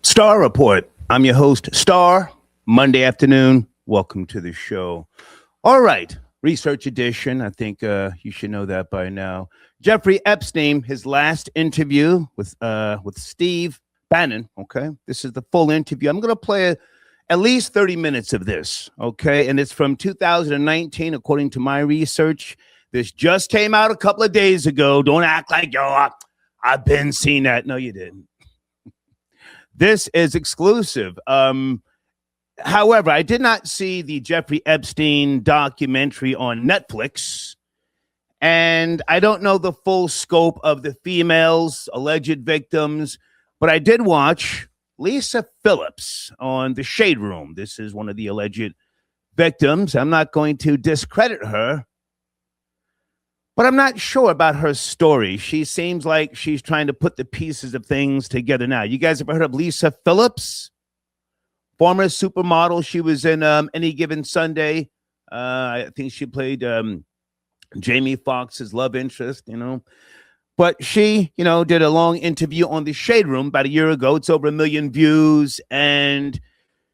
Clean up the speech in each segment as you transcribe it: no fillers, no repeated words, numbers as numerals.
Star Report. I'm your host, Star. Monday afternoon. Welcome to the show. All right. Research edition. I think you should know that by now. Jeffrey Epstein, his last interview with Steve Bannon. Okay. This is the full interview. I'm going to play at least 30 minutes of this. Okay. And it's from 2019, according to my research. This just came out a couple of days ago. Don't act like, I've been seeing that. No, you didn't. This is exclusive. However, I did not see the Jeffrey Epstein documentary on Netflix, and I don't know the full scope of the females, alleged victims, but I did watch Lisa Phillips on The Shade Room. This is one of the alleged victims. I'm not going to discredit her, but I'm not sure about her story. She seems like she's trying to put the pieces of things together now. You guys ever heard of Lisa Phillips? Former supermodel. She was in Any Given Sunday. I think she played Jamie Foxx's love interest, But she, did a long interview on The Shade Room about a year ago. It's over 1 million views. And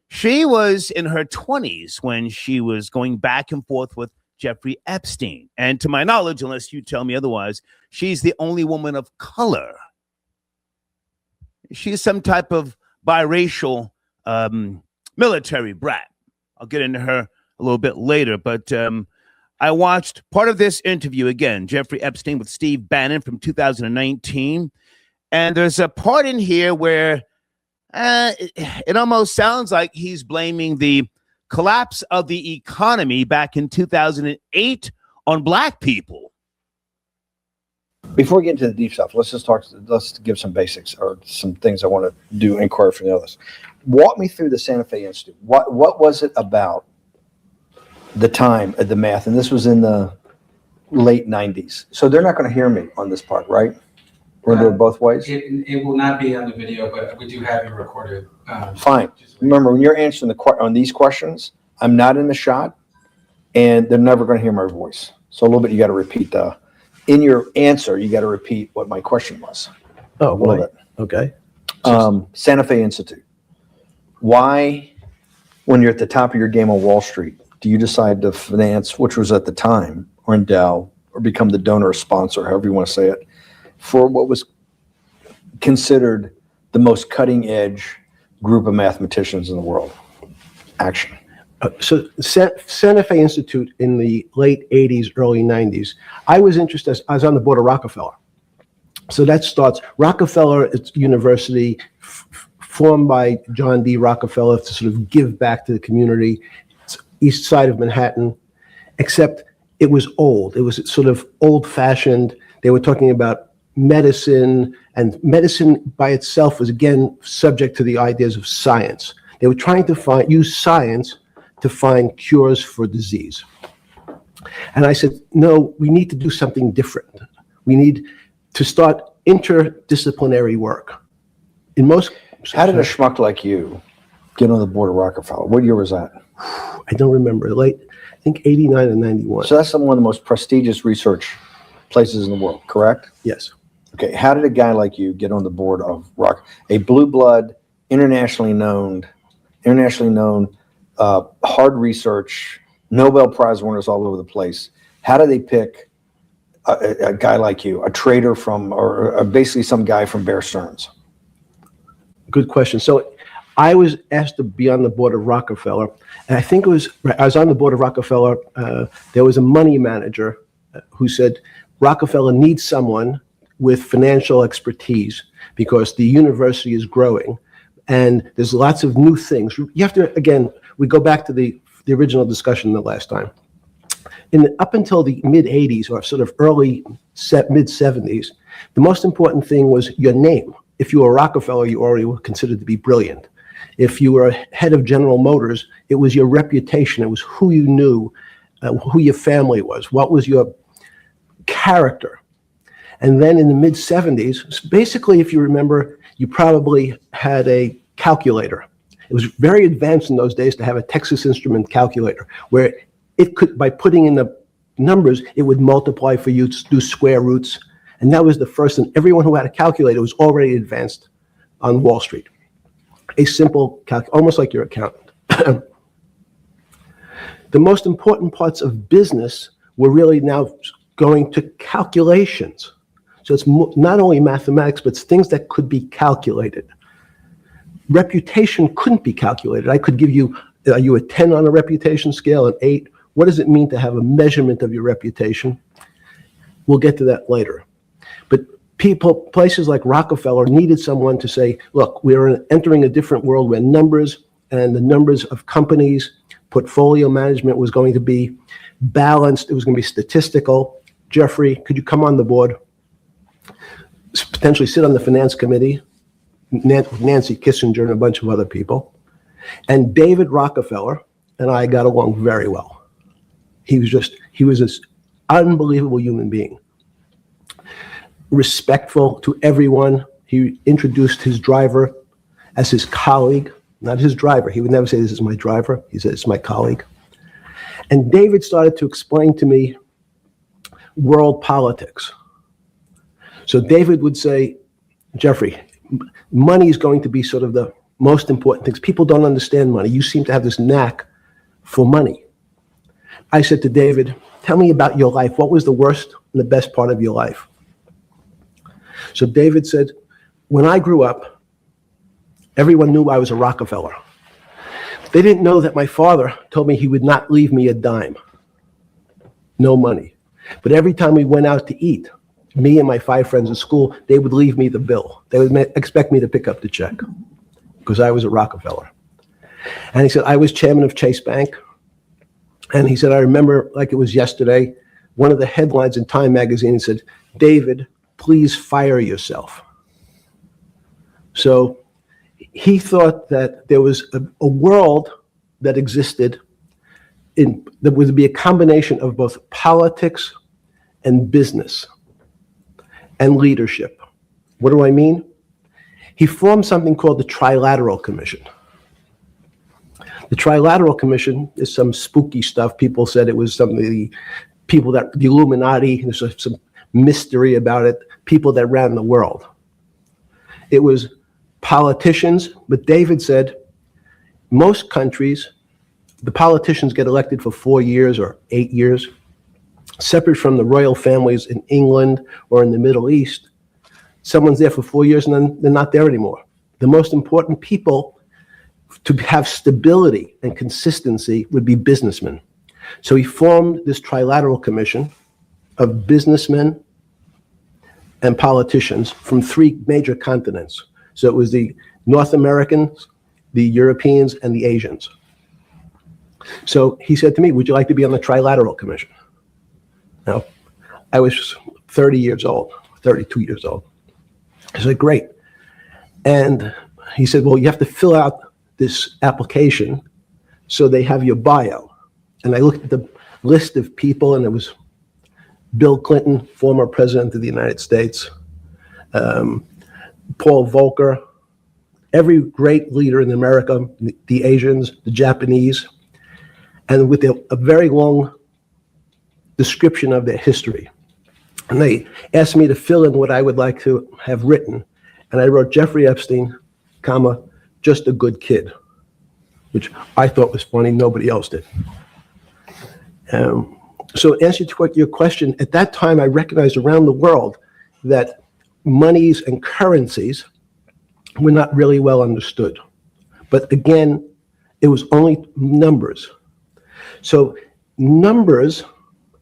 she was in her 20s when she was going back and forth with Jeffrey Epstein. And to my knowledge, unless you tell me otherwise, she's the only woman of color. She's some type of biracial military brat. I'll get into her a little bit later, but I watched part of this interview again, Jeffrey Epstein with Steve Bannon from 2019. And there's a part in here where it almost sounds like he's blaming the collapse of the economy back in 2008 on black people. Before we get into the deep stuff, let's give some basics or some things I want to do inquiry from the others. Walk me through the Santa Fe Institute. What was it about the time of the math? And this was in the late 90s. So they're not going to hear me on this part, right? We're going to do it both ways? It will not be on the video, but we do have you recorded. Fine. Remember, when you're answering on these questions, I'm not in the shot, and they're never going to hear my voice. So a little bit, you got to repeat in your answer, you got to repeat what my question was. Oh, right. Okay. Santa Fe Institute. Why, when you're at the top of your game on Wall Street, do you decide to finance, which was at the time, or endow, or become the donor or sponsor, however you want to say it, for what was considered the most cutting edge group of mathematicians in the world? Action. So Santa Fe Institute in the late 80s, early 90s, I was interested, I was on the board of Rockefeller. So that starts, Rockefeller University, formed by John D. Rockefeller to sort of give back to the community. It's east side of Manhattan, except it was old. It was sort of old fashioned. They were talking about medicine, and medicine by itself was again subject to the ideas of science. They were trying to use science to find cures for disease. And I said, no, we need to do something different. We need to start interdisciplinary work. How did a schmuck like you get on the board of Rockefeller? What year was that? I don't remember. I think 89 and 91. So that's one of the most prestigious research places in the world, correct? Yes. Okay, how did a guy like you get on the board of a blue blood, internationally known, hard research, Nobel Prize winners all over the place? How do they pick a guy like you, a trader or basically some guy from Bear Stearns? Good question. So I was asked to be on the board of Rockefeller, and I think I was on the board of Rockefeller. There was a money manager who said Rockefeller needs someone with financial expertise because the university is growing and there's lots of new things. You have to, again, we go back to the original discussion the last time. Up until the mid 80s or sort of mid 70s, the most important thing was your name. If you were Rockefeller, you already were considered to be brilliant. If you were head of General Motors, it was your reputation. It was who you knew, who your family was, what was your character. And then in the mid 70s, basically, if you remember, you probably had a calculator. It was very advanced in those days to have a Texas Instrument calculator where it could, by putting in the numbers, it would multiply for you to do square roots. And that was the first, and everyone who had a calculator was already advanced on Wall Street. a simple almost like your accountant. The most important parts of business were really now going to calculations. So it's not only mathematics, but it's things that could be calculated. Reputation couldn't be calculated. I could give you, are you a 10 on a reputation scale, an 8? What does it mean to have a measurement of your reputation? We'll get to that later. But places like Rockefeller needed someone to say, look, we're entering a different world where numbers and the numbers of companies, portfolio management was going to be balanced. It was going to be statistical. Jeffrey, could you come on the board? Potentially sit on the finance committee, Nancy Kissinger and a bunch of other people. And David Rockefeller and I got along very well. He was this unbelievable human being. Respectful to everyone. He introduced his driver as his colleague, not his driver. He would never say, this is my driver. He said, it's my colleague. And David started to explain to me world politics. So David would say, Jeffrey, money is going to be sort of the most important things. People don't understand money. You seem to have this knack for money. I said to David, tell me about your life. What was the worst and the best part of your life? So David said, when I grew up, everyone knew I was a Rockefeller. They didn't know that my father told me he would not leave me a dime. No money. But every time we went out to eat, me and my 5 friends at school, they would leave me the bill. They would expect me to pick up the check because I was a Rockefeller. And he said, I was chairman of Chase Bank. And he said, I remember like it was yesterday, one of the headlines in Time magazine said, David, please fire yourself. So he thought that there was a world that existed that would be a combination of both politics and business and leadership. What do I mean? He formed something called the Trilateral Commission. The Trilateral Commission is some spooky stuff. People said it was some of the people the Illuminati, there's some mystery about it, people that ran the world. It was politicians, but David said most countries, the politicians get elected for 4 years or 8 years, separate from the royal families in England or in the Middle East. Someone's there for 4 years and then they're not there anymore. The most important people to have stability and consistency would be businessmen. So he formed this Trilateral Commission of businessmen and politicians from 3 major continents. So it was the North Americans, the Europeans, and the Asians. So he said to me, would you like to be on the Trilateral Commission? Now, I was 30 years old, 32 years old. I said, great. And he said, well, you have to fill out this application so they have your bio. And I looked at the list of people, and it was Bill Clinton, former president of the United States, Paul Volcker, every great leader in America, the Asians, the Japanese, and with a very long description of their history. And they asked me to fill in what I would like to have written. And I wrote Jeffrey Epstein, comma, just a good kid, which I thought was funny. Nobody else did. So answer to your question, at that time I recognized around the world that monies and currencies were not really well understood. But again, it was only numbers. So numbers,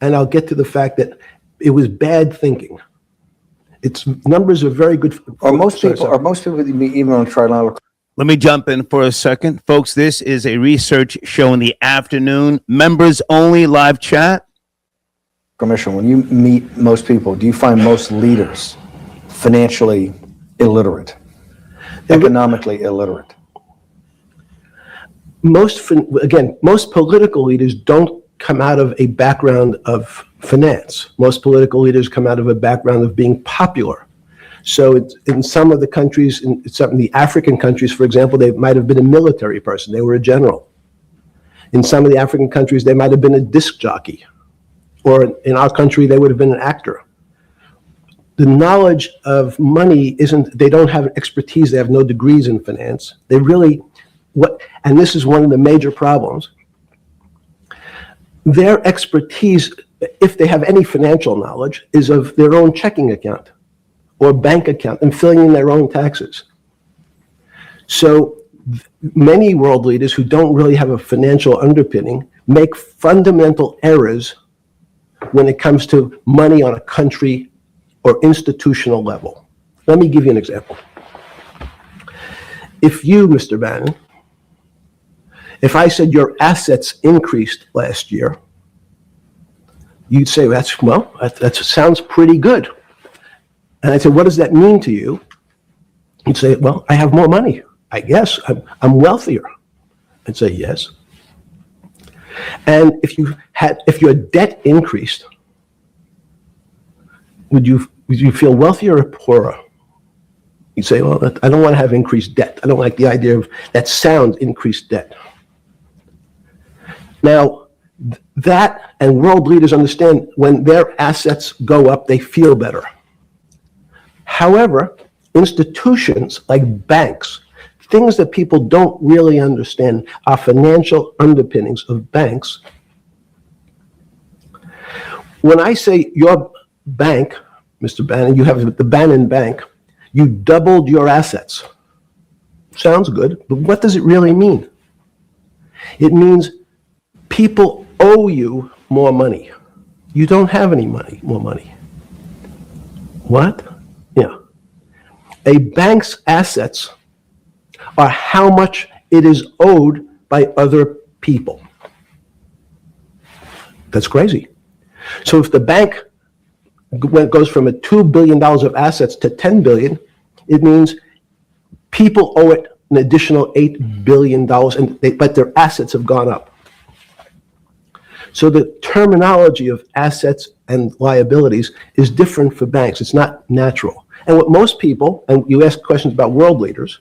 and I'll get to the fact that it was bad thinking. Numbers are very good. Are most people even on Trilateral? Let me jump in for a second. Folks, this is a research show in the afternoon. Members only live chat. Commission, when you meet most people, do you find most leaders financially illiterate, economically illiterate? Most political leaders don't come out of a background of finance. Most political leaders come out of a background of being popular. So in some of the countries, in some of the African countries, for example, they might have been a military person. They were a general. In some of the African countries, they might have been a disc jockey. Or in our country, they would have been an actor. the knowledge of money isn't, they don't have expertise, they have no degrees in finance. They really, and this is one of the major problems. Their expertise, if they have any financial knowledge, is of their own checking account or bank account and filling in their own taxes. So many world leaders who don't really have a financial underpinning make fundamental errors when it comes to money on a country or institutional level. Let me give you an example. If you, Mr. Bannon, if I said your assets increased last year, you'd say, that sounds pretty good. And I'd say, what does that mean to you? You'd say, well, I have more money. I guess I'm wealthier. I'd say, yes. And if your debt increased, would you feel wealthier or poorer? You'd say, well, I don't want to have increased debt. I don't like the idea of that sound, increased debt. Now, that and world leaders understand when their assets go up, they feel better. However, institutions like banks, things that people don't really understand are financial underpinnings of banks. When I say your bank, Mr. Bannon, you have the Bannon Bank, you doubled your assets. Sounds good, but what does it really mean? It means people owe you more money. You don't have any more money. What? Yeah. A bank's assets are how much it is owed by other people. That's crazy. So if the bank goes from a $2 billion of assets to $10 billion, it means people owe it an additional $8 billion, but their assets have gone up. So the terminology of assets and liabilities is different for banks. It's not natural. And what most people, and you ask questions about world leaders,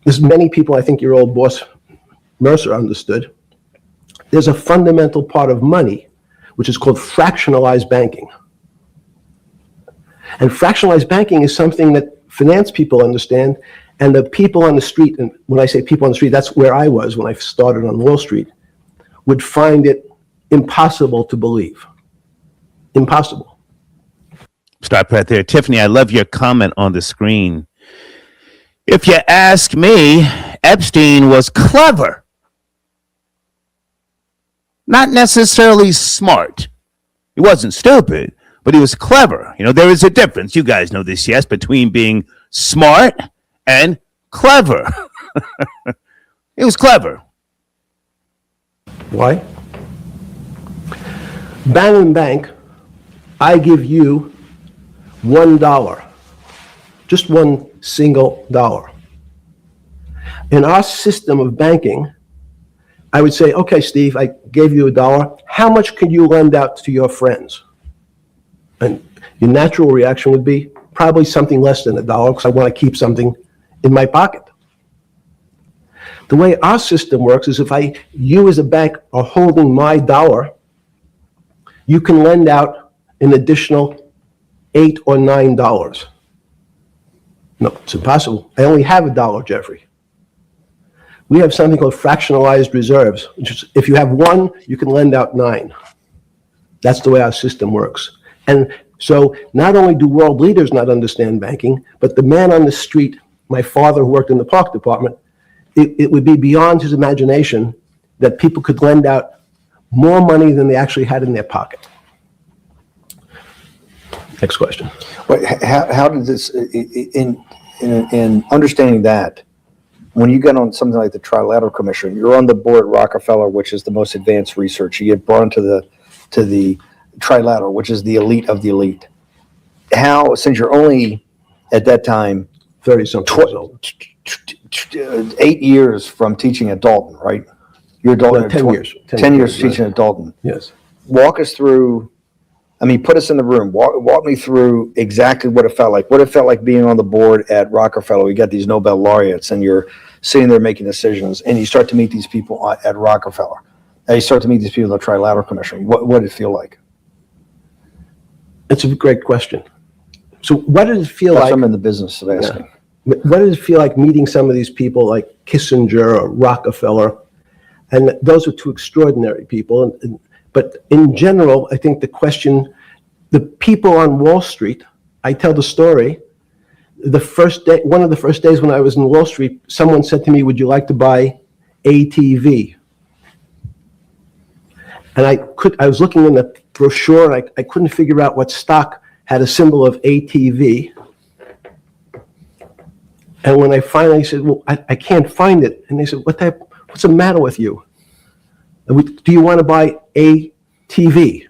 there's many people, I think your old boss Mercer understood, there's a fundamental part of money which is called fractionalized banking. And fractionalized banking is something that finance people understand, and the people on the street, and when I say people on the street, that's where I was when I started on Wall Street, would find it impossible to believe. Impossible. Stop right there. Tiffany, I love your comment on the screen. If you ask me, Epstein was clever. Not necessarily smart. He wasn't stupid, but he was clever. You know, there is a difference. You guys know this, yes, between being smart and clever. He was clever. Why? Bannon Bank, I give you $1. Just one single dollar. In our system of banking, I would say, okay, Steve, I gave you $1. How much could you lend out to your friends? And your natural reaction would be probably something less than $1 because I want to keep something in my pocket. The way our system works is if you as a bank are holding my dollar, you can lend out an additional $8 or $9. No, it's impossible. I only have $1, Jeffrey. We have something called fractionalized reserves, which is if you have 1, you can lend out 9. That's the way our system works. And so not only do world leaders not understand banking, but the man on the street, my father who worked in the park department, it would be beyond his imagination that people could lend out more money than they actually had in their pocket. Next question. Wait, how did this, in understanding that, when you get on something like the Trilateral Commission, you're on the board at Rockefeller, which is the most advanced research. You get brought into the Trilateral, which is the elite of the elite. How, since you're only at that time 30-something years old. 8 years from teaching at Dalton, right? You're Dalton. Well, 10 years. 10 years teaching at Dalton. Yes. Walk us through. I mean, put us in the room. Walk me through exactly what it felt like. What it felt like being on the board at Rockefeller. We got these Nobel laureates, and you're sitting there making decisions, and you start to meet these people at Rockefeller. And you start to meet these people at the Trilateral Commission. What did it feel like? It's a great question. So what does it feel That's like? what I'm in the business of asking. What does it feel like meeting some of these people like Kissinger or Rockefeller? And those are two extraordinary people. But in general, I think the question, the people on Wall Street, I tell the story, the first day, one of the first days when I was in Wall Street, someone said to me, would you like to buy ATV? And I was looking in the brochure, and I couldn't figure out what stock had a symbol of ATV. And when I finally said, well, I can't find it. And they said, what's the matter with you? Do you want to buy ATV?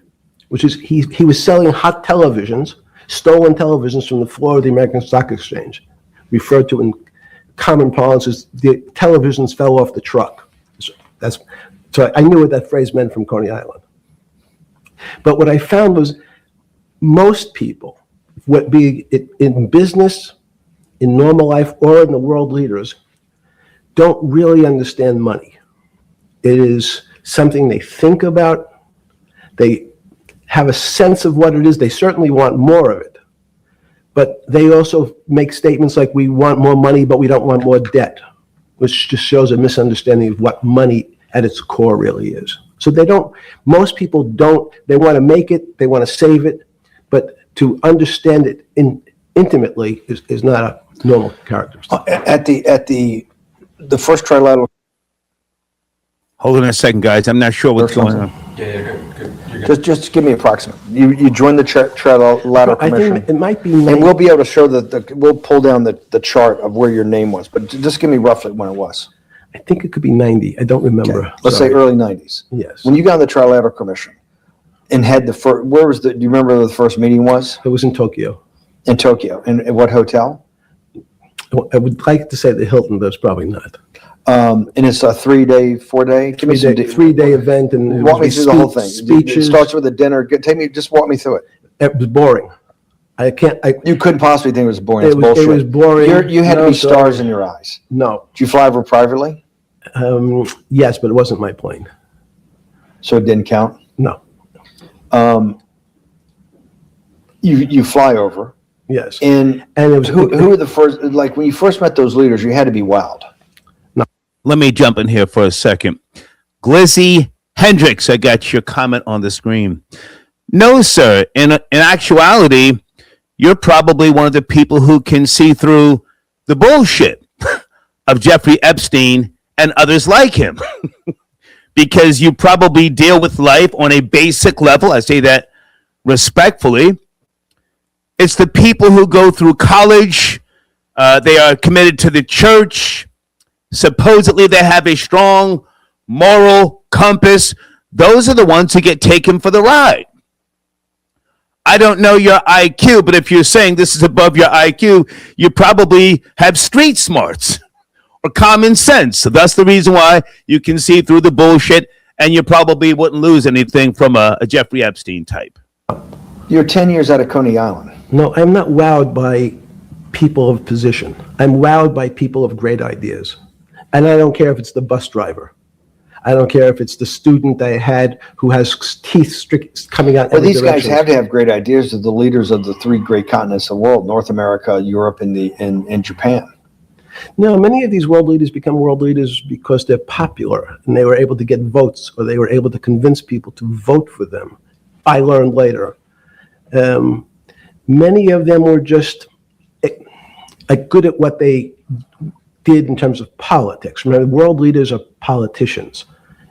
Which is, he was selling hot televisions, stolen televisions from the floor of the American Stock Exchange, referred to in common parlance as the televisions fell off the truck. So I knew what that phrase meant from Coney Island. But what I found was most people, be it in business, in normal life, or in the world leaders, don't really understand money. It is something they think about. They have a sense of what it is. They certainly want more of it. But they also make statements like, we want more money, but we don't want more debt, which just shows a misunderstanding of what money at its core really is. So most people don't, they want to make it, they want to save it, but to understand it intimately is not a normal characteristic. At the first trilateral. Hold on a second, guys. I'm not sure what's going on. Yeah, you're good. Just give me approximate. You joined the trilateral I commission. think it might be, And we'll be able to show we'll pull down the chart of where your name was, but just give me roughly when it was. I think it could be 90. I don't remember. Okay. Let's say Sorry. early 90s. Yes. When you got on the trilateral commission and had do you remember where the first meeting was? It was in Tokyo. In Tokyo. And at what hotel? I would like to say the Hilton, but it's probably not. And it's a 3-day, 4-day? Give me some. Three-day event, and it Walk me was through the whole thing. speeches. It starts with a dinner. Just walk me through it. It was boring. You couldn't possibly think it was boring. It's bullshit. It was boring. You had to No, be sorry. stars in your eyes. No. Did you fly over privately? Yes, but it wasn't my plane. So it didn't count? No. You fly over. Yes. And it was who were the first, like when you first met those leaders, you had to be wowed. Let me jump in here for a second. Glizzy Hendricks, I got your comment on the screen. No, sir. In actuality, you're probably one of the people who can see through the bullshit of Jeffrey Epstein and others like him. Because you probably deal with life on a basic level. I say that respectfully. It's the people who go through college. They are committed to the church. Supposedly they have a strong moral compass. Those are the ones who get taken for the ride. I don't know your IQ, but if you're saying this is above your IQ, you probably have street smarts or common sense. So that's the reason why you can see through the bullshit, and you probably wouldn't lose anything from a Jeffrey Epstein type. You're 10 years out of Coney Island. No, I'm not wowed by people of position. I'm wowed by people of great ideas. And I don't care if it's the bus driver. I don't care if it's the student I had who has teeth coming out. Well, these guys have to have great ideas. They're the leaders of the 3 great continents of the world: North America, Europe, and Japan. No, many of these world leaders become world leaders because they're popular and they were able to get votes, or they were able to convince people to vote for them. I learned later. Many of them were just good at what they did in terms of politics. Remember, world leaders are politicians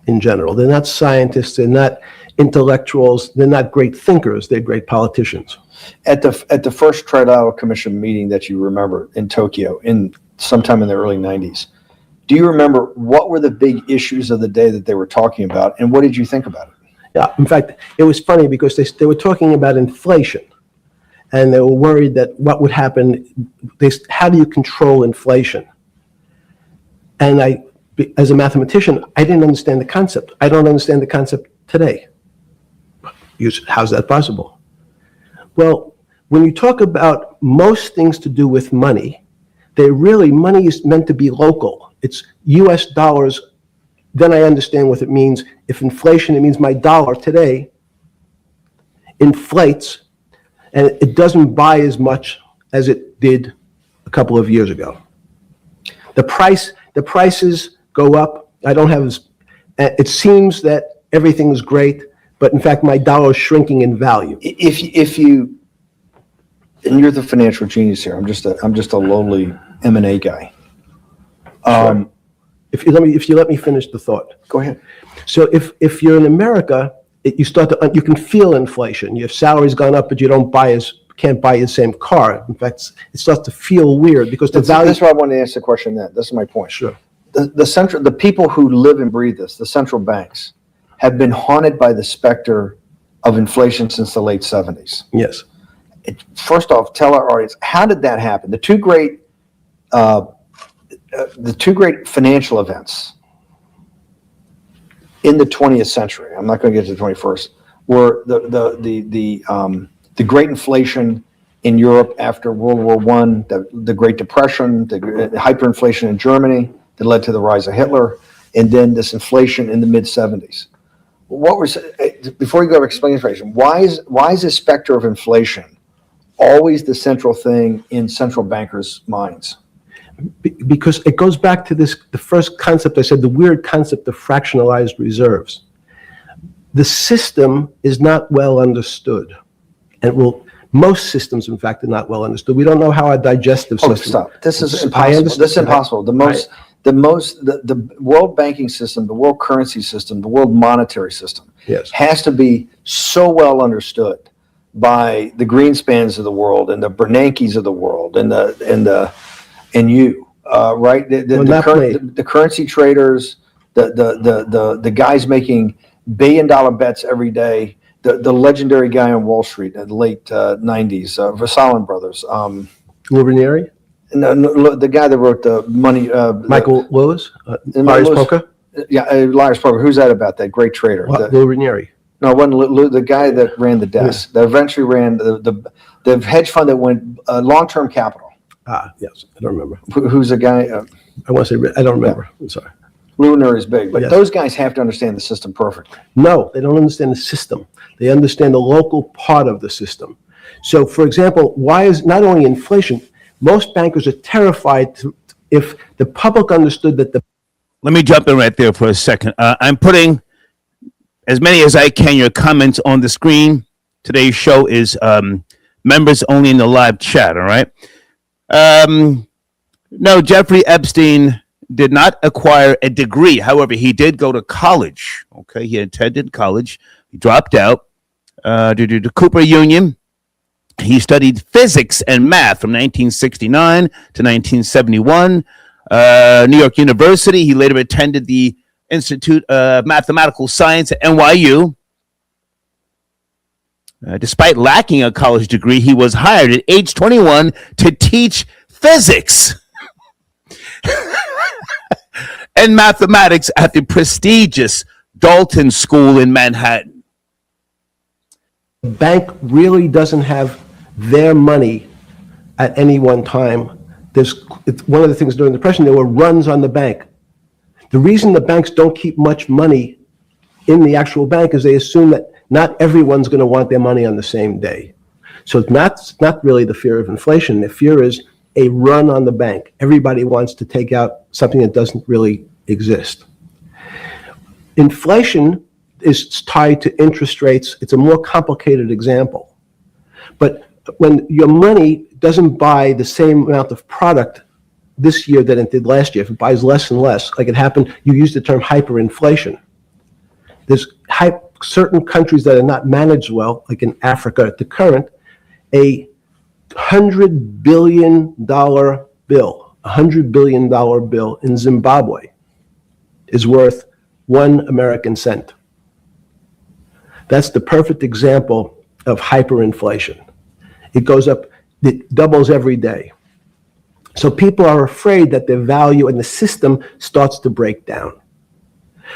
in general. They're not scientists, they're not intellectuals, they're not great thinkers, they're great politicians. At the first Trilateral Commission meeting that you remember in Tokyo in sometime in the early 90s, do you remember what were the big issues of the day that they were talking about, and what did you think about it? Yeah, in fact, it was funny because they were talking about inflation, and they were worried that what would happen, how do you control inflation? And as a mathematician, I didn't understand the concept. I don't understand the concept today. How's that possible? Well, when you talk about most things to do with money, money is meant to be local. It's US dollars. Then I understand what it means. If inflation, it means my dollar today inflates. and it doesn't buy as much as it did a couple of years ago. The prices go up. I don't have as, it seems that everything is great, but in fact, my dollar is shrinking in value. If you, and you're the financial genius here. I'm just a lowly M&A guy. Sure. If you let me finish the thought. Go ahead. So if you're in America, you can feel inflation. Your salary's gone up, but you can't buy the same car. In fact, it starts to feel weird because the value. That's why I wanted to ask the question. This is my point. Sure. The people who live and breathe this, the central banks, have been haunted by the specter of inflation since the late 70s. Yes. First off, tell our audience, how did that happen? The two great financial events in the 20th century, I'm not going to get to the 21st, were the Great Inflation in Europe after World War I, the Great Depression, the hyperinflation in Germany that led to the rise of Hitler, and then this inflation in the mid-70s. Before you go to explain inflation, why is this specter of inflation always the central thing in central bankers' minds? Because it goes back to the first concept I said, the weird concept of fractionalized reserves. The system is not well understood. And most systems, in fact, are not well understood. We don't know how our digestive system. Stop. This is impossible. This is impossible. The world banking system, the world currency system, the world monetary system has to be so well understood by the Greenspans of the world and the Bernankes of the world and you, right? The currency traders, the guys making billion-dollar bets every day, the legendary guy on Wall Street in the late 90s, Versalin Brothers. Lou Ranieri? No, the guy that wrote the money. Michael Lewis? Liar's Poker? Yeah, Liar's Poker. Who's that about? That great trader. Lou Ranieri. No, it wasn't Lou, the guy that ran the desk. That eventually ran the hedge fund that went long-term capital. Yes, I don't remember. Who's the guy? I want to say, I don't remember. I'm sorry. Lou Ranieri is big, but those guys have to understand the system perfectly. No, they don't understand the system. They understand the local part of the system. So, for example, why is not only inflation, most bankers are terrified if the public understood that the... Let me jump in right there for a second. I'm putting as many as I can your comments on the screen. Today's show is members only in the live chat, all right? No, Jeffrey Epstein did not acquire a degree. However, he did go to college. Okay, he attended college. He dropped out due to the Cooper Union. He studied physics and math from 1969 to 1971. New York University. He later attended the Institute of Mathematical Science at NYU. Despite lacking a college degree, he was hired at age 21 to teach physics and mathematics at the prestigious Dalton School in Manhattan. The bank really doesn't have their money at any one time. It's one of the things during the Depression, there were runs on the bank. The reason the banks don't keep much money in the actual bank is they assume that not everyone's going to want their money on the same day. So it's not really the fear of inflation. The fear is a run on the bank. Everybody wants to take out something that doesn't really exist. Inflation is tied to interest rates. It's a more complicated example. But when your money doesn't buy the same amount of product this year than it did last year, if it buys less and less, like it happened, you used the term hyperinflation. There's certain countries that are not managed well, like in Africa at the current, a $100 billion bill in Zimbabwe is worth 1 American cent. That's the perfect example of hyperinflation. It goes up, it doubles every day. So people are afraid that their value in the system starts to break down.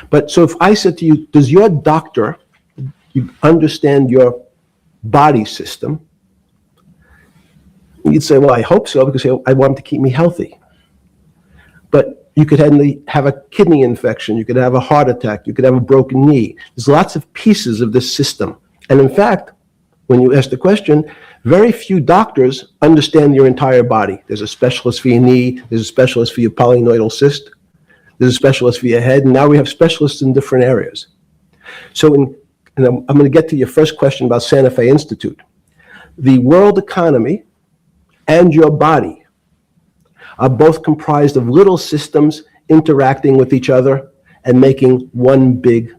But so if I said to you, does your doctor understand your body system? You'd say, well, I hope so, because I want him to keep me healthy. But you could have a kidney infection, you could have a heart attack, you could have a broken knee. There's lots of pieces of this system. And in fact, when you ask the question, Very few doctors understand your entire body. There's a specialist for your knee, there's a specialist for your polynoidal cyst, there's a specialist for your head, and now we have specialists in different areas. So and I'm going to get to your first question about Santa Fe Institute. The world economy and your body are both comprised of little systems interacting with each other and making one big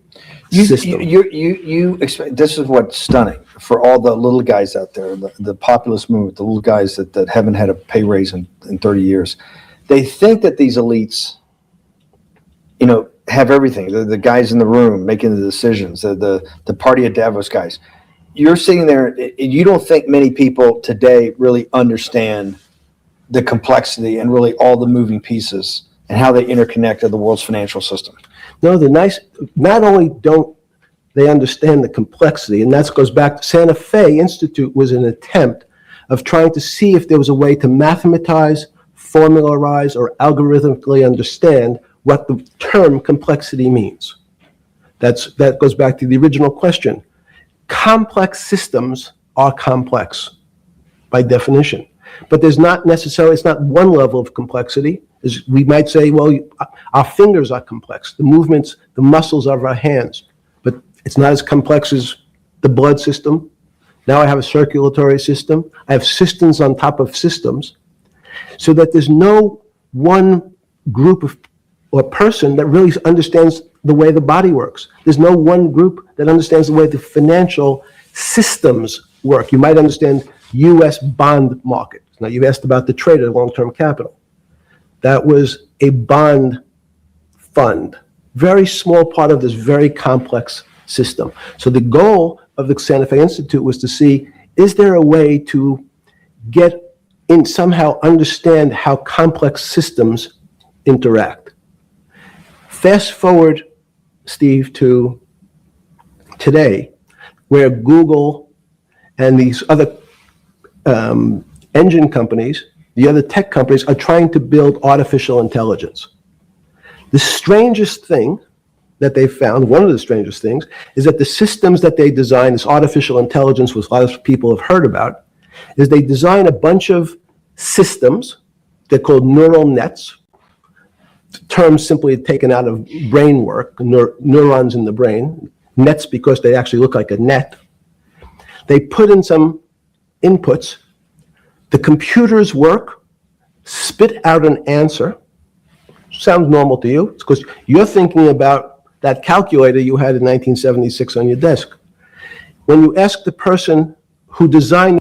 system. You expect, this is what's stunning for all the little guys out there, the populist movement, the little guys that haven't had a pay raise in 30 years. They think that these elites, have everything. The guys in the room making the decisions, the party of Davos guys. You're sitting there, you don't think many people today really understand the complexity and really all the moving pieces and how they interconnect to the world's financial system. No, not only don't they understand the complexity, and that goes back to Santa Fe Institute was an attempt of trying to see if there was a way to mathematize, formularize, or algorithmically understand what the term complexity means. That goes back to the original question. Complex systems are complex by definition, but there's not necessarily, it's not one level of complexity. We might say, well, our fingers are complex, the movements, the muscles of our hands, but it's not as complex as the blood system. Now I have a circulatory system. I have systems on top of systems, so that there's no one group of or person that really understands the way the body works. There's no one group that understands the way the financial systems work. You might understand U.S. bond market. Now, you've asked about the trade of long-term capital. That was a bond fund, very small part of this very complex system. So the goal of the Santa Fe Institute was to see, is there a way to get in, somehow understand how complex systems interact? Fast forward, Steve, to today, where Google and these other engine companies, the other tech companies, are trying to build artificial intelligence. The strangest thing that they found, one of the strangest things, is that the systems that they design, this artificial intelligence, which a lot of people have heard about, is they design a bunch of systems. They're called neural nets. Terms simply taken out of brain work, neurons in the brain, nets because they actually look like a net. They put in some inputs, the computers work, spit out an answer. Sounds normal to you. It's because you're thinking about that calculator you had in 1976 on your desk. When you ask the person who designed.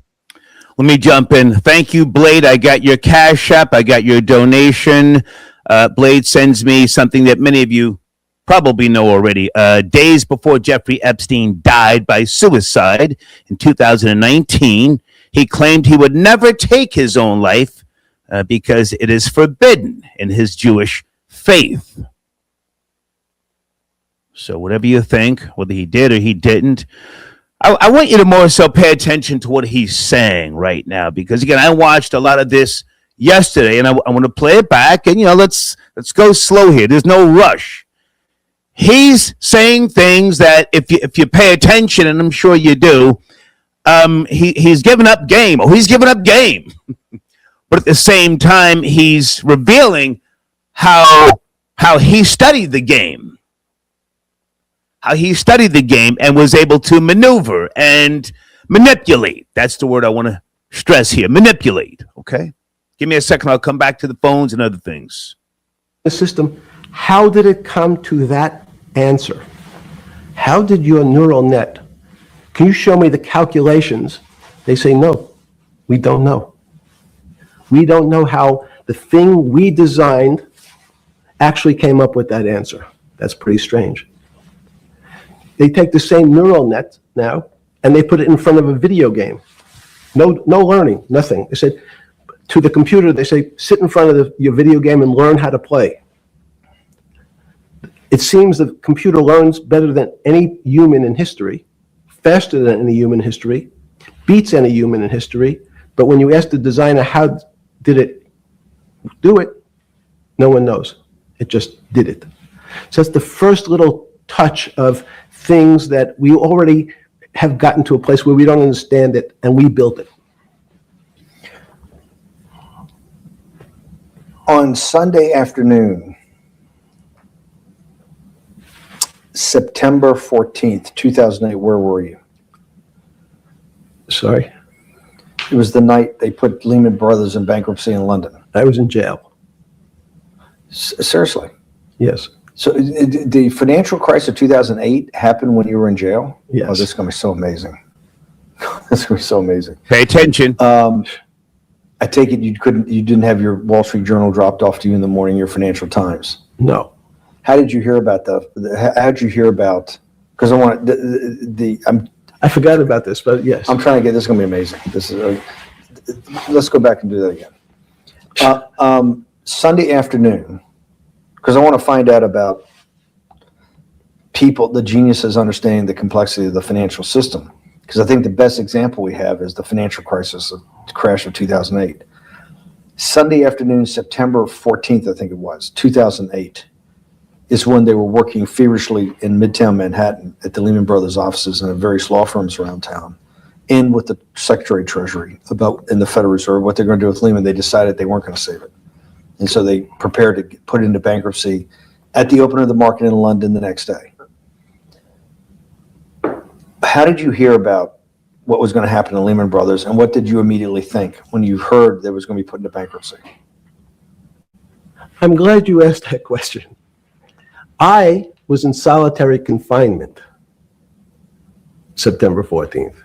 Let me jump in. Thank you, Blade. I got your Cash App. I got your donation. Blade sends me something that many of you probably know already. Days before Jeffrey Epstein died by suicide in 2019, he claimed he would never take his own life because it is forbidden in his Jewish faith. So whatever you think, whether he did or he didn't, I want you to more so pay attention to what he's saying right now, because again, I watched a lot of this yesterday, and I want to play it back, and let's go slow here. There's no rush. He's saying things that if you pay attention, and I'm sure you do, he's given up game. He's given up game. But at the same time, he's revealing how he studied the game. How he studied the game and was able to maneuver and manipulate. That's the word I want to stress here. Manipulate, okay? Give me a second. I'll come back to the phones and other things. The system, how did it come to that answer? How did your neural net, can you show me the calculations? They say, no, we don't know. We don't know how the thing we designed actually came up with that answer. That's pretty strange. They take the same neural net now and they put it in front of a video game. No learning, nothing. They said to the computer, they say, sit in front of your video game and learn how to play. It seems the computer learns better than any human in history, faster than any human in history, beats any human in history. But when you ask the designer, how did it do it? No one knows. It just did it. So that's the first little touch of things that we already have gotten to a place where we don't understand it, and we built it. On Sunday afternoon, September 14th, 2008, where were you? Sorry, It was the night they put Lehman Brothers in bankruptcy in London. I was in jail. Seriously. Yes. So the financial crisis of 2008 happened when you were in jail? Yes. Oh, this is going to be so amazing. This is going to be so amazing. Pay attention. I take it you didn't have your Wall Street Journal dropped off to you in the morning, your Financial Times. No. How did you hear about how did you hear about, because I want I forgot about this, but yes. I'm trying to get, this is going to be amazing. This is, let's go back and do that again. Sunday afternoon, because I want to find out about people, the geniuses understanding the complexity of the financial system. Because I think the best example we have is the financial crisis, the crash of 2008. Sunday afternoon, September 14th, I think it was, 2008, is when they were working feverishly in Midtown Manhattan at the Lehman Brothers offices and at various law firms around town, and with the Secretary of Treasury in the Federal Reserve, what they're going to do with Lehman. They decided they weren't going to save it. And so they prepared to put it into bankruptcy at the open of the market in London the next day. How did you hear about what was going to happen to Lehman Brothers, and what did you immediately think when you heard they was going to be put into bankruptcy? I'm glad you asked that question. I was in solitary confinement September 14th.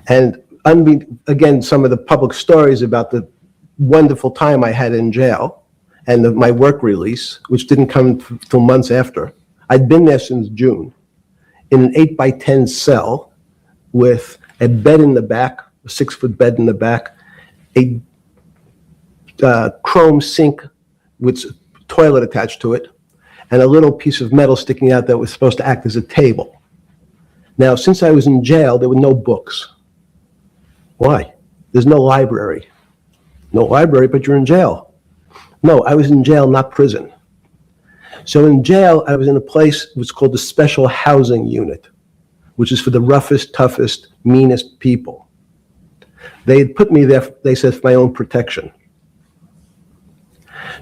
And again, some of the public stories about the wonderful time I had in jail and my work release, which didn't come till months after. I'd been there since June in an 8x10 cell with a bed in the back, a 6-foot bed in the back, a chrome sink with a toilet attached to it, and a little piece of metal sticking out that was supposed to act as a table. Now, since I was in jail, there were no books. Why? There's no library. No library, but you're in jail. No, I was in jail, not prison. So in jail, I was in a place what's called the Special Housing Unit, which is for the roughest, toughest, meanest people. They had put me there, they said, for my own protection.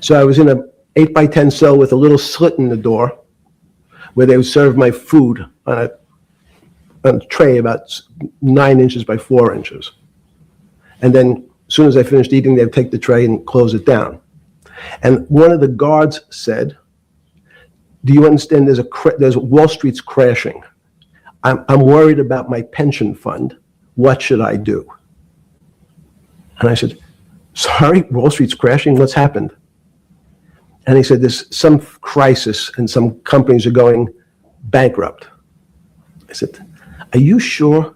So I was in a 8x10 cell with a little slit in the door where they would serve my food on a tray about 9 inches by 4 inches. And then as soon as I finished eating, they'd take the tray and close it down. And one of the guards said, do you understand there's Wall Street's crashing. I'm worried about my pension fund. What should I do? And I said, sorry, Wall Street's crashing? What's happened? And he said, there's some crisis and some companies are going bankrupt. I said, are you sure?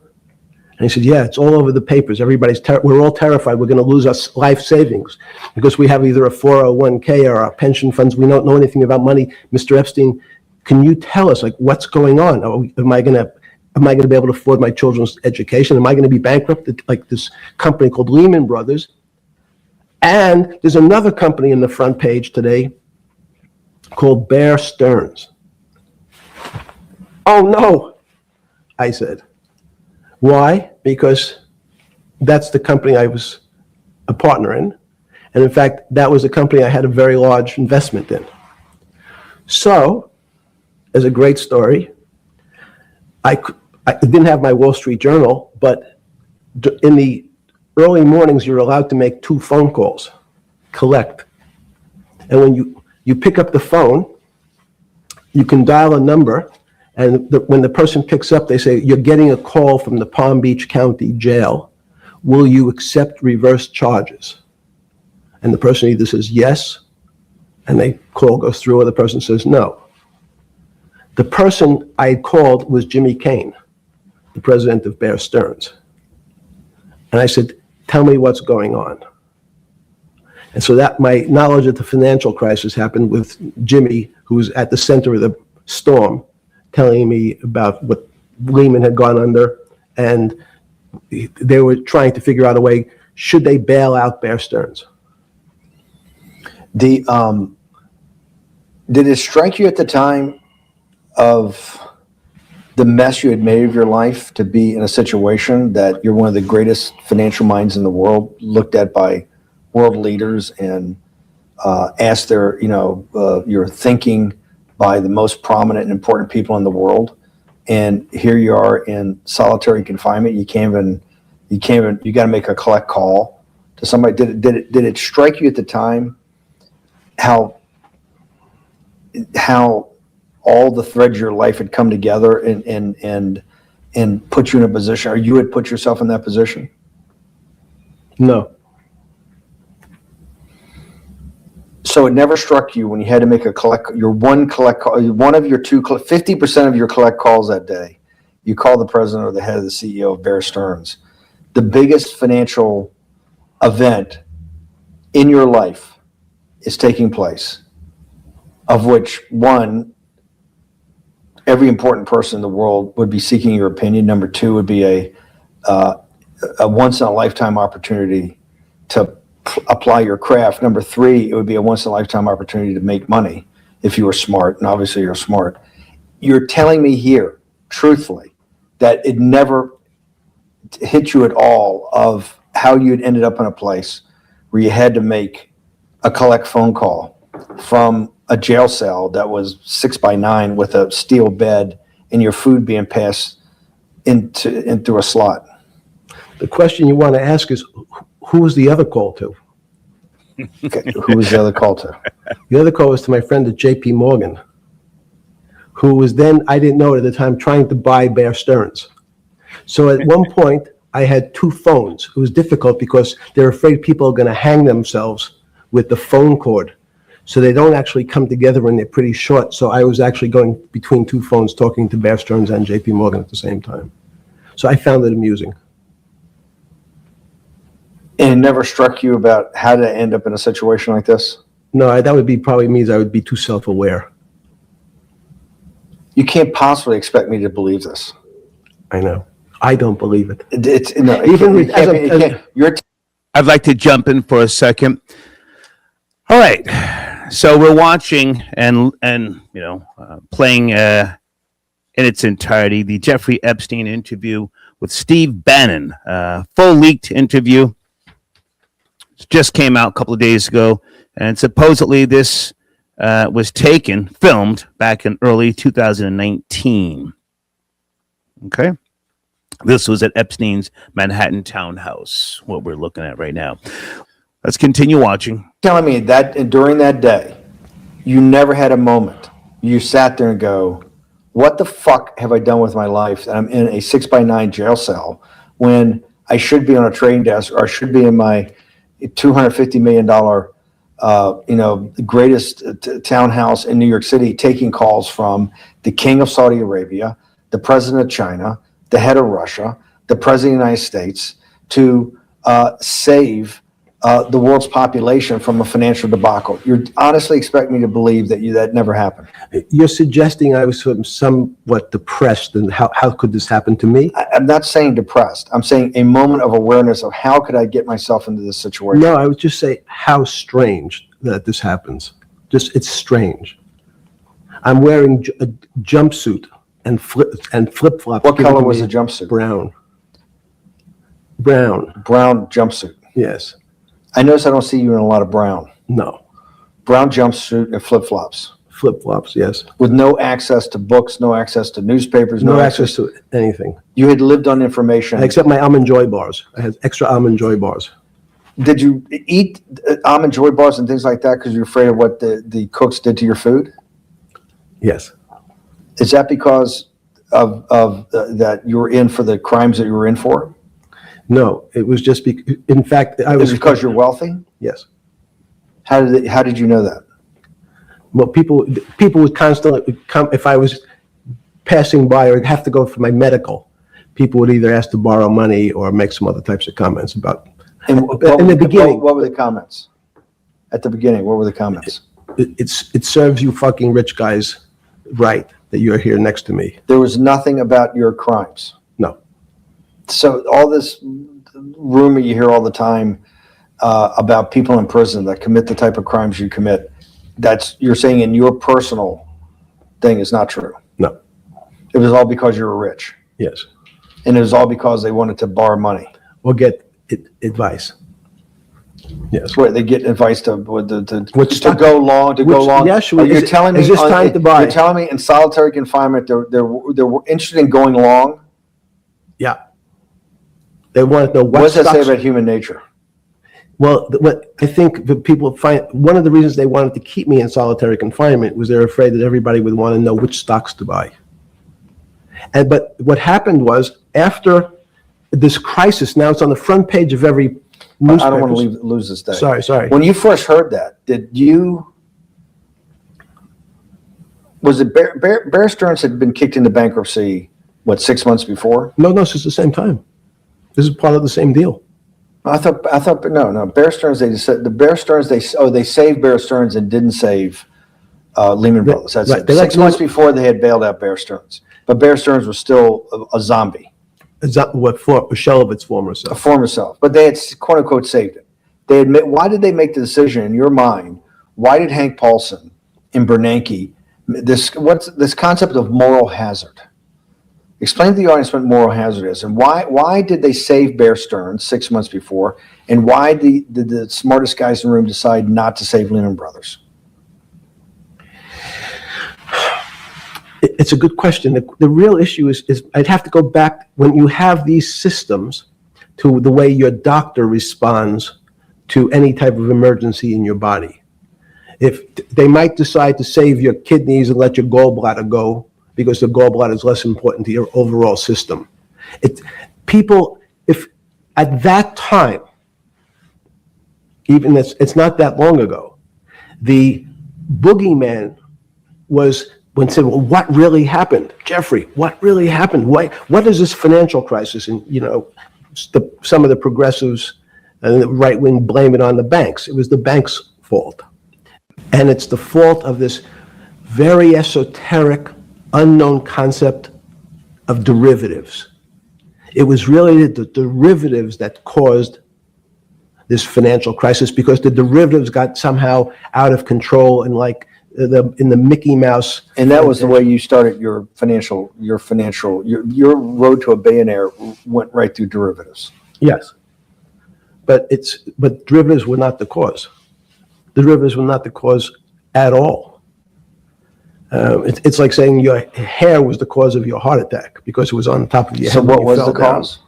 And he said, yeah, it's all over the papers. We're all terrified. We're going to lose our life savings because we have either a 401k or our pension funds. We don't know anything about money. Mr. Epstein, can you tell us, like, what's going on? Am I going to be able to afford my children's education? Am I going to be bankrupt like this company called Lehman Brothers? And there's another company in the front page today called Bear Stearns. Oh, no, I said. Why? Because that's the company I was a partner in. And in fact, that was a company I had a very large investment in. So, as a great story, I didn't have my Wall Street Journal, but in the early mornings, you're allowed to make 2 phone calls, collect. And when you pick up the phone, you can dial a number, and when the person picks up, they say, you're getting a call from the Palm Beach County Jail. Will you accept reverse charges? And the person either says yes, and the call goes through, or the person says no. The person I had called was Jimmy Kane, the president of Bear Stearns. And I said, tell me what's going on. And so that my knowledge of the financial crisis happened with Jimmy, who was at the center of the storm, telling me about what Lehman had gone under, and they were trying to figure out a way, should they bail out Bear Stearns? Did it strike you at the time of the mess you had made of your life to be in a situation that you're one of the greatest financial minds in the world, looked at by world leaders, and ask your thinking by the most prominent and important people in the world, and here you are in solitary confinement. You got to make a collect call to somebody. Did it strike you at the time how all the threads of your life had come together and put you in a position, or you had put yourself in that position? No. So it never struck you when you had to make one of your 50% of your collect calls that day, you call the president or the head of the CEO of Bear Stearns, the biggest financial event in your life is taking place, of which one, every important person in the world would be seeking your opinion. Number two would be a once in a lifetime opportunity to apply your craft. Number three, it would be a once in a lifetime opportunity to make money if you were smart, and obviously you're smart. You're telling me here, truthfully, that it never hit you at all of how you'd ended up in a place where you had to make a collect phone call from a jail cell that was 6x9 with a steel bed and your food being passed into a slot. The question you want to ask is, who was the other call to? Okay, who was the other call to? The other call was to my friend at J.P. Morgan, who was then, I didn't know it at the time, trying to buy Bear Stearns. So at one point, I had two phones. It was difficult because they're afraid people are going to hang themselves with the phone cord. So they don't actually come together and they're pretty short. So I was actually going between two phones talking to Bear Stearns and J.P. Morgan at the same time. So I found it amusing. And it never struck you about how to end up in a situation like this? No, that would be probably means I would be too self-aware. You can't possibly expect me to believe this. I know. I don't believe it. I'd like to jump in for a second. All right. So we're watching and playing in its entirety the Jeffrey Epstein interview with Steve Bannon, full leaked interview. It just came out a couple of days ago, and supposedly this was filmed back in early 2019. Okay. This was at Epstein's Manhattan townhouse, what we're looking at right now. Let's continue watching. Telling me that during that day, you never had a moment. You sat there and go, what the fuck have I done with my life that I'm in a 6x9 jail cell when I should be on a trading desk, or I should be in my $250 million, greatest townhouse in New York City, taking calls from the king of Saudi Arabia, the president of China, the head of Russia, the president of the United States, to save the world's population from a financial debacle. You honestly expect me to believe that never happened? You're suggesting I was somewhat depressed, and how could this happen to me? I'm not saying depressed. I'm saying a moment of awareness of how could I get myself into this situation? No, I would just say how strange that this happens. It's strange. I'm wearing a jumpsuit and flip-flops. What color was the jumpsuit? Brown. Brown jumpsuit. Yes. I notice I don't see you in a lot of brown. No. Brown jumpsuit and flip-flops. Flip-flops, yes. With no access to books, no access to newspapers, no access to anything. You had lived on information. Except my Almond Joy bars. I had extra Almond Joy bars. Did you eat Almond Joy bars and things like that because you're afraid of what the cooks did to your food? Yes. Is that because of that you were in for the crimes that you were in for? No, it was just in fact, I was. Is it because you're wealthy? Yes. How did you know that? Well, people would constantly come if I was passing by or have to go for my medical. People would either ask to borrow money or make some other types of comments about. In the beginning, what were the comments? At the beginning, what were the comments? It serves you fucking rich guys right that you're here next to me. There was nothing about your crimes. No. So all this rumor you hear all the time about people in prison that commit the type of crimes you commit, you're saying in your personal thing is not true. No. It was all because you were rich. Yes. And it was all because they wanted to borrow money. Or get advice. Yes. Where they get advice to Which stock- go long, Yes, Are you is telling me this time to buy? You're telling me in solitary confinement they're interested in going long? Yeah. They want to know What does that say about human nature? Well, what I think the people find, one of the reasons they wanted to keep me in solitary confinement was they're afraid that everybody would want to know which stocks to buy. But what happened was, after this crisis, now it's on the front page of every newspaper. I don't want to lose this day. Sorry. When you first heard that, was it Bear Stearns had been kicked into bankruptcy, 6 months before? No, this is the same time. This is part of the same deal. I thought, no. Bear Stearns, they saved Bear Stearns and didn't save Lehman Brothers. That's right. it. 6 months before they had bailed out Bear Stearns, but Bear Stearns was still a zombie, A shell of its former a self. former self. But they had quote unquote saved it. They admit. Why did they make the decision in your mind? Why did Hank Paulson and Bernanke what's this concept of moral hazard? Explain to the audience what moral hazard is, and why did they save Bear Stearns 6 months before, and why did the smartest guys in the room decide not to save Lehman Brothers? It's a good question. The real issue is I'd have to go back, when you have these systems, to the way your doctor responds to any type of emergency in your body. If they might decide to save your kidneys and let your gallbladder go, because the gallbladder is less important to your overall system. If at that time, even it's not that long ago, the boogeyman was when said, well, what really happened? Jeffrey, what really happened? What is this financial crisis? And, some of the progressives and the right wing blame it on the banks. It was the banks' fault. And it's the fault of this very esoteric, unknown concept of derivatives. It was really the derivatives that caused this financial crisis, because the derivatives got somehow out of control, and in the Mickey Mouse. And that was the way you started your road to a billionaire went right through derivatives. Yes. But derivatives were not the cause. Derivatives were not the cause at all. It's like saying your hair was the cause of your heart attack because it was on top of your head. So what was the down. cause?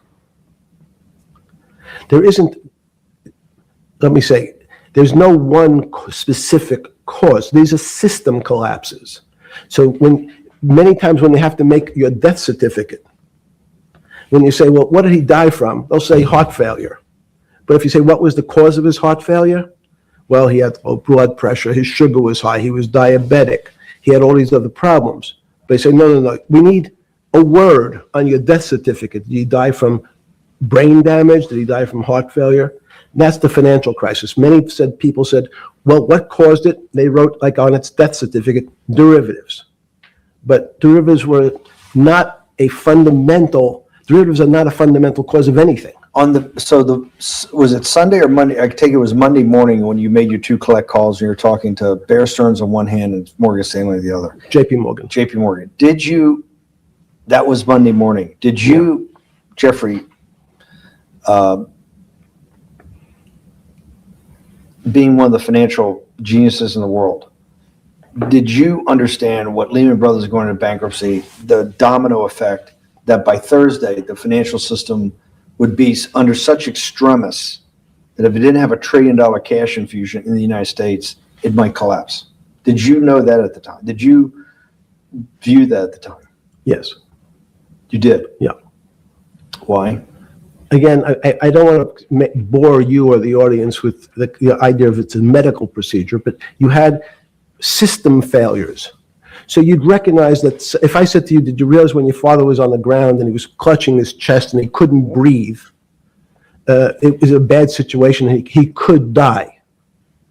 There isn't, let me say, there's no one specific cause. These are system collapses. So many times when they have to make your death certificate, when you say, well, what did he die from? They'll say heart failure. But if you say, what was the cause of his heart failure? Well, he had low blood pressure, his sugar was high, he was diabetic, he had all these other problems. But they say, no, we need a word on your death certificate. Did he die from brain damage? Did he die from heart failure? That's the financial crisis. People said, well, what caused it? They wrote, like on its death certificate, derivatives. But derivatives are not a fundamental cause of anything. Was it Sunday or Monday? I take it was Monday morning when you made your two collect calls and you were talking to Bear Stearns on one hand and Morgan Stanley on the other. JP Morgan. That was Monday morning. Did you, Jeffrey, being one of the financial geniuses in the world, did you understand what Lehman Brothers is going into bankruptcy, the domino effect, that by Thursday the financial system would be under such extremis that if it didn't have $1 trillion cash infusion in the United States, it might collapse? Did you know that at the time? Did you view that at the time? Yes. You did? Yeah. Why? Again, I don't want to bore you or the audience with the idea of it's a medical procedure, but you had system failures. So you'd recognize that if I said to you, did you realize when your father was on the ground and he was clutching his chest and he couldn't breathe, it was a bad situation, he could die.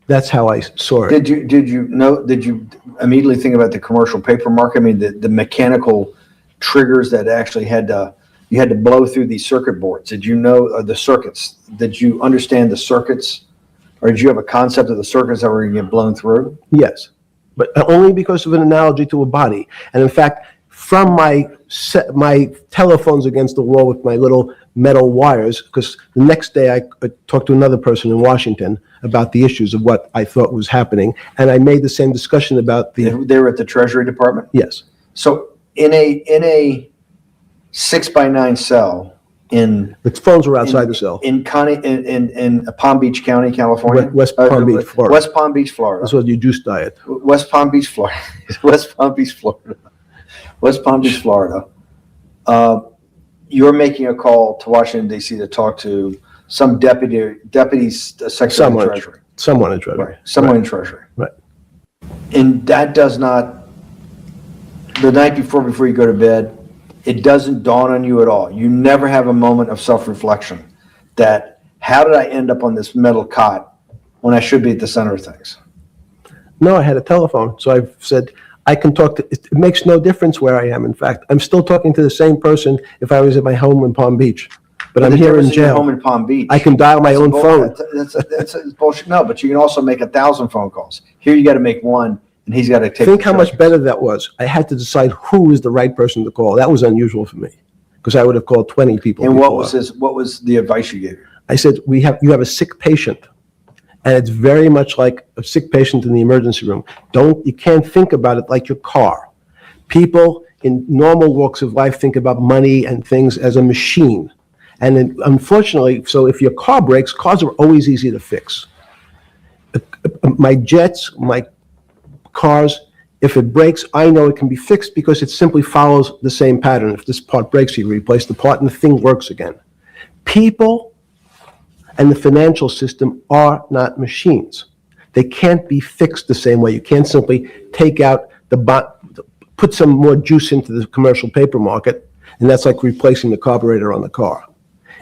That's how I saw it. Did you immediately think about the commercial paper market? I mean, the mechanical triggers that actually you had to blow through these circuit boards. Did you know the circuits? Did you understand the circuits? Or did you have a concept of the circuits that were going to get blown through? Yes, but only because of an analogy to a body. And in fact, from my telephones against the wall with my little metal wires, because the next day I talked to another person in Washington about the issues of what I thought was happening, and I made the same discussion about They were at the Treasury Department? Yes. So in a 6x9 cell in The phones were outside the cell. in Palm Beach County, California, West Palm Beach, Florida. West Palm Beach, Florida. This was your juice diet. West Palm Beach, Florida. West Palm Beach, Florida. West Palm Beach, Florida. You're making a call to Washington D.C. to talk to some deputy secretary of Treasury. Someone in Treasury. Right. Someone in Treasury. Right. And that does not, the night before you go to bed, it doesn't dawn on you at all. You never have a moment of self-reflection that, how did I end up on this metal cot when I should be at the center of things? No, I had a telephone. So I said, I can talk to, it makes no difference where I am. In fact, I'm still talking to the same person if I was at my home in Palm Beach. But I'm the here in difference your home jail. in Palm Beach. I can dial my own phone. That's bullshit. No, but you can also make 1,000 phone calls. Here you got to make one, and he's got to take. Think how much better that was. I had to decide who was the right person to call. That was unusual for me, because I would have called 20 people. And before. what was the advice you gave? I said, you have a sick patient, and it's very much like a sick patient in the emergency room. You can't think about it like your car. People in normal walks of life think about money and things as a machine. And then, unfortunately, so if your car breaks, cars are always easy to fix. My jets, my cars, if it breaks, I know it can be fixed because it simply follows the same pattern. If this part breaks, you replace the part and the thing works again. People and the financial system are not machines. They can't be fixed the same way. You can't simply take out put some more juice into the commercial paper market, and that's like replacing the carburetor on the car.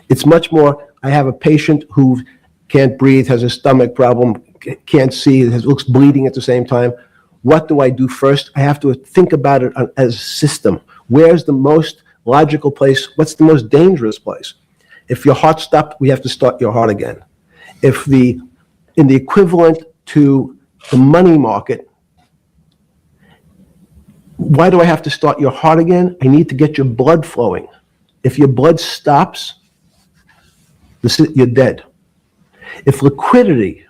It's much more, I have a patient who can't breathe, has a stomach problem, can't see, looks bleeding at the same time. What do I do first? I have to think about it as a system. Where's the most logical place? What's the most dangerous place? If your heart stopped, we have to start your heart again. In the equivalent to the money market, why do I have to start your heart again? I need to get your blood flowing. If your blood stops, you're dead. If liquidity,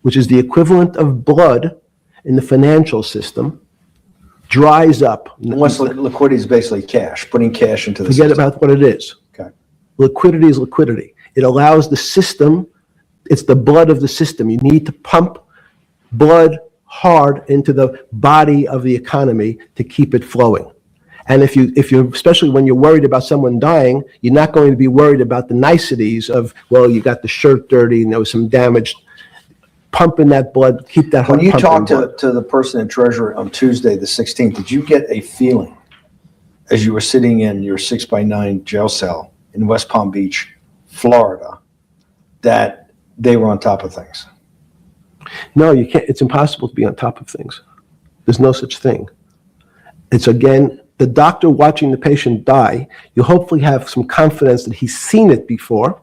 which is the equivalent of blood in the financial system, dries up. Once liquidity is basically cash, putting cash into the Forget system. about what it is. Okay. Liquidity is liquidity. It allows the system, it's the blood of the system. You need to pump blood hard into the body of the economy to keep it flowing. And if you, especially when you're worried about someone dying, you're not going to be worried about the niceties of, well, you got the shirt dirty and there was some damage. Pumping that blood, keep that heart When you pumping talked to the person in Treasury on Tuesday, the 16th, did you get a feeling as you were sitting in your 6x9 jail cell in West Palm Beach, Florida, that they were on top of things? No, you can't. It's impossible to be on top of things. There's no such thing. It's, again, the doctor watching the patient die. You hopefully have some confidence that he's seen it before.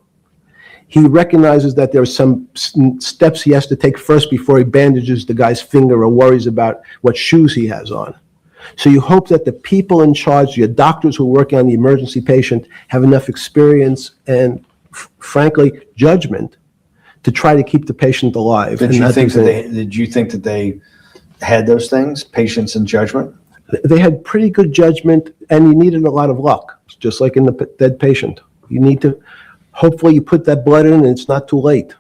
He recognizes that there are some steps he has to take first before he bandages the guy's finger or worries about what shoes he has on. So you hope that the people in charge, your doctors who are working on the emergency patient, have enough experience and, frankly, judgment to try to keep the patient alive. Did you think that they had those things, patience and judgment? They had pretty good judgment, and you needed a lot of luck, just like in the dead patient. You need to, hopefully you put that blood in and it's not too late.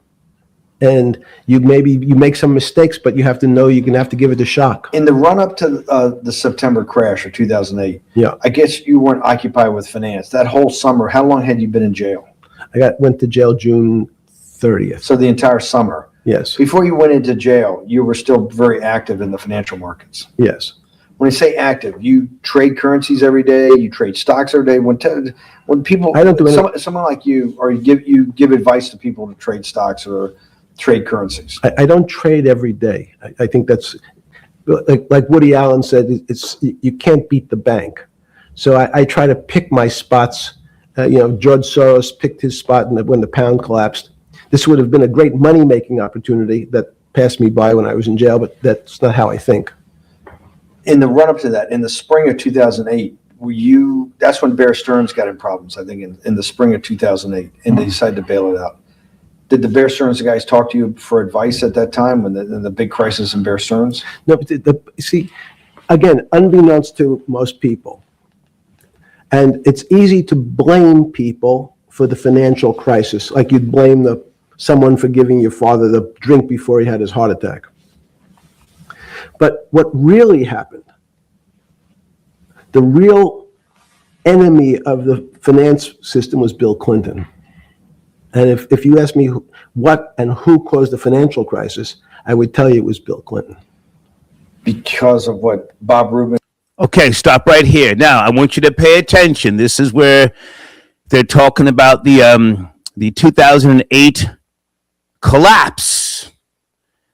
And you make some mistakes, but you have to know you're going to have to give it a shock. In the run-up to the September crash of 2008, Yeah. I guess you weren't occupied with finance. That whole summer, how long had you been in jail? Went to jail June 30th. So the entire summer. Yes, Before you went into jail, you were still very active in the financial markets. yes. When I say active, you trade currencies every day, you trade stocks every day. When people, I don't do any- someone like you, or you give advice to people to trade stocks or trade currencies. I don't trade every day. I think that's, like Woody Allen said, you can't beat the bank. So I try to pick my spots. George Soros picked his spot when the pound collapsed. This would have been a great money-making opportunity that passed me by when I was in jail, but that's not how I think. in the run up to that, in the spring of 2008, that's when Bear Stearns got in problems, I think, in the spring of 2008, and they decided to bail it out. Did the Bear Stearns guys talk to you for advice at that time when the big crisis in Bear Stearns? No, but see, again, unbeknownst to most people, and it's easy to blame people for the financial crisis, like you'd blame someone for giving your father the drink before he had his heart attack. But what really happened, the real enemy of the finance system was Bill Clinton. And if you ask me what and who caused the financial crisis, I would tell you it was Bill Clinton. Because of what Bob Rubin. Okay, stop right here. Now, I want you to pay attention. This is where they're talking about the 2008 collapse.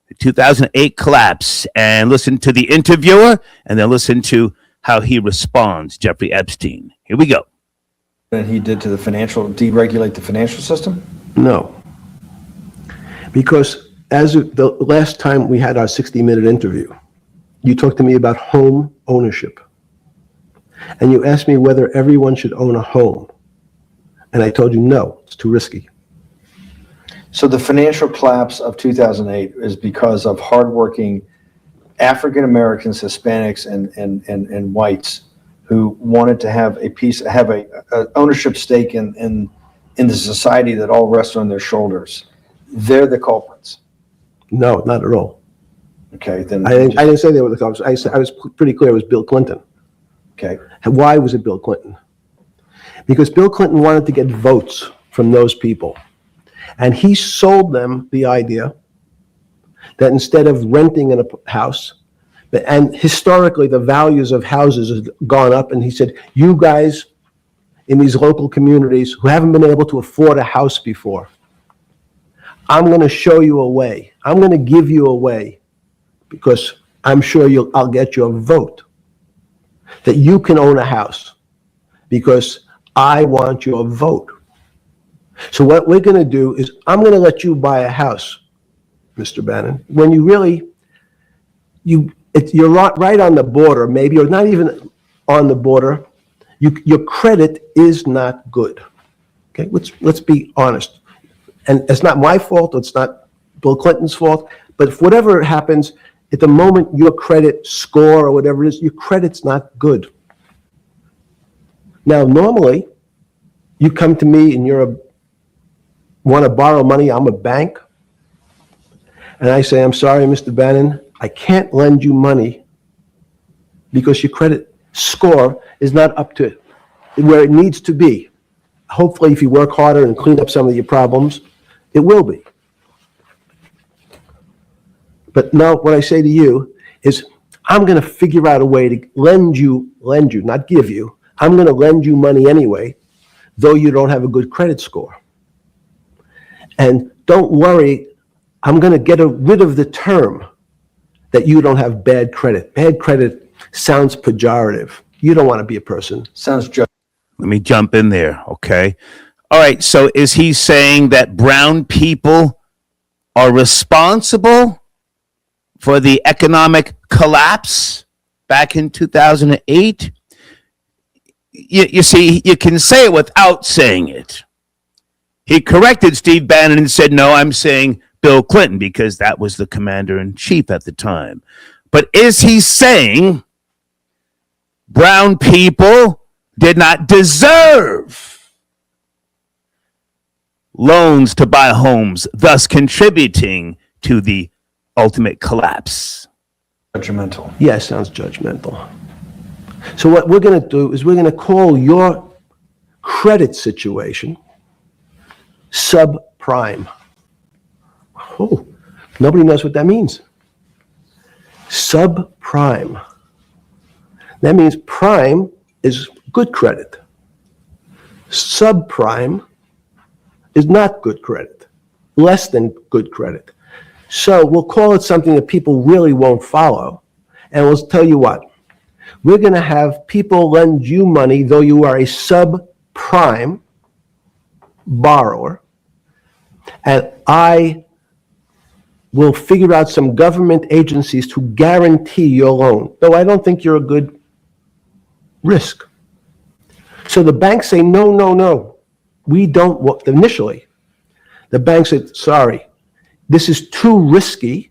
The 2008 collapse. And listen to the interviewer, and then listen to how he responds, Jeffrey Epstein. Here we go. That he did to deregulate the financial system? No. Because as of the last time we had our 60-minute interview, you talked to me about home ownership. And you asked me whether everyone should own a home. And I told you, no, it's too risky. So the financial collapse of 2008 is because of hardworking African Americans, Hispanics, and whites who wanted to have a ownership stake in the society that all rests on their shoulders. They're the culprits. No, not at all. Okay, then I didn't say they were the culprits. I was pretty clear it was Bill Clinton. okay. And why was it Bill Clinton? Because Bill Clinton wanted to get votes from those people. And he sold them the idea that instead of renting in a house, and historically the values of houses have gone up, and he said, you guys in these local communities who haven't been able to afford a house before, I'm going to show you a way. I'm going to give you a way, because I'm sure I'll get your vote, that you can own a house, because I want your vote. So what we're going to do is I'm going to let you buy a house, Mr. Bannon, when you really, you're right on the border, maybe, or not even on the border. Your credit is not good. Okay, let's be honest. And it's not my fault, it's not Bill Clinton's fault, but if whatever happens, at the moment your credit score or whatever it is, your credit's not good. Now, normally, you come to me and want to borrow money, I'm a bank, and I say, I'm sorry, Mr. Bannon, I can't lend you money because your credit score is not up to where it needs to be. Hopefully, if you work harder and clean up some of your problems, it will be. But now what I say to you is, I'm going to figure out a way to lend you, not give you. I'm going to lend you money anyway, though you don't have a good credit score. And don't worry, I'm going to get rid of the term that you don't have bad credit. Bad credit sounds pejorative. You don't want to be a person. Sounds just. Let me jump in there, okay? All right, so is he saying that brown people are responsible for the economic collapse back in 2008? You see, you can say it without saying it. He corrected Steve Bannon and said, no, I'm saying Bill Clinton, because that was the commander-in-chief at the time. But is he saying brown people did not deserve loans to buy homes, thus contributing to the ultimate collapse? Judgmental. Yeah, sounds judgmental. So what we're going to do is we're going to call your credit situation subprime. Oh, nobody knows what that means. Subprime. That means prime is good credit. Subprime is not good credit, less than good credit. So we'll call it something that people really won't follow. And we'll tell you what, we're going to have people lend you money, though you are a subprime borrower, and I we'll figure out some government agencies to guarantee your loan, though I don't think you're a good risk. So the banks say, no, no, no, we don't want, initially, the bank said, sorry, this is too risky,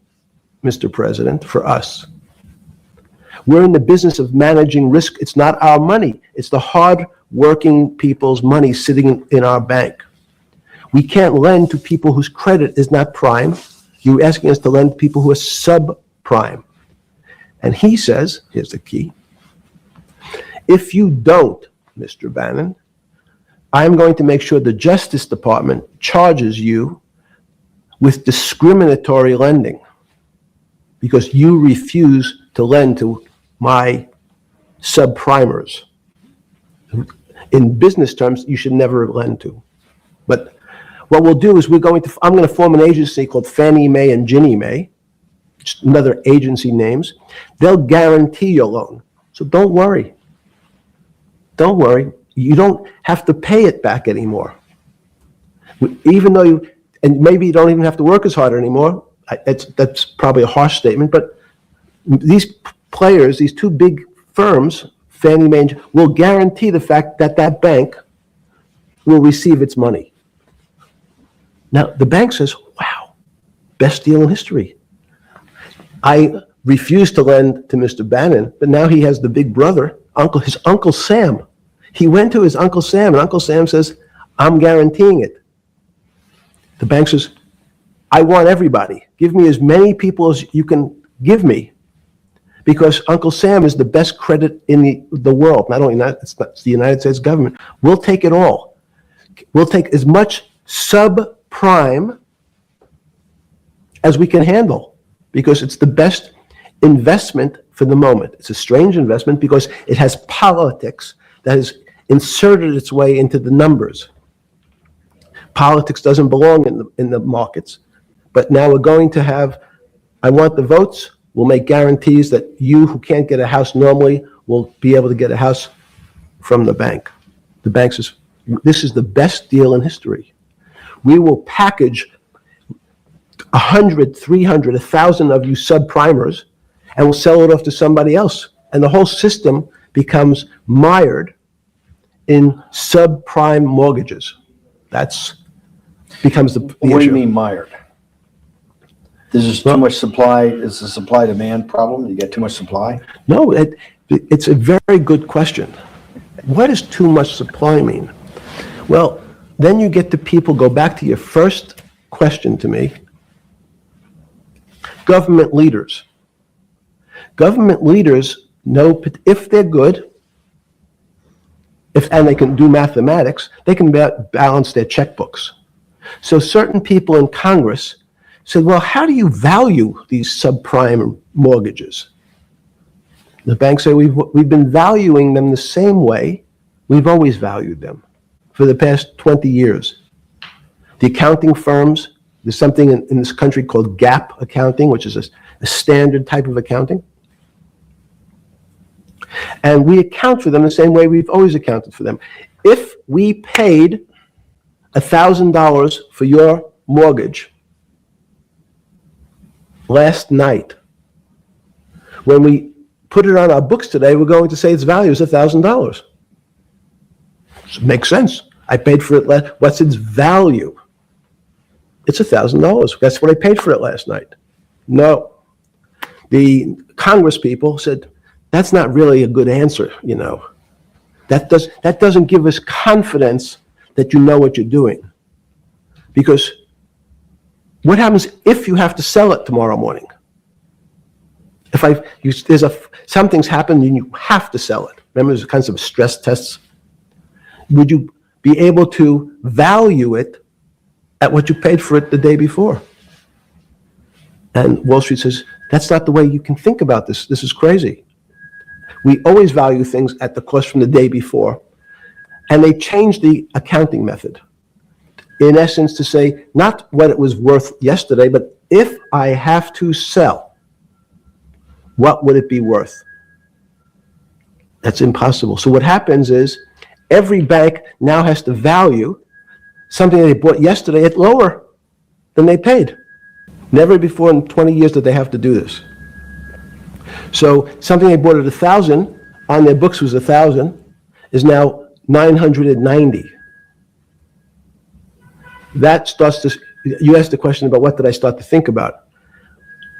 Mr. President, for us. We're in the business of managing risk. It's not our money. It's the hard-working people's money sitting in our bank. We can't lend to people whose credit is not prime. You're asking us to lend to people who are subprime. And he says, here's the key, if you don't, Mr. Bannon, I'm going to make sure the Justice Department charges you with discriminatory lending because you refuse to lend to my subprimers. In business terms, you should never lend to. But what we'll do is I'm going to form an agency called Fannie Mae and Ginnie Mae, just another agency names. They'll guarantee your loan. So don't worry. Don't worry. You don't have to pay it back anymore. Even though and maybe you don't even have to work as hard anymore. That's probably a harsh statement, but these players, these two big firms, Fannie Mae, will guarantee the fact that that bank will receive its money. Now, the bank says, wow, best deal in history. I refused to lend to Mr. Bannon, but now he has the big brother, his Uncle Sam. He went to his Uncle Sam, and Uncle Sam says, I'm guaranteeing it. The bank says, I want everybody. Give me as many people as you can give me, because Uncle Sam is the best credit in the world. Not only that, it's the United States government. We'll take it all. We'll take as much subprime as we can handle, because it's the best investment for the moment. It's a strange investment because it has politics that has inserted its way into the numbers. Politics doesn't belong in the markets, but now we're going to have, I want the votes, we'll make guarantees that you who can't get a house normally will be able to get a house from the bank. The bank says, this is the best deal in history. We will package 100, 300, 1,000 of you subprimers, and we'll sell it off to somebody else. And the whole system becomes mired in subprime mortgages. That's becomes the What do issue. you mean mired? There's just too much supply. It's a supply-demand problem. You get too much supply. No, it's a very good question. What does too much supply mean? Well, then you get to people, go back to your first question to me, government leaders. Government leaders know if they're good, and they can do mathematics, they can balance their checkbooks. So certain people in Congress said, well, how do you value these subprime mortgages? The banks say, we've been valuing them the same way we've always valued them for the past 20 years. The accounting firms, there's something in this country called GAAP accounting, which is a standard type of accounting. And we account for them the same way we've always accounted for them. If we paid $1,000 for your mortgage last night, when we put it on our books today, we're going to say its value is $1,000. It makes sense. I paid for it. What's its value? It's $1,000. That's what I paid for it last night. No. The Congress people said, that's not really a good answer, you know. That doesn't give us confidence that you know what you're doing. Because what happens if you have to sell it tomorrow morning? Something's happened and you have to sell it. Remember, there's kinds of stress tests. Would you be able to value it at what you paid for it the day before? And Wall Street says, that's not the way you can think about this. This is crazy. We always value things at the cost from the day before. And they changed the accounting method, in essence, to say not what it was worth yesterday, but if I have to sell, what would it be worth? That's impossible. So what happens is every bank now has to value something they bought yesterday at lower than they paid. Never before in 20 years did they have to do this. So something they bought at 1,000, on their books was 1,000, is now 990. That starts to, you asked the question about what did I start to think about.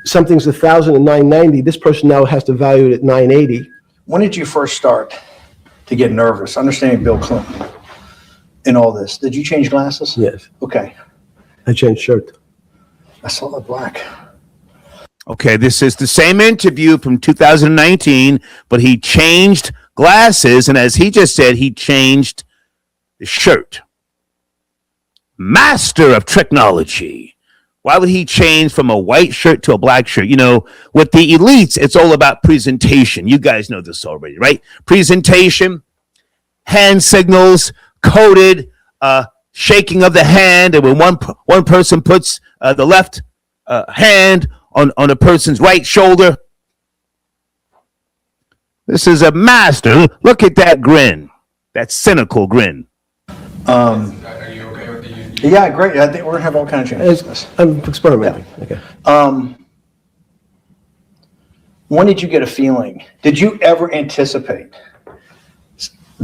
Something's 1,000 and 990, this person now has to value it at 980. When did you first start to get nervous, understanding Bill Clinton and all this? Did you change glasses? Yes, Okay. I changed shirt. I saw the black. Okay, this is the same interview from 2019, but he changed glasses, and as he just said, he changed the shirt. Master of technology. Why would he change from a white shirt to a black shirt? You know, with the elites, it's all about presentation. You guys know this already, right? Presentation, hand signals, coded, shaking of the hand, and when one person puts the left hand on a person's right shoulder. This is a master. Look at that grin, that cynical grin. Are you okay with the? Yeah, great. I think we're gonna have all kinds of changes. I'm experimenting. Okay. When did you get a feeling? Did you ever anticipate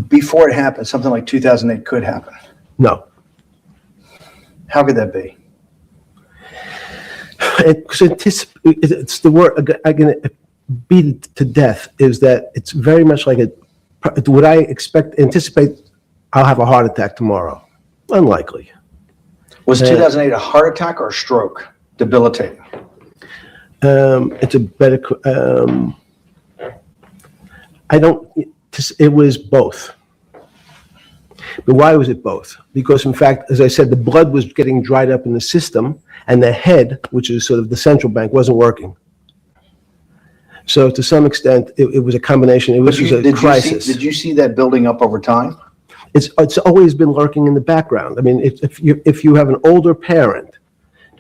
before it happened something like 2008 could happen? No. How could that be? It's the word I'm going to beat it to death, is that it's very much like would I anticipate I'll have a heart attack tomorrow? Unlikely. Was 2008 a heart attack or a stroke? Debilitating. It's a better, it was both. But why was it both? Because in fact, as I said, the blood was getting dried up in the system, and the head, which is sort of the central bank, wasn't working. So to some extent, it was a combination. It was a crisis. Did you see that building up over time? It's always been lurking in the background. I mean, if you have an older parent,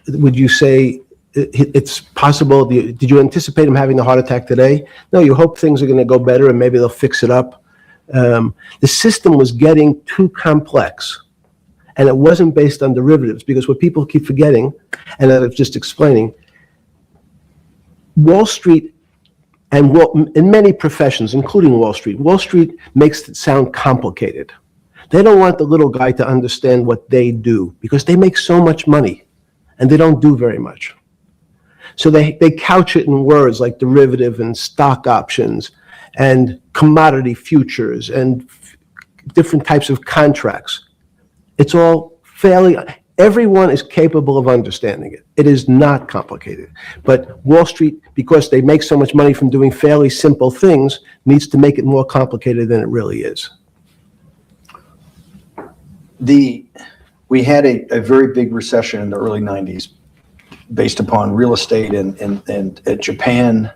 would you say it's possible? Did you anticipate him having a heart attack today? No, you hope things are going to go better and maybe they'll fix it up. The system was getting too complex, and it wasn't based on derivatives, because what people keep forgetting, and I was just explaining, Wall Street and in many professions, including Wall Street makes it sound complicated. They don't want the little guy to understand what they do, because they make so much money and they don't do very much. So they couch it in words like derivative and stock options and commodity futures and different types of contracts. It's all everyone is capable of understanding it. It is not complicated. But Wall Street, because they make so much money from doing fairly simple things, needs to make it more complicated than it really is. We had a very big recession in the early 90s based upon real estate and Japan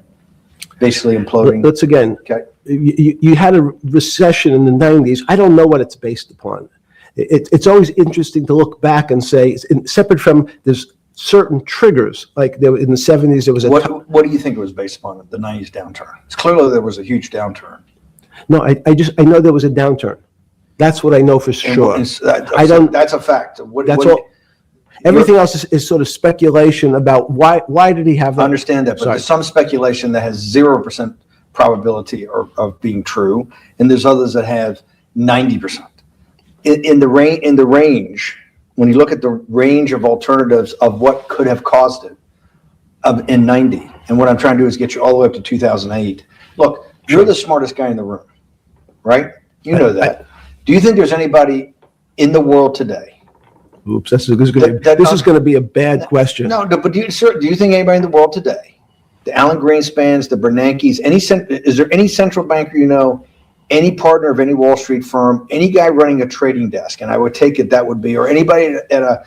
basically imploding. Let's again, Okay. you had a recession in the 90s. I don't know what it's based upon. It's always interesting to look back and say, separate from there's certain triggers, like in the 70s there was What do you think it was based upon, the 90s downturn? It's clearly there was a huge downturn. No, I know there was a downturn. That's what I know for sure. I don't. That's a fact. That's all. Everything else is sort of speculation about why did he have that? I understand that, but there's some speculation that has 0% probability of being true, and there's others that have 90%. In the range, when you look at the range of alternatives of what could have caused it in 90, and what I'm trying to do is get you all the way up to 2008. Look, you're the smartest guy in the room, right? You know that. Do you think there's anybody in the world today? Oops, this is going to be a bad question. No, but do you think anybody in the world today, the Alan Greenspans, the Bernankes, is there any central banker you know, any partner of any Wall Street firm, any guy running a trading desk, and I would take it that would be, or anybody at a...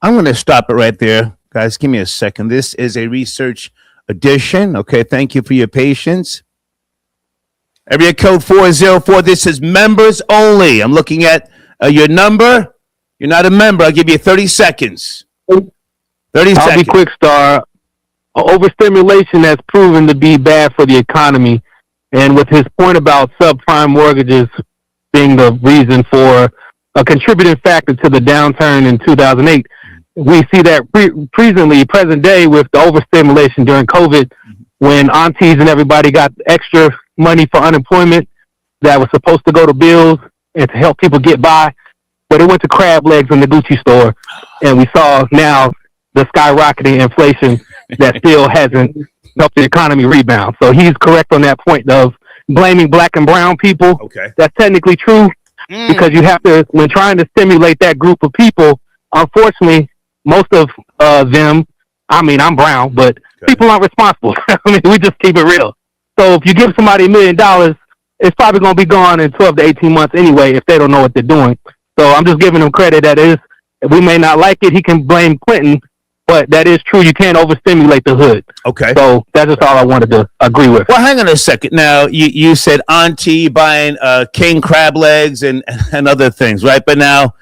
I'm going to stop it right there. Guys, give me a second. This is a research edition. Okay, thank you for your patience. Area code 404. This is members only. I'm looking at your number. You're not a member. I'll give you 30 seconds. 30 seconds. I'll be quick, Star. Overstimulation has proven to be bad for the economy. And with his point about subprime mortgages being the reason for a contributing factor to the downturn in 2008, we see that present day with the overstimulation during COVID, when aunties and everybody got extra money for unemployment that was supposed to go to bills and to help people get by, but it went to crab legs in the Gucci store, and we saw now the skyrocketing inflation that still hasn't helped the economy rebound. So he's correct on that point of blaming black and brown people. Okay. That's technically true, because you have to, when trying to stimulate that group of people, unfortunately, most of them, I mean, I'm brown, but people aren't responsible. I mean, we just keep it real. So if you give somebody $1 million, it's probably going to be gone in 12 to 18 months anyway if they don't know what they're doing. So I'm just giving him credit. That is, we may not like it. He can blame Clinton, but that is true. You can't overstimulate the hood. Okay. So that's just all I wanted to agree with. Well, hang on a second. Now, you said auntie buying king crab legs and other things, right? But now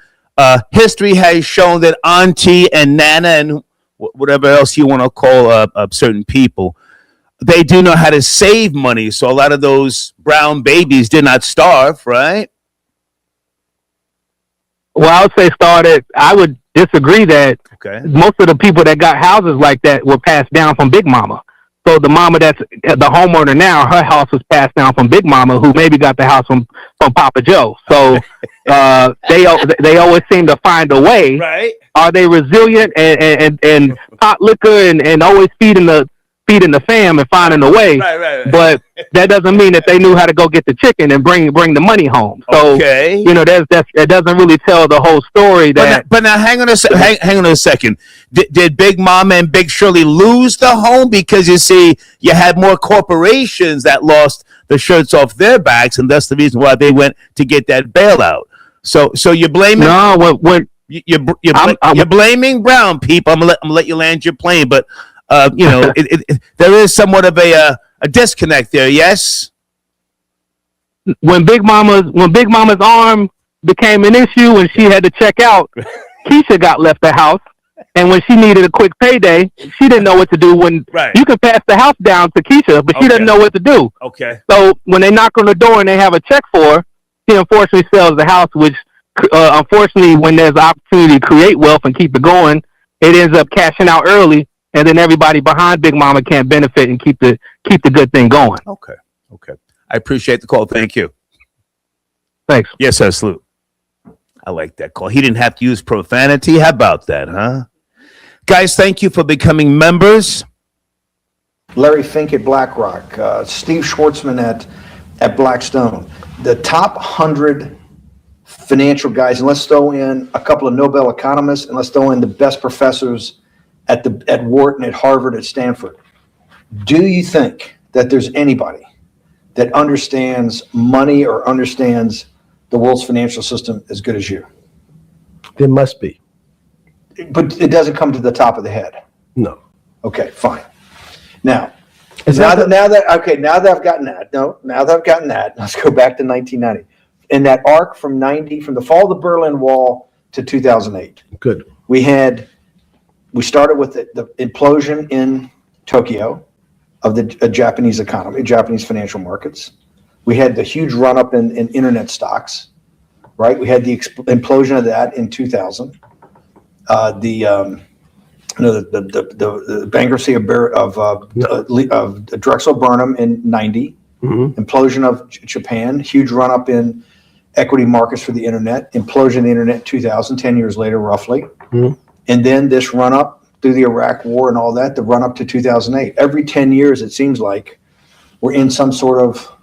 history has shown that auntie and nana and whatever else you want to call certain people, they do know how to save money. So a lot of those brown babies did not starve, right? Well, I would say I would disagree that most of the people that got houses like that were passed down from Big Mama. So the mama that's the homeowner now, her house was passed down from Big Mama, who maybe got the house from Papa Joe. So they always seem to find a way. Right. Are they resilient and pot liquor and always feeding the fam and finding a way? Right. But that doesn't mean that they knew how to go get the chicken and bring the money home. So it doesn't really tell the whole story. But now hang on a second. Did Big Mama and Big Shirley lose the home because you see you had more corporations that lost the shirts off their backs, and that's the reason why they went to get that bailout. So you're blaming you're blaming brown people. I'm gonna let you land your plane, but there is somewhat of a disconnect there. Yes. When Big Mama's arm became an issue and she had to check out, Keisha got left the house, and when she needed a quick payday, she didn't know what to do. When you can pass the house down to Keisha, but she doesn't know what to do. Okay. So when they knock on the door and they have a check for her, she unfortunately sells the house, which unfortunately, when there's an opportunity to create wealth and keep it going, it ends up cashing out early. And then everybody behind Big Mama can't benefit and keep the good thing going. Okay. I appreciate the call. Thank you. Thanks. Yes, sir. Salute. I like that call. He didn't have to use profanity. How about that, huh? Guys, thank you for becoming members. Larry Fink at BlackRock, Steve Schwartzman at Blackstone. The top 100 financial guys, and let's throw in a couple of Nobel economists, and let's throw in the best professors at Wharton, at Harvard, at Stanford. Do you think that there's anybody that understands money or understands the world's financial system as good as you? There must be. But it doesn't come to the top of the head. No. Okay, fine. Now that I've gotten that, let's go back to 1990. In that arc from the fall of the Berlin Wall to 2008. Good. We started with the implosion in Tokyo of the Japanese economy, Japanese financial markets. We had the huge run up in internet stocks, right? We had the implosion of that in 2000. The bankruptcy of Drexel Burnham in 90. Mm-hmm. Implosion of Japan, huge run up in equity markets for the internet, implosion of the internet in 2000, 10 years later, roughly. Mm-hmm. And then this run up through the Iraq war and all that, the run up to 2008. Every 10 years, it seems like we're in some sort of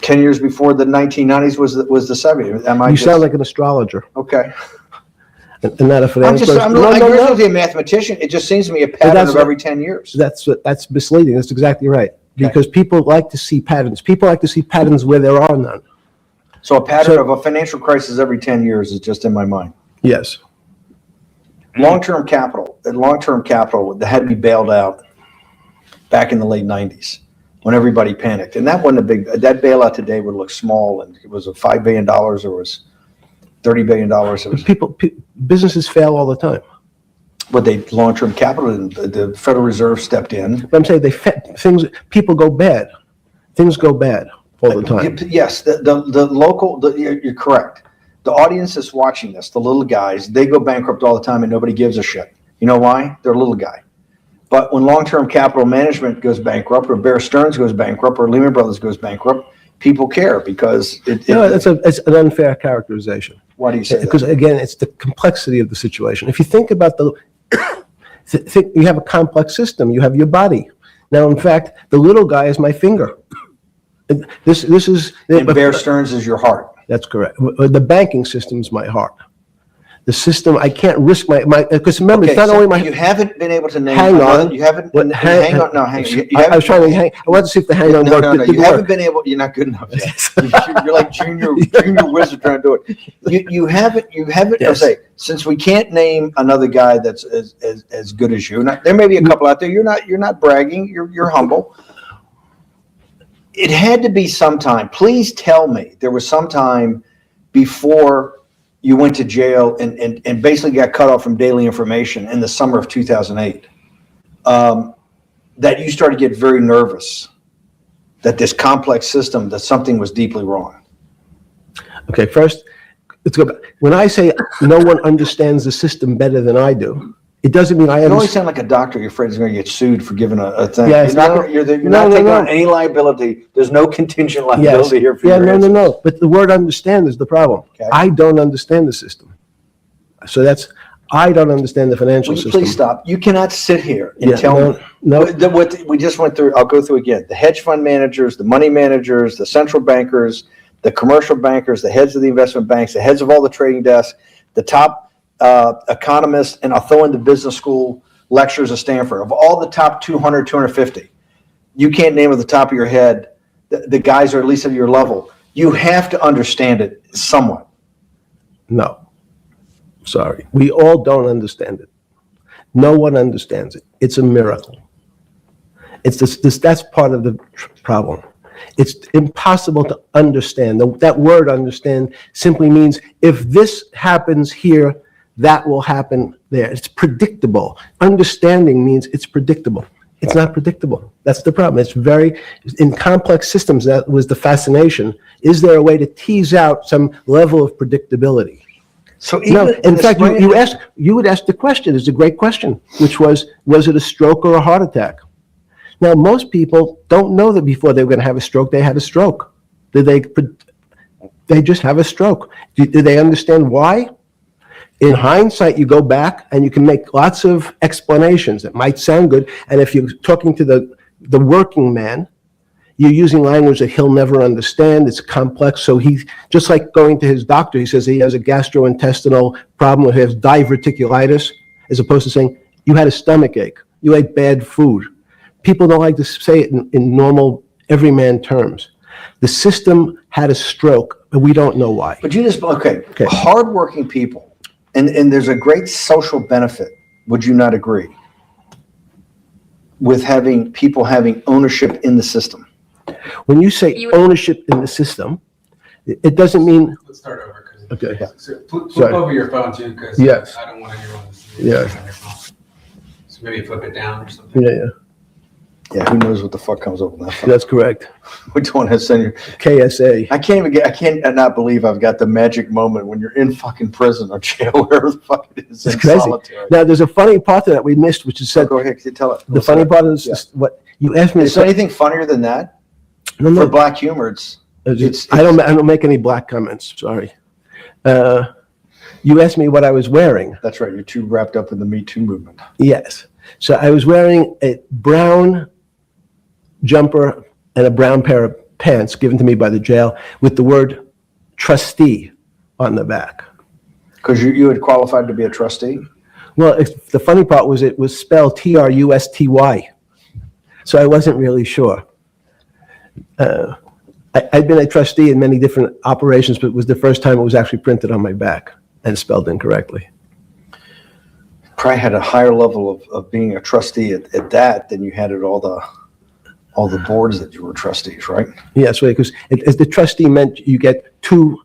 10 years before the 1990s was the 70s. You sound like an astrologer. Okay. And not a financial person. I'm not a mathematician. It just seems to me a pattern of every 10 years. That's misleading. That's exactly right. Because people like to see patterns. People like to see patterns where there are none. So a pattern of a financial crisis every 10 years is just in my mind. Yes. Long-term capital that had to be bailed out back in the late 90s when everybody panicked. And that wasn't that bailout today would look small, and it was a $5 billion or was $30 billion. Businesses fail all the time. But they long-term capital, and the Federal Reserve stepped in. But I'm saying people go bad. Things go bad all the time. Yes, the local, you're correct. The audience that's watching this, the little guys, they go bankrupt all the time and nobody gives a shit. You know why? They're a little guy. But when long-term capital management goes bankrupt, or Bear Stearns goes bankrupt, or Lehman Brothers goes bankrupt, people care because it's an unfair characterization. Why do you say that? Because again, it's the complexity of the situation. If you think about you have a complex system. You have your body. Now, in fact, the little guy is my finger. This is. And Bear Stearns is your heart. That's correct. The banking system is my heart. The system, I can't risk my because remember, it's not only my. You haven't been able to name. Hang on. You haven't. Hang on. No, hang on. I was trying to hang. I wanted to see if the hang on worked. No. You haven't been able. You're not good enough yet. You're like junior wizard trying to do it. You haven't. Yes. I'll say, since we can't name another guy that's as good as you. There may be a couple out there. You're not bragging. You're humble. It had to be sometime. Please tell me there was some time before you went to jail and basically got cut off from daily information in the summer of 2008, that you started to get very nervous that this complex system, that something was deeply wrong. Okay, first, let's go back. When I say no one understands the system better than I do, it doesn't mean I You always understand. sound like a doctor. You're afraid he's going to get sued for giving a thing. Yes, You're not taking on any liability. There's no contingent liability here for your answers. No. But the word understand is the problem. Okay. I don't understand the system. So I don't understand the financial Will you system. please stop? You cannot sit here and tell me. No. What we just went through, I'll go through again. The hedge fund managers, the money managers, the central bankers, the commercial bankers, the heads of the investment banks, the heads of all the trading desks, the top economists, and I'll throw in the business school lecturers at Stanford. Of all the top 200, 250, you can't name at the top of your head the guys are at least at your level. You have to understand it somewhat. No. Sorry. We all don't understand it. No one understands it. It's a miracle. It's this that's part of the problem. It's impossible to understand. That word understand simply means if this happens here, that will happen there. It's predictable. Understanding means it's predictable. It's not predictable. That's the problem. In complex systems, that was the fascination. Is there a way to tease out some level of predictability? So No, in fact, you would ask the question, it's a great question, which was it a stroke or a heart attack? Now, most people don't know that before they were going to have a stroke, they had a stroke. They just have a stroke. Do they understand why? In hindsight, you go back and you can make lots of explanations that might sound good. And if you're talking to the working man, you're using language that he'll never understand. It's complex. So he's just like going to his doctor. He says he has a gastrointestinal problem, or he has diverticulitis, as opposed to saying, you had a stomach ache, you ate bad food. People don't like to say it in normal, everyman terms. The system had a stroke, but we don't know why. But you just, okay. Hardworking people, and there's a great social benefit, would you not agree, with having people having ownership in the system? When you say ownership in the system, it doesn't mean. Let's start over. Okay. So flip Sorry. over your phone too, because Yes. I don't want anyone to see Yes. it on your phone. So maybe flip it down or something. Yeah. Yeah, who knows what the fuck comes up with that phone? That's correct. Which one has sent you? KSA. I can't not believe I've got the magic moment when you're in fucking prison or jail, wherever the fuck it is, It's in crazy. solitary. Now, there's a funny part that we missed, which is So said. go ahead, tell it. The funny part is what you asked me. Is there anything funnier than that? No, For black humor, I don't make any black comments. Sorry. You asked me what I was wearing. That's right. You're too wrapped up in the Me Too movement. Yes. So I was wearing a brown jumper and a brown pair of pants given to me by the jail with the word trustee on the back. Because you had qualified to be a trustee? Well, the funny part was it was spelled Trusty. So I wasn't really sure. I'd been a trustee in many different operations, but it was the first time it was actually printed on my back and spelled incorrectly. Probably had a higher level of being a trustee at that than you had at all the boards that you were trustees, right? Yes, right, because as the trustee meant you get two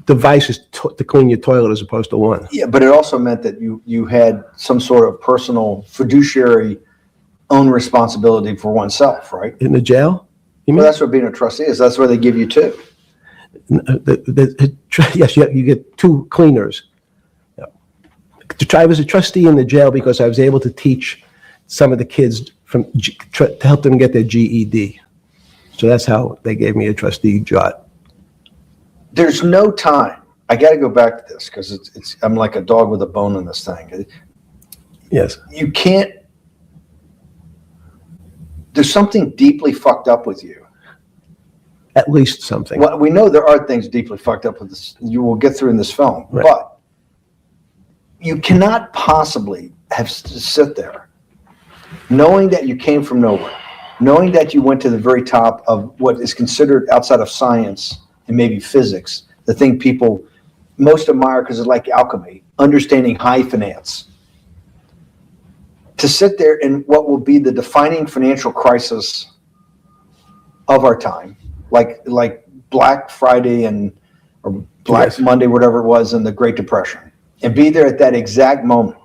devices to clean your toilet as opposed to one. Yeah, but it also meant that you had some sort of personal fiduciary own responsibility for oneself, right? In the jail? You Well, mean? that's what being a trustee is. That's where they give you two. Yes, you get 2 cleaners. Yeah. I was a trustee in the jail because I was able to teach some of the kids to help them get their GED. So that's how they gave me a trustee job. There's no time. I got to go back to this because I'm like a dog with a bone in this thing. Yes. You can't. There's something deeply fucked up with you. At least something. Well, we know there are things deeply fucked up with this. You will get through in this film, Right. but you cannot possibly have to sit there knowing that you came from nowhere, knowing that you went to the very top of what is considered outside of science and maybe physics, the thing people most admire because it's like alchemy, understanding high finance. To sit there in what will be the defining financial crisis of our time, like Black Friday or Black Yes. Monday, whatever it was, in the Great Depression, and be there at that exact moment,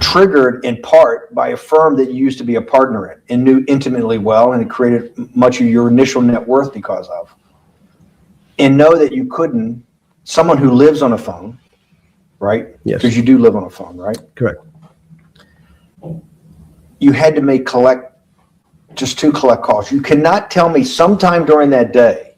triggered in part by a firm that you used to be a partner in and knew intimately well, and it created much of your initial net worth because of, and know that you couldn't, someone who lives on a phone, right? Yes. Because you do live on a phone, right? Correct. You had to make just 2 collect calls. You cannot tell me sometime during that day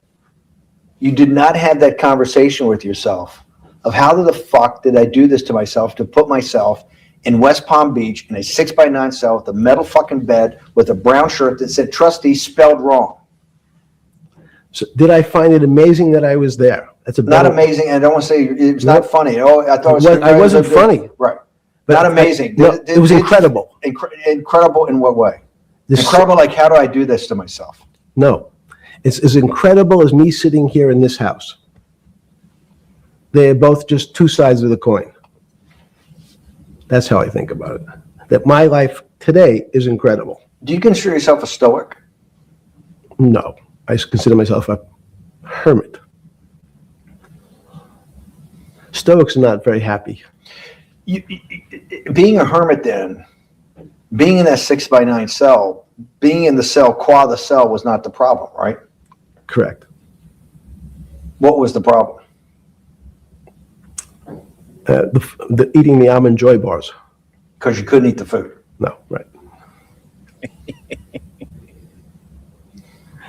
you did not have that conversation with yourself of how the fuck did I do this to myself to put myself in West Palm Beach in a 6x9 cell with a metal fucking bed with a brown shirt that said trustee spelled wrong. So did I find it amazing that I was there? That's a Not better- amazing, and I don't want to say it was not Nope. funny. Oh, I thought it was. I wasn't funny. Right. But Not amazing. No, it was incredible. Incredible in what way? This- Incredible, like how do I do this to myself? No, it's as incredible as me sitting here in this house. They're both just 2 sides of the coin. That's how I think about it. That my life today is incredible. Do you consider yourself a stoic? No, I consider myself a hermit. Stoics are not very happy. Being a hermit then, being in that 6x9 cell, being in the cell, qua the cell was not the problem, right? Correct. What was the problem? The eating the almond joy bars. Because you couldn't eat the food. No, right.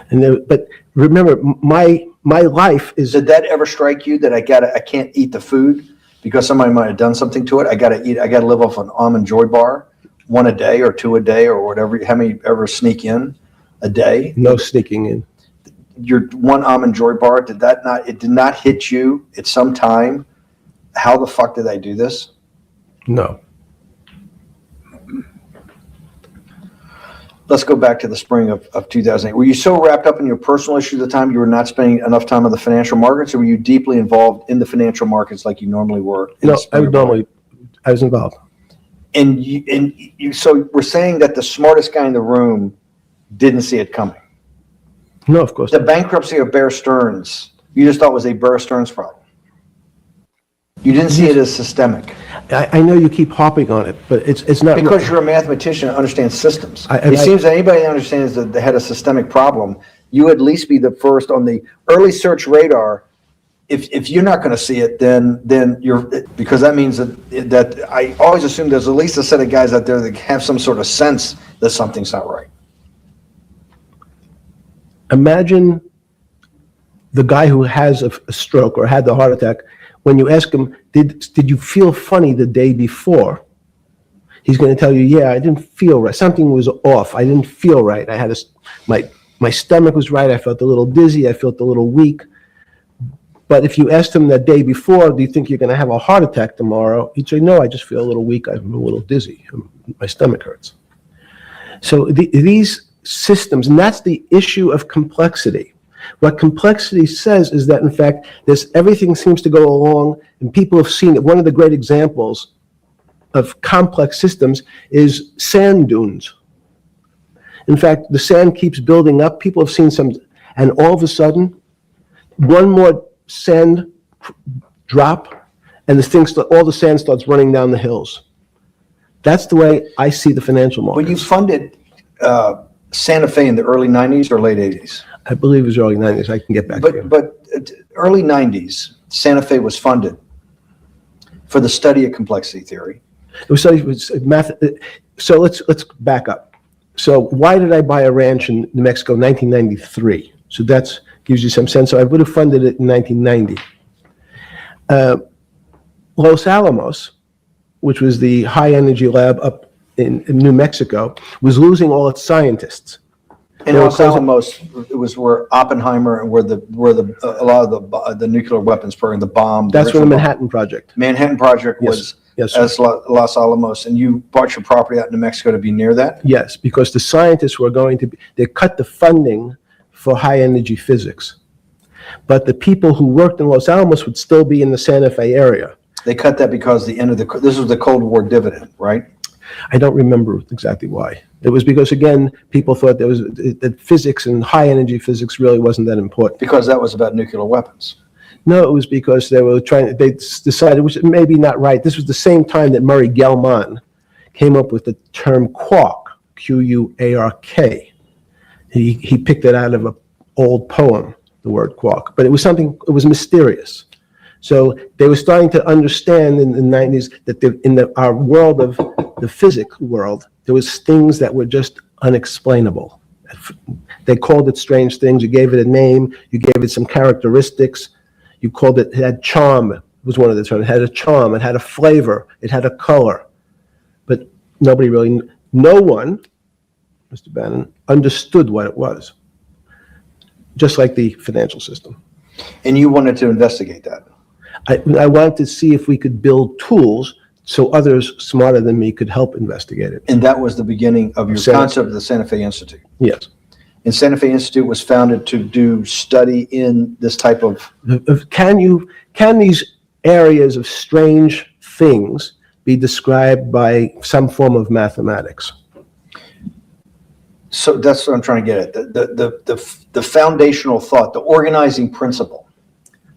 And there, but remember, my life is Did that ever strike you that I can't eat the food because somebody might have done something to it? I gotta live off an almond joy bar, 1 a day or 2 a day or whatever. How many ever sneak in a day? no sneaking in. Your 1 almond joy bar, it did not hit you at some time? How the fuck did I do this? No. Let's go back to the spring of 2008. Were you so wrapped up in your personal issues at the time you were not spending enough time on the financial markets, or were you deeply involved in the financial markets like you normally were? in the No, spring of I was involved. And you, so we're saying that the smartest guy in the room didn't see it coming. No, of course. The bankruptcy of Bear Stearns, you just thought was a Bear Stearns problem. You didn't see it as systemic. I know you keep harping on it, but it's not. Because you're a mathematician and understands systems. I- It seems that anybody that understands that they had a systemic problem, you at least be the first on the early search radar. If you're not going to see it, then you're, because that means that I always assume there's at least a set of guys out there that have some sort of sense that something's not right. Imagine the guy who has a stroke or had the heart attack. When you ask him, did you feel funny the day before? He's going to tell you, yeah, I didn't feel right. Something was off. I didn't feel right. I had my stomach was right. I felt a little dizzy. I felt a little weak. But if you asked him the day before, do you think you're going to have a heart attack tomorrow? He'd say, no, I just feel a little weak. I'm a little dizzy. My stomach hurts. So these systems, and that's the issue of complexity. What complexity says is that, in fact, everything seems to go along, and people have seen it. One of the great examples of complex systems is sand dunes. In fact, the sand keeps building up. People have seen some, and all of a sudden, one more sand drop, and all the sand starts running down the hills. That's the way I see the financial markets. When you funded Santa Fe in the early 90s or late 80s? I believe it was early 90s. I can get back to you. But early 90s, Santa Fe was funded for the study of complexity theory. It was math. So let's back up. So why did I buy a ranch in New Mexico in 1993? So that gives you some sense. So I would have funded it in 1990. Los Alamos, which was the high energy lab up in New Mexico, was losing all its scientists. And Los Alamos, it was where Oppenheimer and where a lot of the nuclear weapons program, the bomb. That's where the Manhattan Project. Manhattan Project was as Los Alamos, and you bought your property out in New Mexico to be near that? Yes, because the scientists were going to be, they cut the funding for high energy physics. But the people who worked in Los Alamos would still be in the Santa Fe area. They cut that because this was the Cold War dividend, right? I don't remember exactly why. It was because, again, people thought that physics and high energy physics really wasn't that important. Because that was about nuclear weapons. No, it was because they decided, which may be not right. This was the same time that Murray Gell-Mann came up with the term quark, Q-U-A-R-K. He picked it out of an old poem, the word quark, but it was mysterious. So they were starting to understand in the 90s that our world of the physics world, there was things that were just unexplainable. They called it strange things. You gave it a name. You gave it some characteristics. You called it had charm, was one of the terms. It had a charm. It had a flavor. It had a color. But no one, Mr. Bannon, understood what it was. Just like the financial system. And you wanted to investigate that? I wanted to see if we could build tools so others smarter than me could help investigate it. And that was the beginning of your concept of the Santa Fe Institute? Yes. And Santa Fe Institute was founded to do study in this type of... Can these areas of strange things be described by some form of mathematics? So that's what I'm trying to get at. The foundational thought, the organizing principle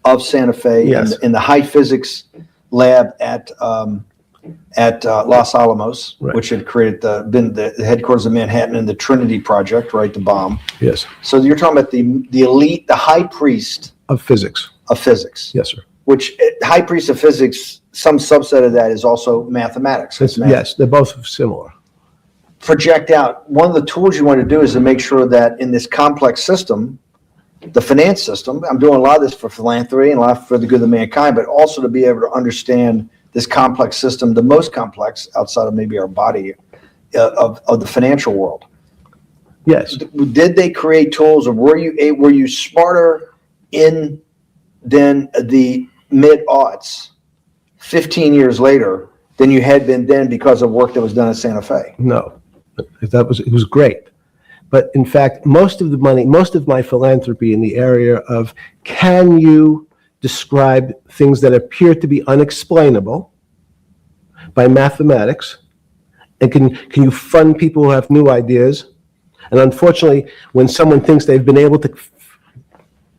of Santa Fe, yes, in the high physics lab at Los Alamos, right, which had been the headquarters of Manhattan, and the Trinity Project, right, the bomb. Yes. So you're talking about the elite, the high priest of physics. Of physics. Yes, sir. Which high priest of physics, some subset of that is also mathematics. Yes, they're both similar. Project out. One of the tools you want to do is to make sure that in this complex system, the finance system, I'm doing a lot of this for philanthropy and a lot for the good of mankind, but also to be able to understand this complex system, the most complex outside of maybe our body, of the financial world. Yes. Did they create tools, or were you smarter in than the mid-aughts 15 years later than you had been then because of work that was done at Santa Fe? No, it was great. But in fact, most of my philanthropy in the area of, can you describe things that appear to be unexplainable by mathematics? And can you fund people who have new ideas? And unfortunately, when someone thinks they've been able to,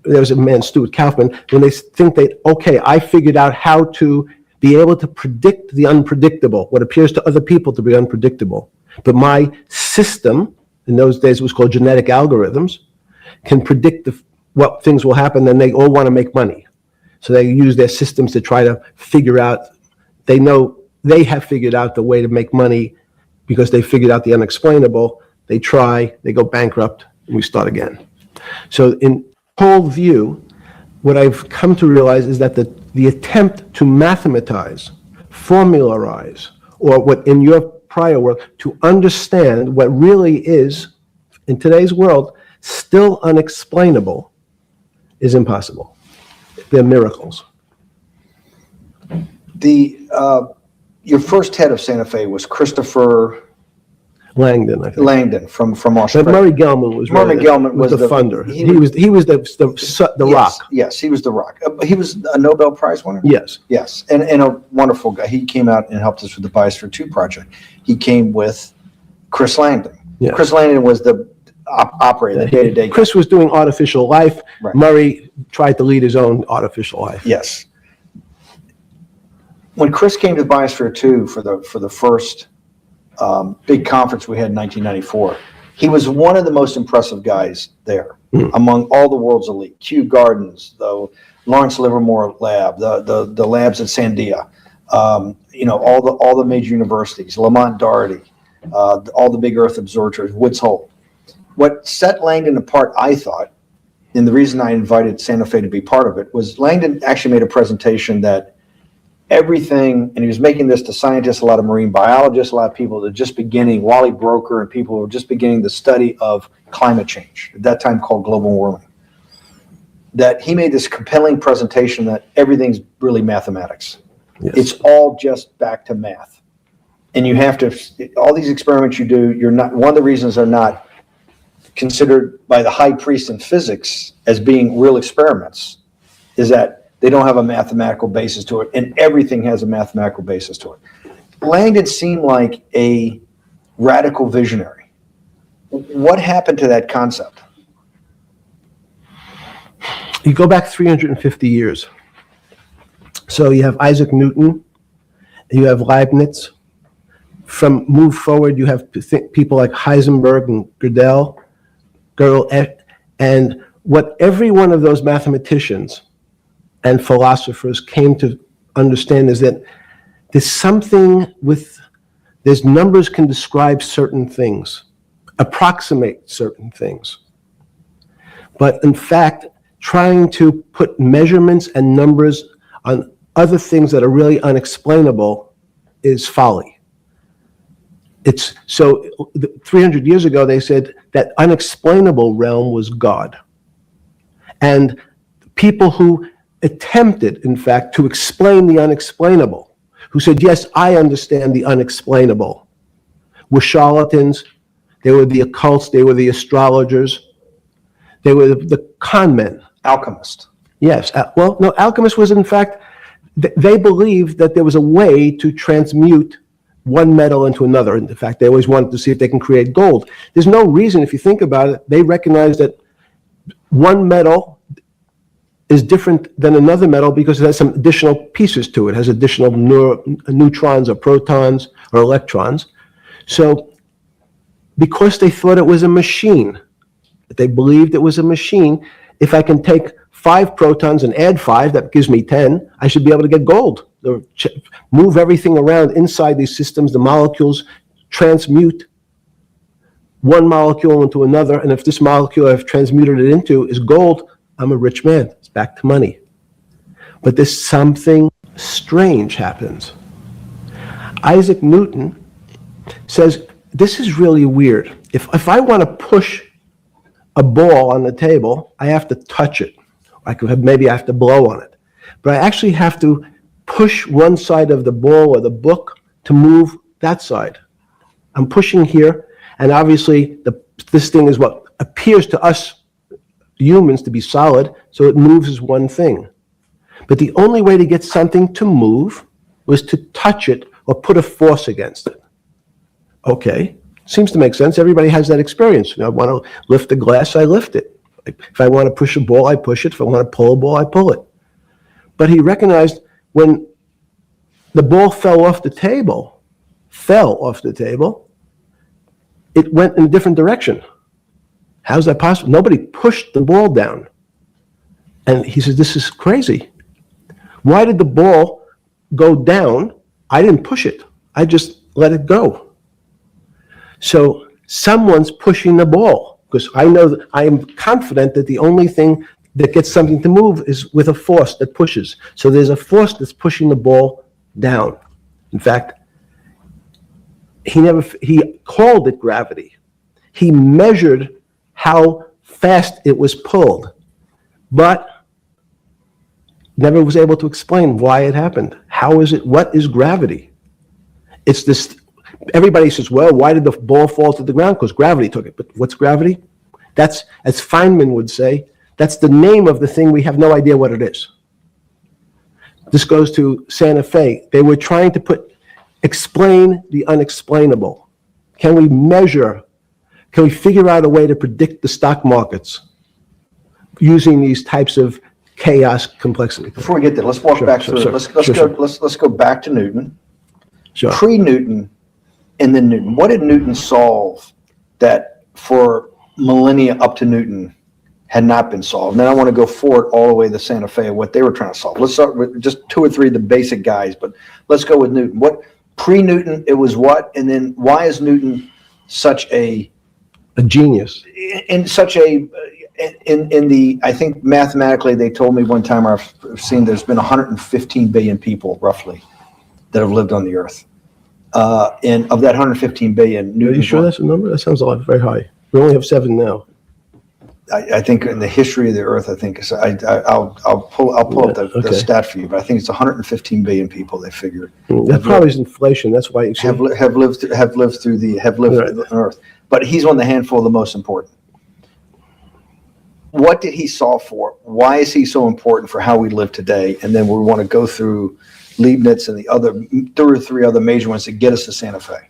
there was a man, Stuart Kaufman, when they think I figured out how to be able to predict the unpredictable, what appears to other people to be unpredictable. But my system, in those days it was called genetic algorithms, can predict what things will happen, then they all want to make money. So they use their systems to try to figure out, they know they have figured out the way to make money because they figured out the unexplainable. They try, they go bankrupt, and we start again. So in whole view, what I've come to realize is that the attempt to mathematize, formularize, or what in your prior work, to understand what really is, in today's world, still unexplainable, is impossible. They're miracles. Your first head of Santa Fe was Christopher Langdon, I think. Langdon from Australia. But Murray Gell-Mann was the funder. He was the rock. Yes, he was the rock. He was a Nobel Prize winner? Yes. Yes, and a wonderful guy. He came out and helped us with the Biosphere 2 project. He came with Chris Langdon. Yes. Chris Langdon was the operator, the day-to-day guy. Chris was doing artificial life. Right. Murray tried to lead his own artificial life. Yes. When Chris came to Biosphere 2 for the first big conference we had in 1994, He was one of the most impressive guys there among all the world's elite. Kew Gardens, the Lawrence Livermore lab, the labs at Sandia, all the major universities, Lamont Doherty, all the big Earth observatories, Woods Hole. What set Langdon apart, I thought, and the reason I invited Santa Fe to be part of it, was Langdon actually made a presentation that everything, and he was making this to scientists, a lot of marine biologists, a lot of people that are just beginning, Wally Broker and people who were just beginning the study of climate change, at that time called global warming, that he made this compelling presentation that everything's really mathematics. Yes. It's all just back to math. And you have to, all these experiments you do, you're not, one of the reasons they're not considered by the high priest in physics as being real experiments is that they don't have a mathematical basis to it, and everything has a mathematical basis to it. Langdon seemed like a radical visionary. What happened to that concept? You go back 350 years. So you have Isaac Newton, you have Leibniz. From move forward, you have people like Heisenberg and Gödel, and what every one of those mathematicians and philosophers came to understand is that there's numbers can describe certain things, approximate certain things. But in fact, trying to put measurements and numbers on other things that are really unexplainable is folly. It's so 300 years ago, they said that unexplainable realm was God. And people who attempted, in fact, to explain the unexplainable, who said, yes, I understand the unexplainable, were charlatans, they were the occults, they were the astrologers, they were the con men. Alchemist. Yes, well, no, alchemist was, in fact, they believed that there was a way to transmute one metal into another. In fact, they always wanted to see if they can create gold. There's no reason, if you think about it, they recognize that one metal is different than another metal because it has some additional pieces to it. It has additional neutrons or protons or electrons. So because they thought it was a machine, they believed it was a machine, if I can take 5 protons and add 5, that gives me 10, I should be able to get gold. Move everything around inside these systems, the molecules transmute one molecule into another, and if this molecule I've transmuted it into is gold, I'm a rich man. It's back to money. But there's something strange happens. Isaac Newton says, this is really weird. If I want to push a ball on the table, I have to touch it. Maybe I have to blow on it. But I actually have to push one side of the ball or the book to move that side. I'm pushing here, and obviously this thing is what appears to us humans to be solid, so it moves as one thing. But the only way to get something to move was to touch it or put a force against it. Okay, seems to make sense. Everybody has that experience. I want to lift a glass, I lift it. If I want to push a ball, I push it. If I want to pull a ball, I pull it. But he recognized when the ball fell off the table, it went in a different direction. How's that possible? Nobody pushed the ball down. And he said, this is crazy. Why did the ball go down? I didn't push it. I just let it go. So someone's pushing the ball, because I know that I am confident that the only thing that gets something to move is with a force that pushes. So there's a force that's pushing the ball down. In fact, he called it gravity. He measured how fast it was pulled, but never was able to explain why it happened. How is it? What is gravity? It's this. Everybody says, well, why did the ball fall to the ground? Because gravity took it. But what's gravity? That's, as Feynman would say, that's the name of the thing. We have no idea what it is. This goes to Santa Fe. They were trying to explain the unexplainable. Can we measure? Can we figure out a way to predict the stock markets using these types of chaos complexity? Before we get there, let's walk back through it. Let's go back to Newton. Sure. Pre-Newton and then Newton. What did Newton solve that for millennia up to Newton had not been solved. And then I want to go forward all the way to Santa Fe of what they were trying to solve. Let's start with just 2 or 3 of the basic guys, but let's go with Newton. What pre-Newton, it was what? And then why is Newton such a genius? In such a, in the, I think mathematically they told me one time, I've seen there's been 115 billion people roughly that have lived on the earth. And of that 115 billion, Newton. Are you sure that's a number? That sounds a lot, very high. We only have 7 now. I think in the history of the earth, I think I'll pull up the stat for you, but I think it's 115 billion people. They figure That probably is inflation. That's why you have lived on Earth. But he's one of the handful of the most important. What did he solve for? Why is he so important for how we live today? And then we want to go through Leibniz and the other 2 or 3 other major ones to get us to Santa Fe.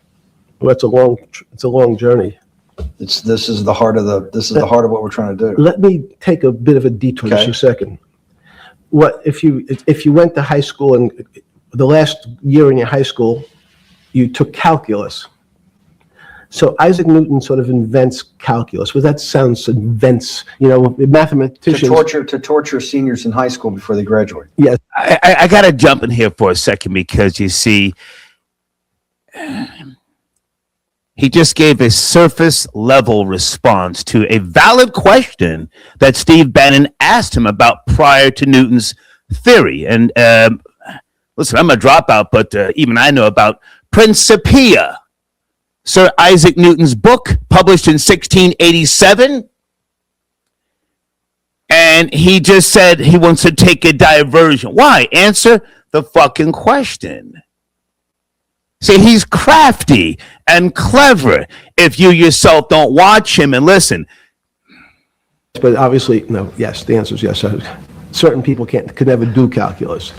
Well, it's a long journey. This is the heart of what we're trying to do. Let me take a bit of a detour just a second. What if you went to high school and the last year in your high school, you took calculus. So Isaac Newton sort of invents calculus. Well, that sounds invents, mathematicians. To torture seniors in high school before they graduate. Yes. I got to jump in here for a second because you see, he just gave a surface level response to a valid question that Steve Bannon asked him about prior to Newton's theory. And listen, I'm a dropout, but even I know about Principia, Sir Isaac Newton's book, published in 1687. And he just said he wants to take a diversion. Why? Answer the fucking question. See, he's crafty and clever if you yourself don't watch him and listen. But obviously, no, yes, the answer is yes. Certain people could never do calculus.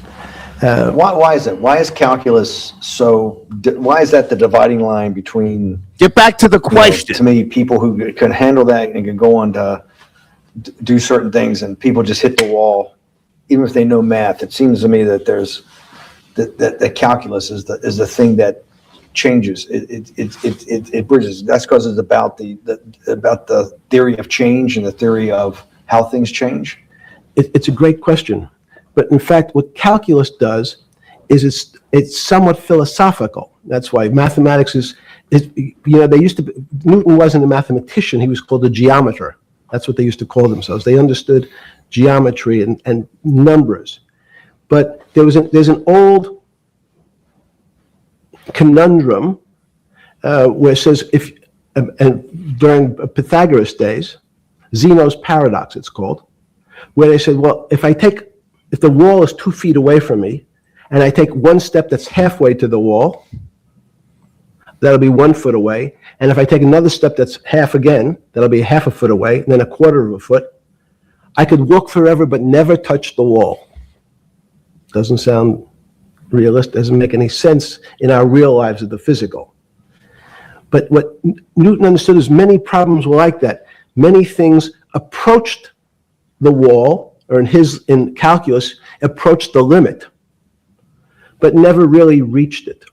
Why is it? Why is calculus so? Why is that the dividing line between? Get back to the question. To me, people who can handle that and can go on to do certain things, and people just hit the wall, even if they know math. It seems to me that there's that calculus is the thing that changes. It bridges. That's because it's about the theory of change and the theory of how things change. It's a great question. But in fact, what calculus does is it's somewhat philosophical. That's why mathematics is Newton wasn't a mathematician, he was called a geometer. That's what they used to call themselves. They understood geometry and numbers. But there's an old conundrum where it says and during Pythagoras' days, Zeno's paradox it's called, where they said, well, if the wall is 2 feet away from me, and I take 1 step that's halfway to the wall, that'll be 1 foot away. And if I take another step that's half again, that'll be half a foot away, and then a quarter of a foot. I could walk forever but never touch the wall. Doesn't sound realistic, doesn't make any sense in our real lives of the physical. But what Newton understood is many problems were like that. Many things approached the wall, or in calculus, approached the limit, but never really reached it.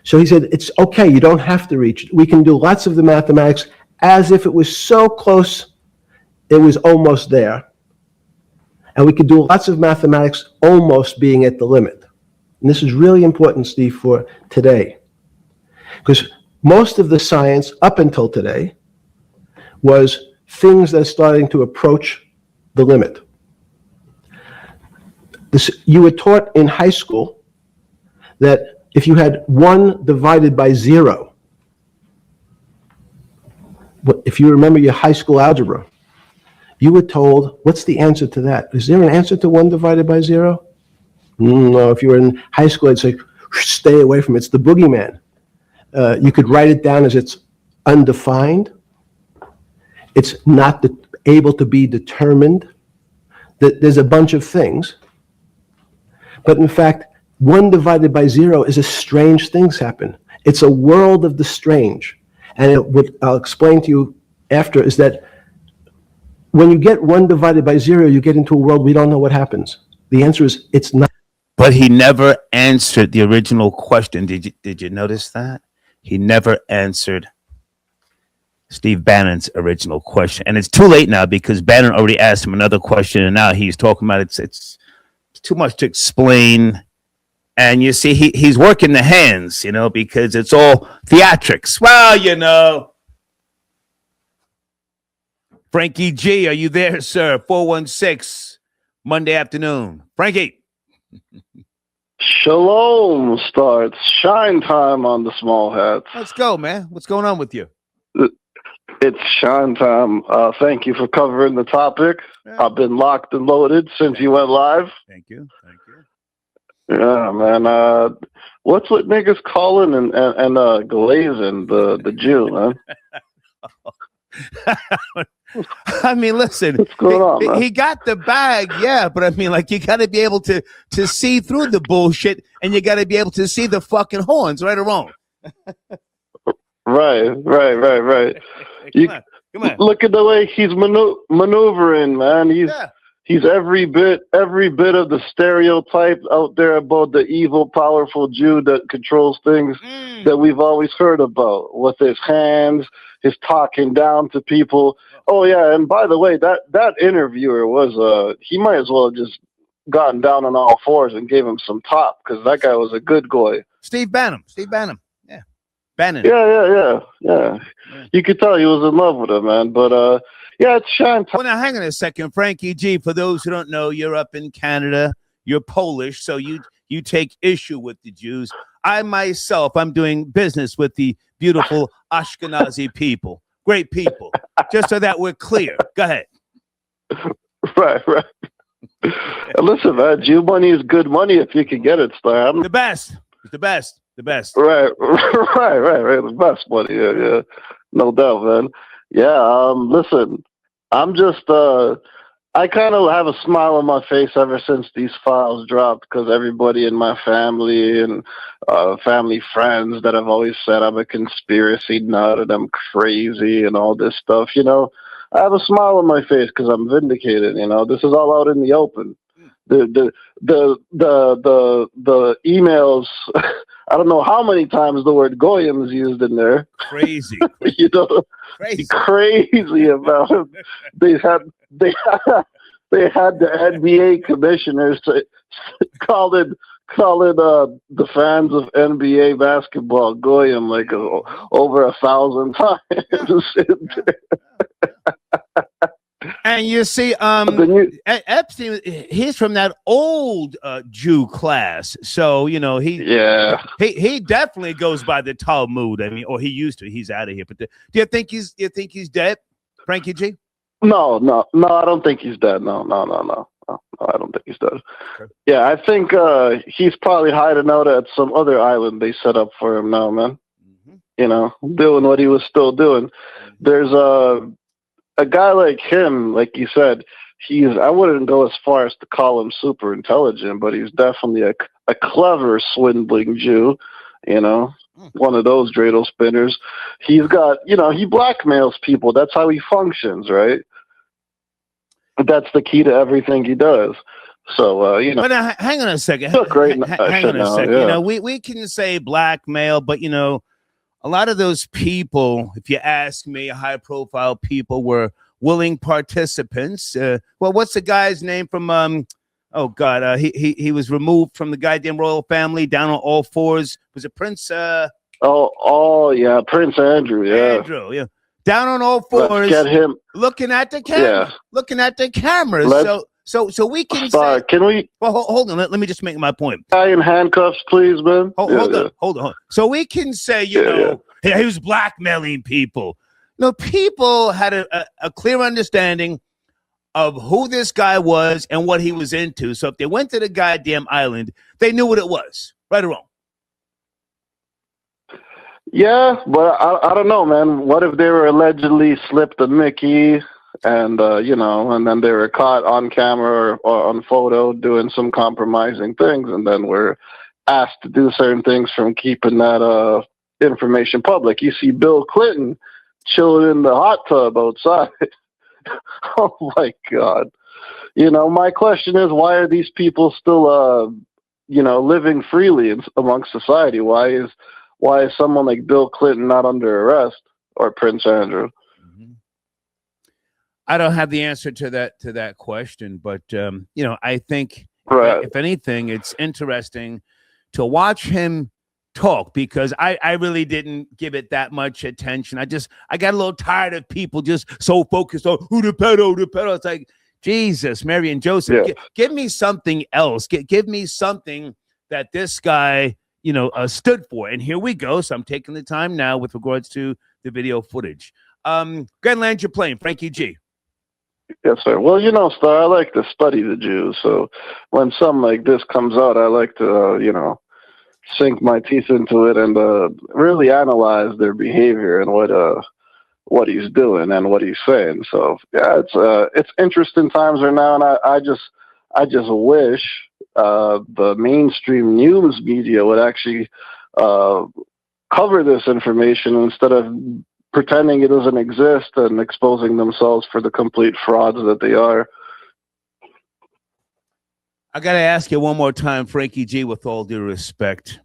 So he said, it's okay, you don't have to reach it. We can do lots of the mathematics as if it was so close, it was almost there. And we could do lots of mathematics almost being at the limit. And this is really important, Steve, for today. Because most of the science up until today was things that are starting to approach the limit. You were taught in high school that if you had 1 divided by 0, if you remember your high school algebra, you were told, what's the answer to that? Is there an answer to 1 divided by 0? No, if you were in high school, I'd say, stay away from it. It's the boogeyman. You could write it down as it's undefined. It's not able to be determined. There's a bunch of things. But in fact, 1 divided by 0 is a strange things happen. It's a world of the strange. And what I'll explain to you after is that when you get 1 divided by 0, you get into a world we don't know what happens. The answer is it's not. But he never answered the original question. Did you notice that? He never answered. Steve Bannon's original question, and it's too late now because Bannon already asked him another question, and now he's talking about it's too much to explain. And you see, he's working the hands, because it's all theatrics. Well, Frankie G, are you there, sir? 416, Monday afternoon. Frankie. Shalom starts. Shine time on the small hats. Let's go, man. What's going on with you? It's shine time. Thank you for covering the topic. Yeah. I've been locked and loaded since you went live. Thank you. Yeah, man. What's with niggas calling and glazing the Jew, man? I mean, listen. What's going on, man? He got the bag, yeah, but I mean, like, you got to be able to see through the bullshit, and you got to be able to see the fucking horns, right or wrong. Right. Come on. Look at the way he's maneuvering, man. He's every bit of the stereotype out there about the evil, powerful Jew that controls things that we've always heard about, with his hands, his talking down to people. Oh yeah, and by the way, that interviewer was he might as well have just gotten down on all fours and gave him some top, because that guy was a good guy. Steve Bannon. Yeah. Bannon. Yeah. You could tell he was in love with him, man. But yeah, it's shine time. Well, now hang on a second, Frankie G. For those who don't know, you're up in Canada. You're Polish, so you take issue with the Jews. I myself, I'm doing business with the beautiful Ashkenazi people. Great people. Just so that we're clear. Go ahead. Right. Listen, man, Jew money is good money if you can get it, Stan. The best. Right. The best money. Yeah. No doubt, man. Yeah. Listen, I'm just I kind of have a smile on my face ever since these files dropped, because everybody in my family and family friends that have always said I'm a conspiracy nut and I'm crazy and all this stuff, I have a smile on my face because I'm vindicated. This is all out in the open. The emails. I don't know how many times the word goyim is used in there. Crazy. Crazy about it. They had the NBA commissioners call it the fans of NBA basketball goyim like over 1,000 times. And you see, Epstein, he's from that old Jew class, so he definitely goes by the Talmud. I mean, or he used to. He's out of here. But do you think he's dead, Frankie G? No, I don't think he's dead. No, I don't think he's dead. Okay. Yeah, I think he's probably hiding out at some other island they set up for him now, man. Mm-hmm. Doing what he was still doing. There's a guy like him, like you said, I wouldn't go as far as to call him super intelligent, but he's definitely a clever swindling Jew, one of those dreidel spinners. He's got, he blackmails people. That's how he functions, right? That's the key to everything he does. So, But hang on a second. Hang on a second. Yeah. We can say blackmail, but, a lot of those people, if you ask me, high-profile people, were willing participants. What's the guy's name from? He was removed from the goddamn royal family, down on all fours. Was it Prince? Yeah, Prince Andrew. Yeah, Andrew. Yeah, down on all fours. Let's get him looking at the camera. Yeah. Looking at the cameras. So we can say. Can we? Well, hold on. Let me just make my point. Guy in handcuffs, please, man. Hold on. So we can say, he was blackmailing people. People had a clear understanding of who this guy was and what he was into. So if they went to the goddamn island, they knew what it was. Right or wrong? Yeah, but I don't know, man. What if they were allegedly slipped a Mickey? And, and then they were caught on camera or on photo doing some compromising things, and then were asked to do certain things from keeping that information public. You see Bill Clinton chilling in the hot tub outside. Oh, my God. My question is, why are these people still, living freely amongst society? Why is someone like Bill Clinton not under arrest, or Prince Andrew? I don't have the answer to that question, but I think Right. if anything, it's interesting to watch him talk because I really didn't give it that much attention. I got a little tired of people just so focused on who the pedo. It's like, Jesus, Mary and Joseph, give me something else. Give me something that this guy, stood for. And here we go. So I'm taking the time now with regards to the video footage. Grand land you're playing, Frankie G. Yes, sir. Well, Star, I like to study the Jews. So when something like this comes out, I like to, sink my teeth into it and really analyze their behavior and what he's doing and what he's saying. So yeah, it's interesting times right now, and I just wish the mainstream news media would actually cover this information instead of pretending it doesn't exist and exposing themselves for the complete frauds that they are. I got to ask you one more time, Frankie G, with all due respect.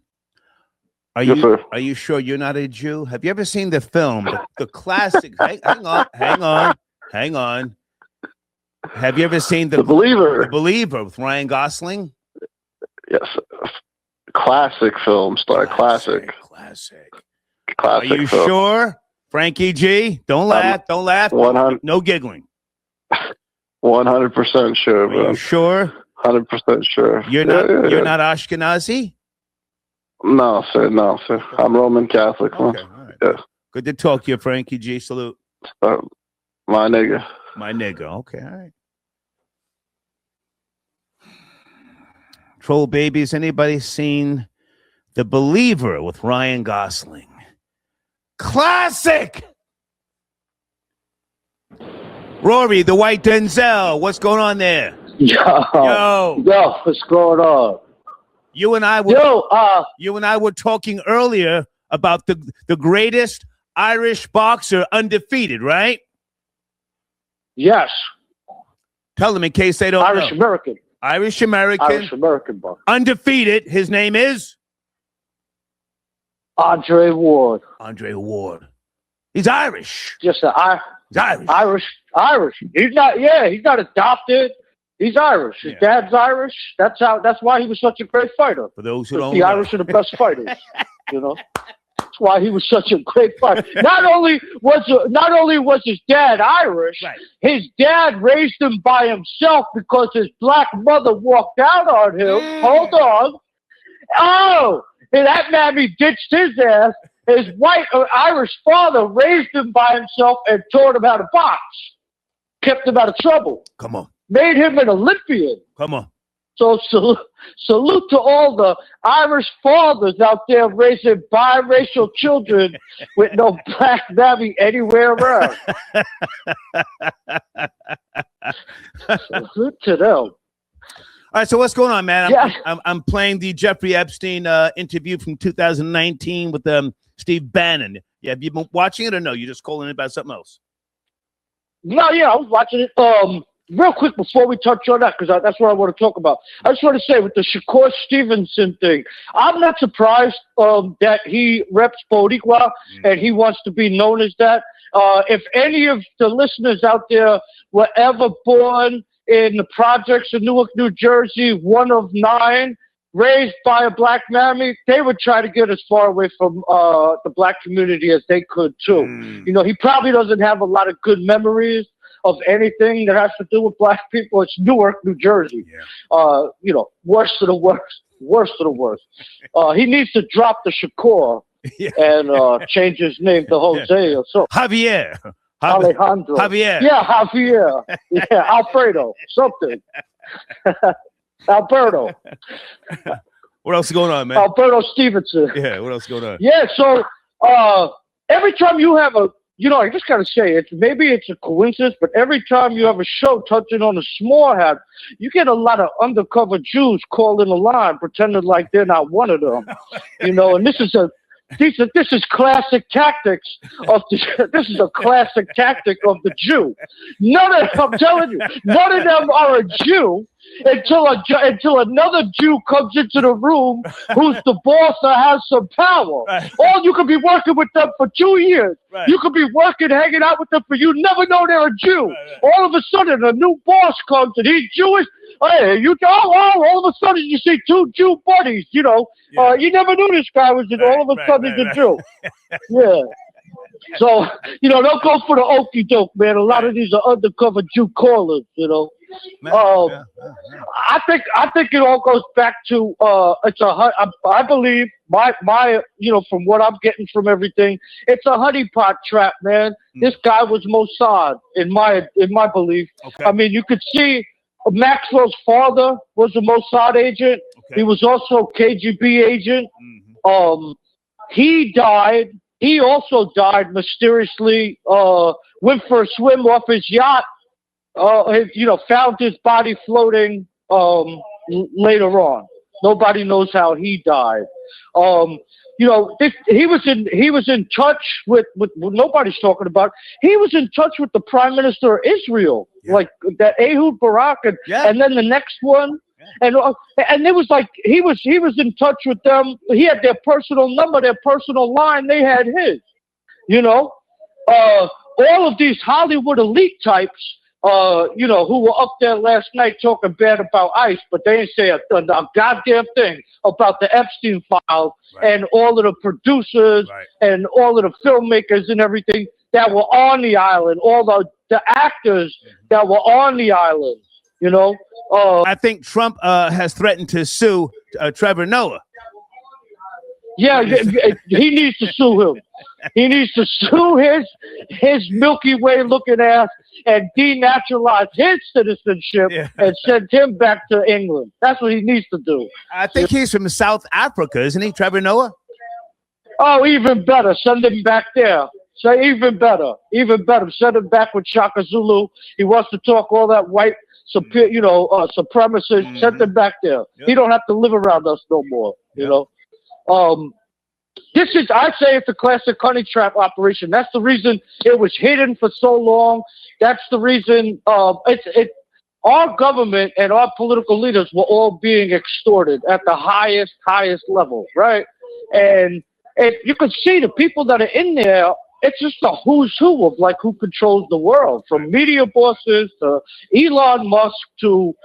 Are you sure you're not a Jew? Have you ever seen the film, the classic? hang on. Have you ever seen the Believer? The Believer with Ryan Gosling? Yes. Classic film, Star. Classic. Are you film. Sure? Frankie G, don't laugh. 100, no giggling. 100% sure, bro. Are you sure? 100% sure. You're not Ashkenazi? No, sir. I'm Roman Catholic. Okay, all right. Yeah. Good to talk to you, Frankie G. Salute. My nigga. Okay, all right. Troll babies, anybody seen The Believer with Ryan Gosling? Classic! Rory, the white Denzel, what's going on there? Yo, what's going on? You and I were talking earlier about the greatest Irish boxer undefeated, right? Yes. Tell them in case they don't know. Irish American boxer. Undefeated. His name is? Andre Ward. He's Irish. He's Irish. Irish. He's not adopted. He's Irish. His dad's Irish. That's why he was such a great fighter. For those who don't know. The Irish are the best fighters. That's why he was such a great fighter. Not only was his dad Irish, right. His dad raised him by himself because his black mother walked out on him. Hold on. Oh, and that mammy ditched his ass. His white Irish father raised him by himself and taught him how to box. Kept him out of trouble. Come on. Made him an Olympian. Come on. So salute to all the Irish fathers out there raising biracial children with no black mammy anywhere around. Salute to them. All right, so what's going on, man? Yeah. I'm playing the Jeffrey Epstein interview from 2019 with Steve Bannon. Yeah, have you been watching it or no? You just calling it about something else? No, yeah, I was watching it. Real quick before we touch on that, because that's what I want to talk about. I just want to say with the Shakur Stevenson thing, I'm not surprised that he reps Boricua and he wants to be known as that. If any of the listeners out there were ever born in the projects of Newark, New Jersey, one of 9, raised by a black mammy, they would try to get as far away from the black community as they could too. He probably doesn't have a lot of good memories of anything that has to do with black people. It's Newark, New Jersey. Yeah. Worst of the worst. He needs to drop the Shakur and change his name to Jose or something. Javier. Alejandro. Javier. Yeah, Javier. Yeah, Alfredo. Something. Alberto. What else is going on, man? Alberto Stevenson. Yeah, what else is going on? Yeah, so every time you have I just got to say, maybe it's a coincidence, but every time you have a show touching on a small hat, you get a lot of undercover Jews calling the line, pretending like they're not one of them. And this is classic tactics this is a classic tactic of the Jew. I'm telling you, none of them are a Jew. until another Jew comes into the room who's the boss or has some power. Right. Or you could be working with them for 2 years. Right. You could be working, hanging out with them for you never know they're a Jew. Right. All of a sudden, a new boss comes and he's Jewish. Hey, all of a sudden you see two Jew buddies. You know, Yeah. you never knew this guy was. All of a sudden he's a Jew. Yeah. So, they'll go for the okie doke, man. A lot of these are undercover Jew callers, Man, I think it all goes back to I believe my from what I'm getting from everything, it's a honeypot trap, man. This guy was Mossad in my belief. Okay. I mean, you could see Maxwell's father was a Mossad agent. Okay. He was also a KGB agent. Mm-hmm. He died. He also died mysteriously. Went for a swim off his yacht. Found his body floating later on. Nobody knows how he died. He was in touch with nobody's talking about. He was in touch with the Prime Minister of Israel, like that Ehud Barak, and then the next one. And it was like he was in touch with them. He had their personal number, their personal line. They had his. All of these Hollywood elite types, who were up there last night talking bad about ICE, but they didn't say a goddamn thing about the Epstein files and all of the producers and all of the filmmakers and everything that were on the island, all the actors that were on the island. I think Trump has threatened to sue Trevor Noah. Yeah, he needs to sue him. He needs to sue his Milky Way looking ass and denaturalize his citizenship and send him back to England. That's what he needs to do. I think he's from South Africa, isn't he, Trevor Noah? Oh, even better. Send him back there. So even better. Send him back with Shaka Zulu. He wants to talk all that white supremacist. Send him back there. He don't have to live around us no more. I'd say it's a classic honey trap operation. That's the reason it was hidden for so long. That's the reason our government and our political leaders were all being extorted at the highest level, right? And you can see the people that are in there. It's just a who's who of like who controls the world, from media bosses to Elon Musk to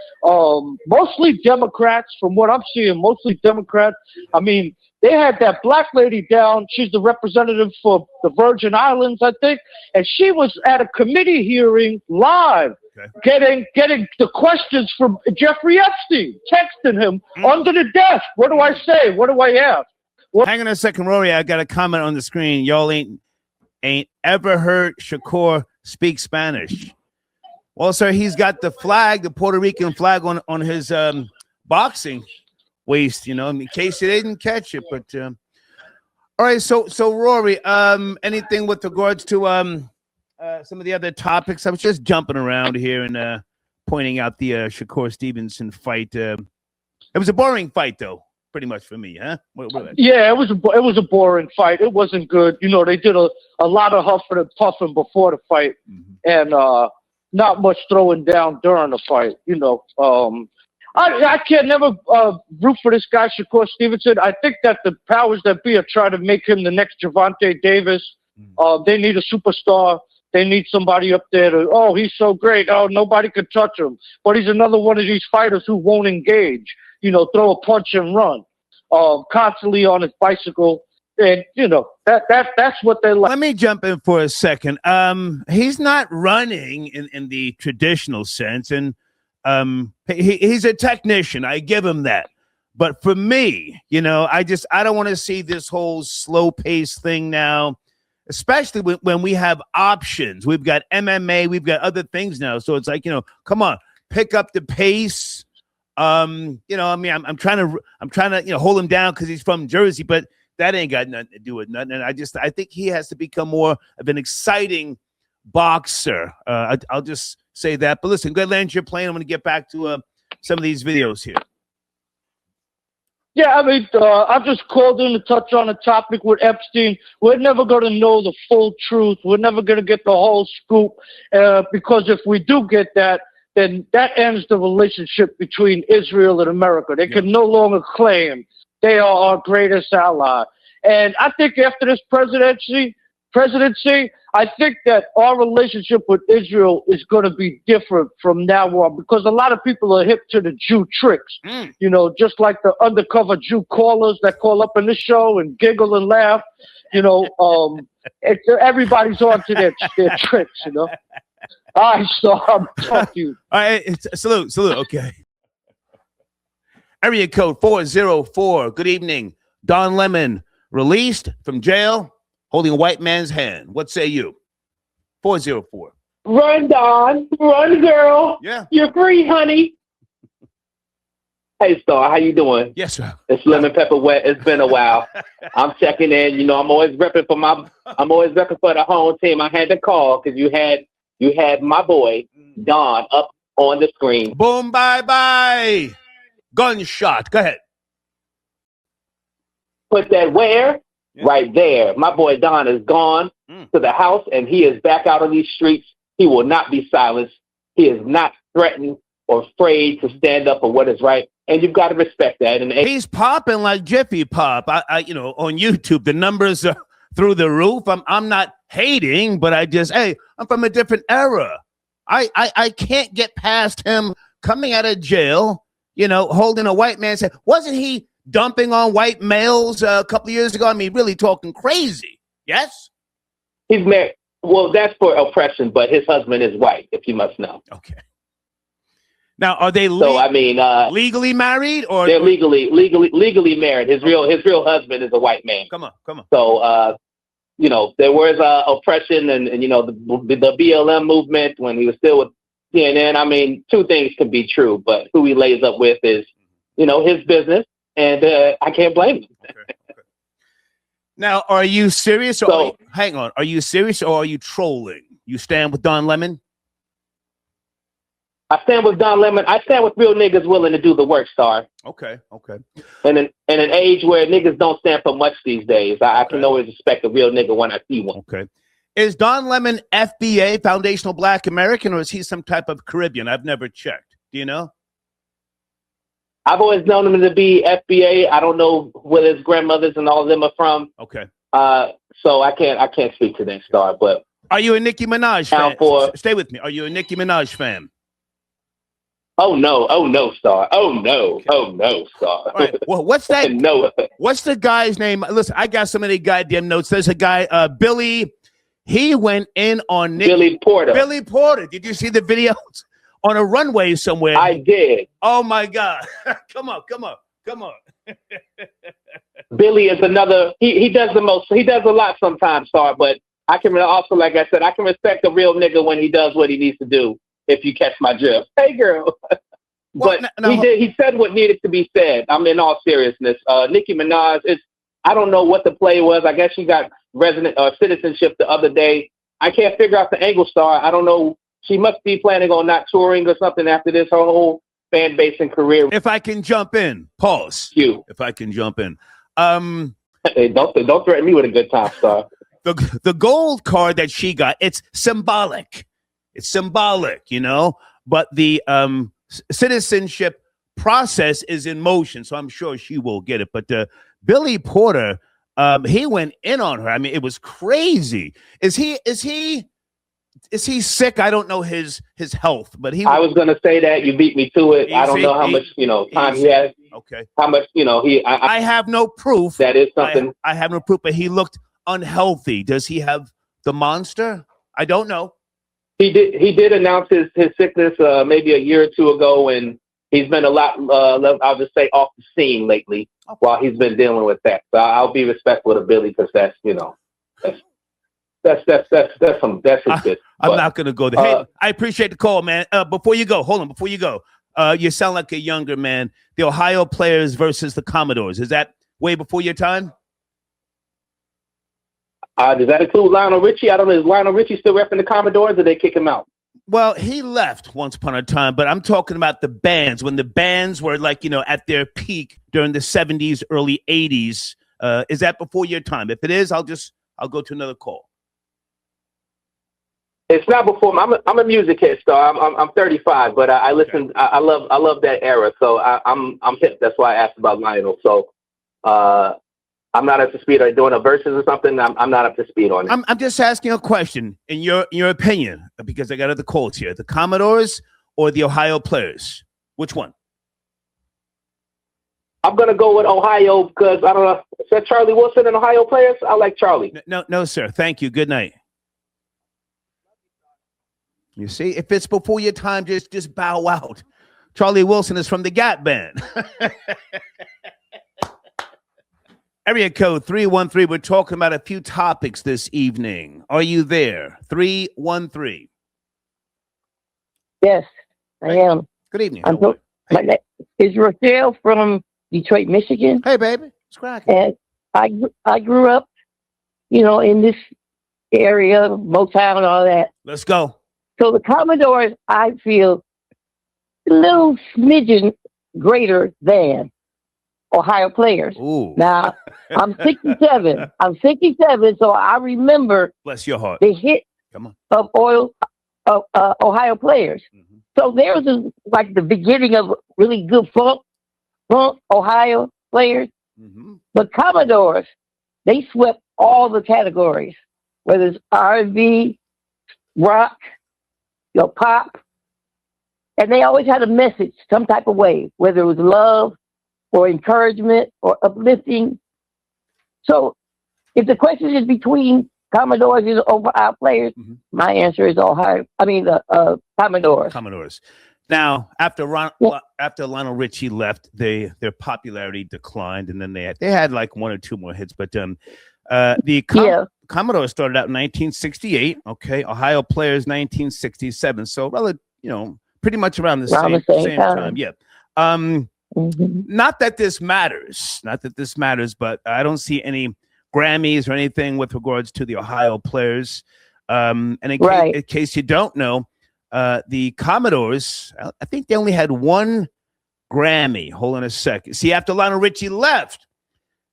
mostly Democrats. From what I'm seeing, mostly Democrats. I mean, they had that black lady down. She's the representative for the Virgin Islands, I think, and she was at a committee hearing live, getting the questions from Jeffrey Epstein, texting him under the desk. What do I say? What do I ask? Hang on a second, Rory. I got a comment on the screen. Y'all ain't ever heard Shakur speak Spanish. Well, sir, he's got the flag, the Puerto Rican flag on his boxing waist, in case you didn't catch it. But all right, so Rory, anything with regards to some of the other topics? I was just jumping around here and pointing out the Shakur Stevenson fight. It was a boring fight, though. Pretty much for me, huh? Yeah, it was a boring fight. It wasn't good. They did a lot of huffing and puffing before the fight, and not much throwing down during the fight. I can never root for this guy Shakur Stevenson. I think that the powers that be are trying to make him the next Gervonta Davis. They need a superstar. They need somebody up there to. He's so great. Nobody could touch him. But he's another one of these fighters who won't engage. Throw a punch and run, constantly on his bicycle, and that's what they like. Let me jump in for a second. He's not running in the traditional sense, and he's a technician. I give him that. But for me, I don't want to see this whole slow pace thing now, especially when we have options. We've got MMA, we've got other things now. So it's like, come on, pick up the pace. I'm trying to hold him down because he's from Jersey, but that ain't got nothing to do with nothing. And I think he has to become more of an exciting boxer. I'll just say that. But listen, good land you're playing. I'm going to get back to some of these videos here. Yeah, I mean, I just called in to touch on a topic with Epstein. We're never going to know the full truth. We're never going to get the whole scoop because if we do get that, then that ends the relationship between Israel and America. They can no longer claim they are our greatest ally. And I think after this presidency, I think that our relationship with Israel is going to be different from now on, because a lot of people are hip to the Jew tricks. You know, just like the undercover Jew callers that call up in the show and giggle and laugh. You know, everybody's on to their tricks, you know. All right, so I'm talking to you. All right, salute. Okay. Area code 404. Good evening. Don Lemon released from jail, holding a white man's hand. What say you? 404. Run, Don. Run, girl. Yeah. You're free, honey. Hey, Star, how you doing? Yes, sir. It's Lemon Pepper Wet. It's been a while. I'm checking in. You know, I'm always repping for the home team. I had to call because you had my boy Don up on the screen. Boom, bye. Gunshot. Go ahead. Put that where? Yeah. Right there. My boy Don is gone to the house, and he is back out on these streets. He will not be silenced. He is not threatened or afraid to stand up for what is right. And you've got to respect that. And he's popping like Jiffy Pop. I you know, on YouTube, the numbers are through the roof. I'm not hating, but I'm from a different era. I can't get past him coming out of jail, you know, holding a white man's hand. Wasn't he dumping on white males a couple of years ago? I mean, really talking crazy. Yes? He's married. Well, that's for oppression, but his husband is white, if you must know. Okay. Now, are they legally married, or they're legally married? His real husband is a white man. Come on. So, you know, there was oppression and you know the BLM movement when he was still with CNN. I mean, two things can be true, but who he lays up with is, you know, his business, and I can't blame him. Okay. Now, are you serious? Hang on. Are you serious or are you trolling? You stand with Don Lemon? I stand with Don Lemon. I stand with real niggas willing to do the work, Star. Okay. And in an age where niggas don't stand for much these days, I can always respect a real nigga when I see one. Okay. Is Don Lemon FBA, Foundational Black American, or is he some type of Caribbean? I've never checked. Do you know? I've always known him to be FBA. I don't know where his grandmothers and all of them are from. Okay. So I can't speak to that, Star. But are you a Nicki Minaj fan? Stay with me. Are you a Nicki Minaj fan? Oh no, Star. Oh no, Star. All right. Well, what's that? No. What's the guy's name? Listen, I got so many goddamn notes. There's a guy, Billy. He went in on Billy Porter. Billy Porter. Did you see the videos on a runway somewhere? I did. Oh my God! Come on. Billy is another. He does the most. He does a lot sometimes, Star. But I can also, like I said, I can respect a real nigga when he does what he needs to do. If you catch my drift. Hey, girl. But he said what needed to be said. I'm in all seriousness. Nicki Minaj, I don't know what the play was. I guess she got citizenship the other day. I can't figure out the angle, Star. I don't know. She must be planning on not touring or something after this, her whole fan base and career. If I can jump in, pause. If I can jump in. Hey, don't threaten me with a good time, Star. The gold card that she got, it's symbolic. It's symbolic, you know, but the citizenship process is in motion, so I'm sure she will get it. But Billy Porter, he went in on her. I mean, it was crazy. Is he sick? I don't know his health, but I was going to say that. You beat me to it. I don't know how much time he has. Okay. How much I have no proof. That is something. I have no proof, but he looked unhealthy. Does he have the monster? I don't know. He did announce his sickness maybe a year or two ago, and he's been a lot, I'll just say, off the scene lately while he's been dealing with that. So I'll be respectful to Billy because that's his good. I'm not going to go there. Hey, I appreciate the call, man. Before you go, you sound like a younger man. The Ohio Players versus the Commodores. Is that way before your time? Does that include Lionel Richie? I don't know. Is Lionel Richie still repping the Commodores, or they kick him out? Well, he left once upon a time, but I'm talking about the bands. When the bands were at their peak during the 70s, early 80s. Is that before your time? If it is, I'll go to another call. It's not before. I'm a music head, Star. I'm 35, but I listen. I love that era. So I'm hip. That's why I asked about Lionel. So I'm not up to speed. Are you doing a verses or something? I'm not up to speed on it. I'm just asking a question in your opinion, because I got other calls here. The Commodores or the Ohio Players? Which one? I'm gonna go with Ohio because I don't know. Is that Charlie Wilson and Ohio Players? I like Charlie. No, sir. Thank you. Good night. You see, if it's before your time, just bow out. Charlie Wilson is from the Gap Band. Area code 313. We're talking about a few topics this evening. Are you there? 313. Yes, I am. Good evening. My name is Rochelle from Detroit, Michigan. Hey, baby. It's cracking. And I grew up, in this area, Motown and all that. Let's go. So the Commodores, I feel, a little smidgen greater than Ohio Players. Ooh. Now, I'm 67. So I remember Bless your heart. the hit of Ohio Players. Mm-hmm. So there was like the beginning of really good funk Ohio Players. Mm-hmm. But Commodores, they swept all the categories, whether it's R&B, rock, pop, and they always had a message, some type of way, whether it was love or encouragement or uplifting. So if the question is between Commodores and Ohio Players, my answer is the Commodores. Commodores. Now, after Lionel Richie left, their popularity declined, and then they had like one or two more hits. But the Commodores started out in 1968. Okay, Ohio Players 1967. So, pretty much around the same time. Yeah. Not that this matters. But I don't see any Grammys or anything with regards to the Ohio Players. And in case you don't know, the Commodores, I think they only had one Grammy. Hold on a second. See, after Lionel Richie left,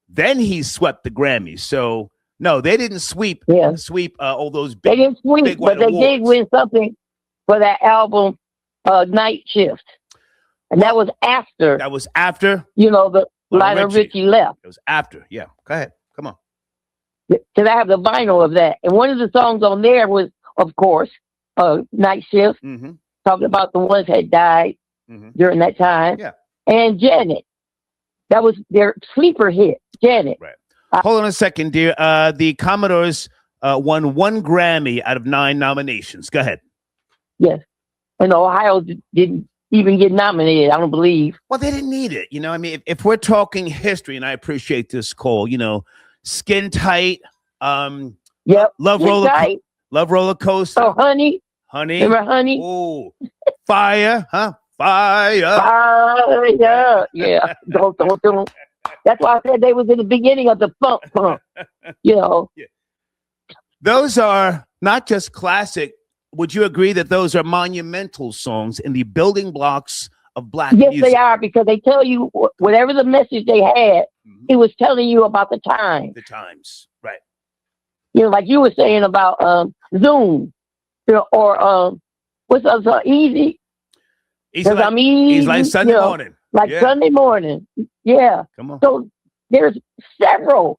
then he swept the Grammys. So no, they didn't sweep all those big. They didn't sweep, big but they awards. did win something for that album, Night Shift, and that was after. The Lionel Richie left. It was after. Yeah. Go ahead. Come on. Because I have the vinyl of that, and one of the songs on there was, of course, Night Shift, talking about the ones that died during that time. Yeah. And Janet. That was their sleeper hit, Janet. Right. Hold on a second, dear. The Commodores won one Grammy out of 9 nominations. Go ahead. Yes. And Ohio didn't even get nominated, I don't believe. Well, they didn't need it. If we're talking history, and I appreciate this call, Skin Tight, Love Roller Coaster. Oh, Honey. Remember Honey? Oh, Fire, huh? Fire. Yeah. Don't. That's why I said they was in the beginning of the funk. Yeah. Those are not just classic. Would you agree that those are monumental songs in the building blocks of Black music? Yes, they are, because they tell you whatever the message they had, it was telling you about the time. The times, right. Like you were saying about Zoom, or what's up, Easy. I'm easy. He's like Sunday morning. Sunday morning. Yeah. Come on. So there's several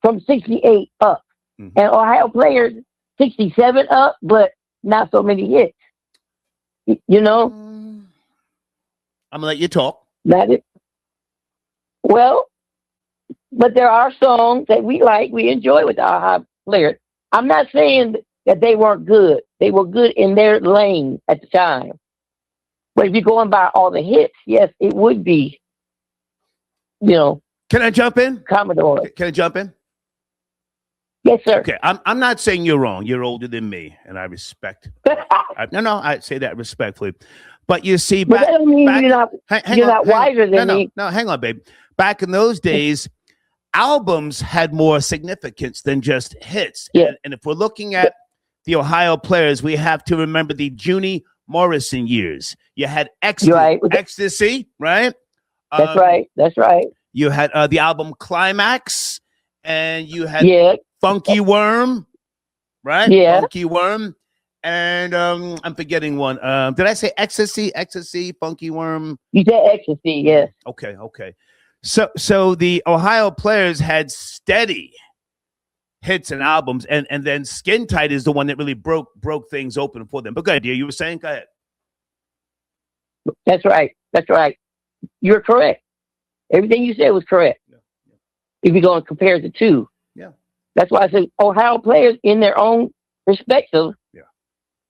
from 68 up. And Ohio Players 67 up, but not so many hits. I'm going to let you talk. That is. Well, but there are songs that we enjoy with the Ohio Players. I'm not saying that they weren't good. They were good in their lane at the time. But if you're going by all the hits, yes, it would be, Can I jump in? Commodore. Can I jump in? Yes, sir. Okay, I'm not saying you're wrong. You're older than me, and I respect. I say that respectfully. But you see, but that don't mean you're not wiser than me. No, hang on, babe. Back in those days, albums had more significance than just hits. Yeah. And if we're looking at the Ohio Players, we have to remember the Junie Morrison years. You had Ecstasy, right? That's right. You had the album Climax, and you had Funky Worm, right? Yeah. Funky Worm. and I'm forgetting one. Did I say ecstasy? Ecstasy, funky worm. You said ecstasy, yes. Okay. So the Ohio Players had steady hits and albums, and then Skin Tight is the one that really broke things open for them. But go ahead, dear. You were saying, go ahead. That's right. You're correct. Everything you said was correct. Yeah. If you're going to compare the two. Yeah. That's why I said Ohio Players in their own perspective. Yeah.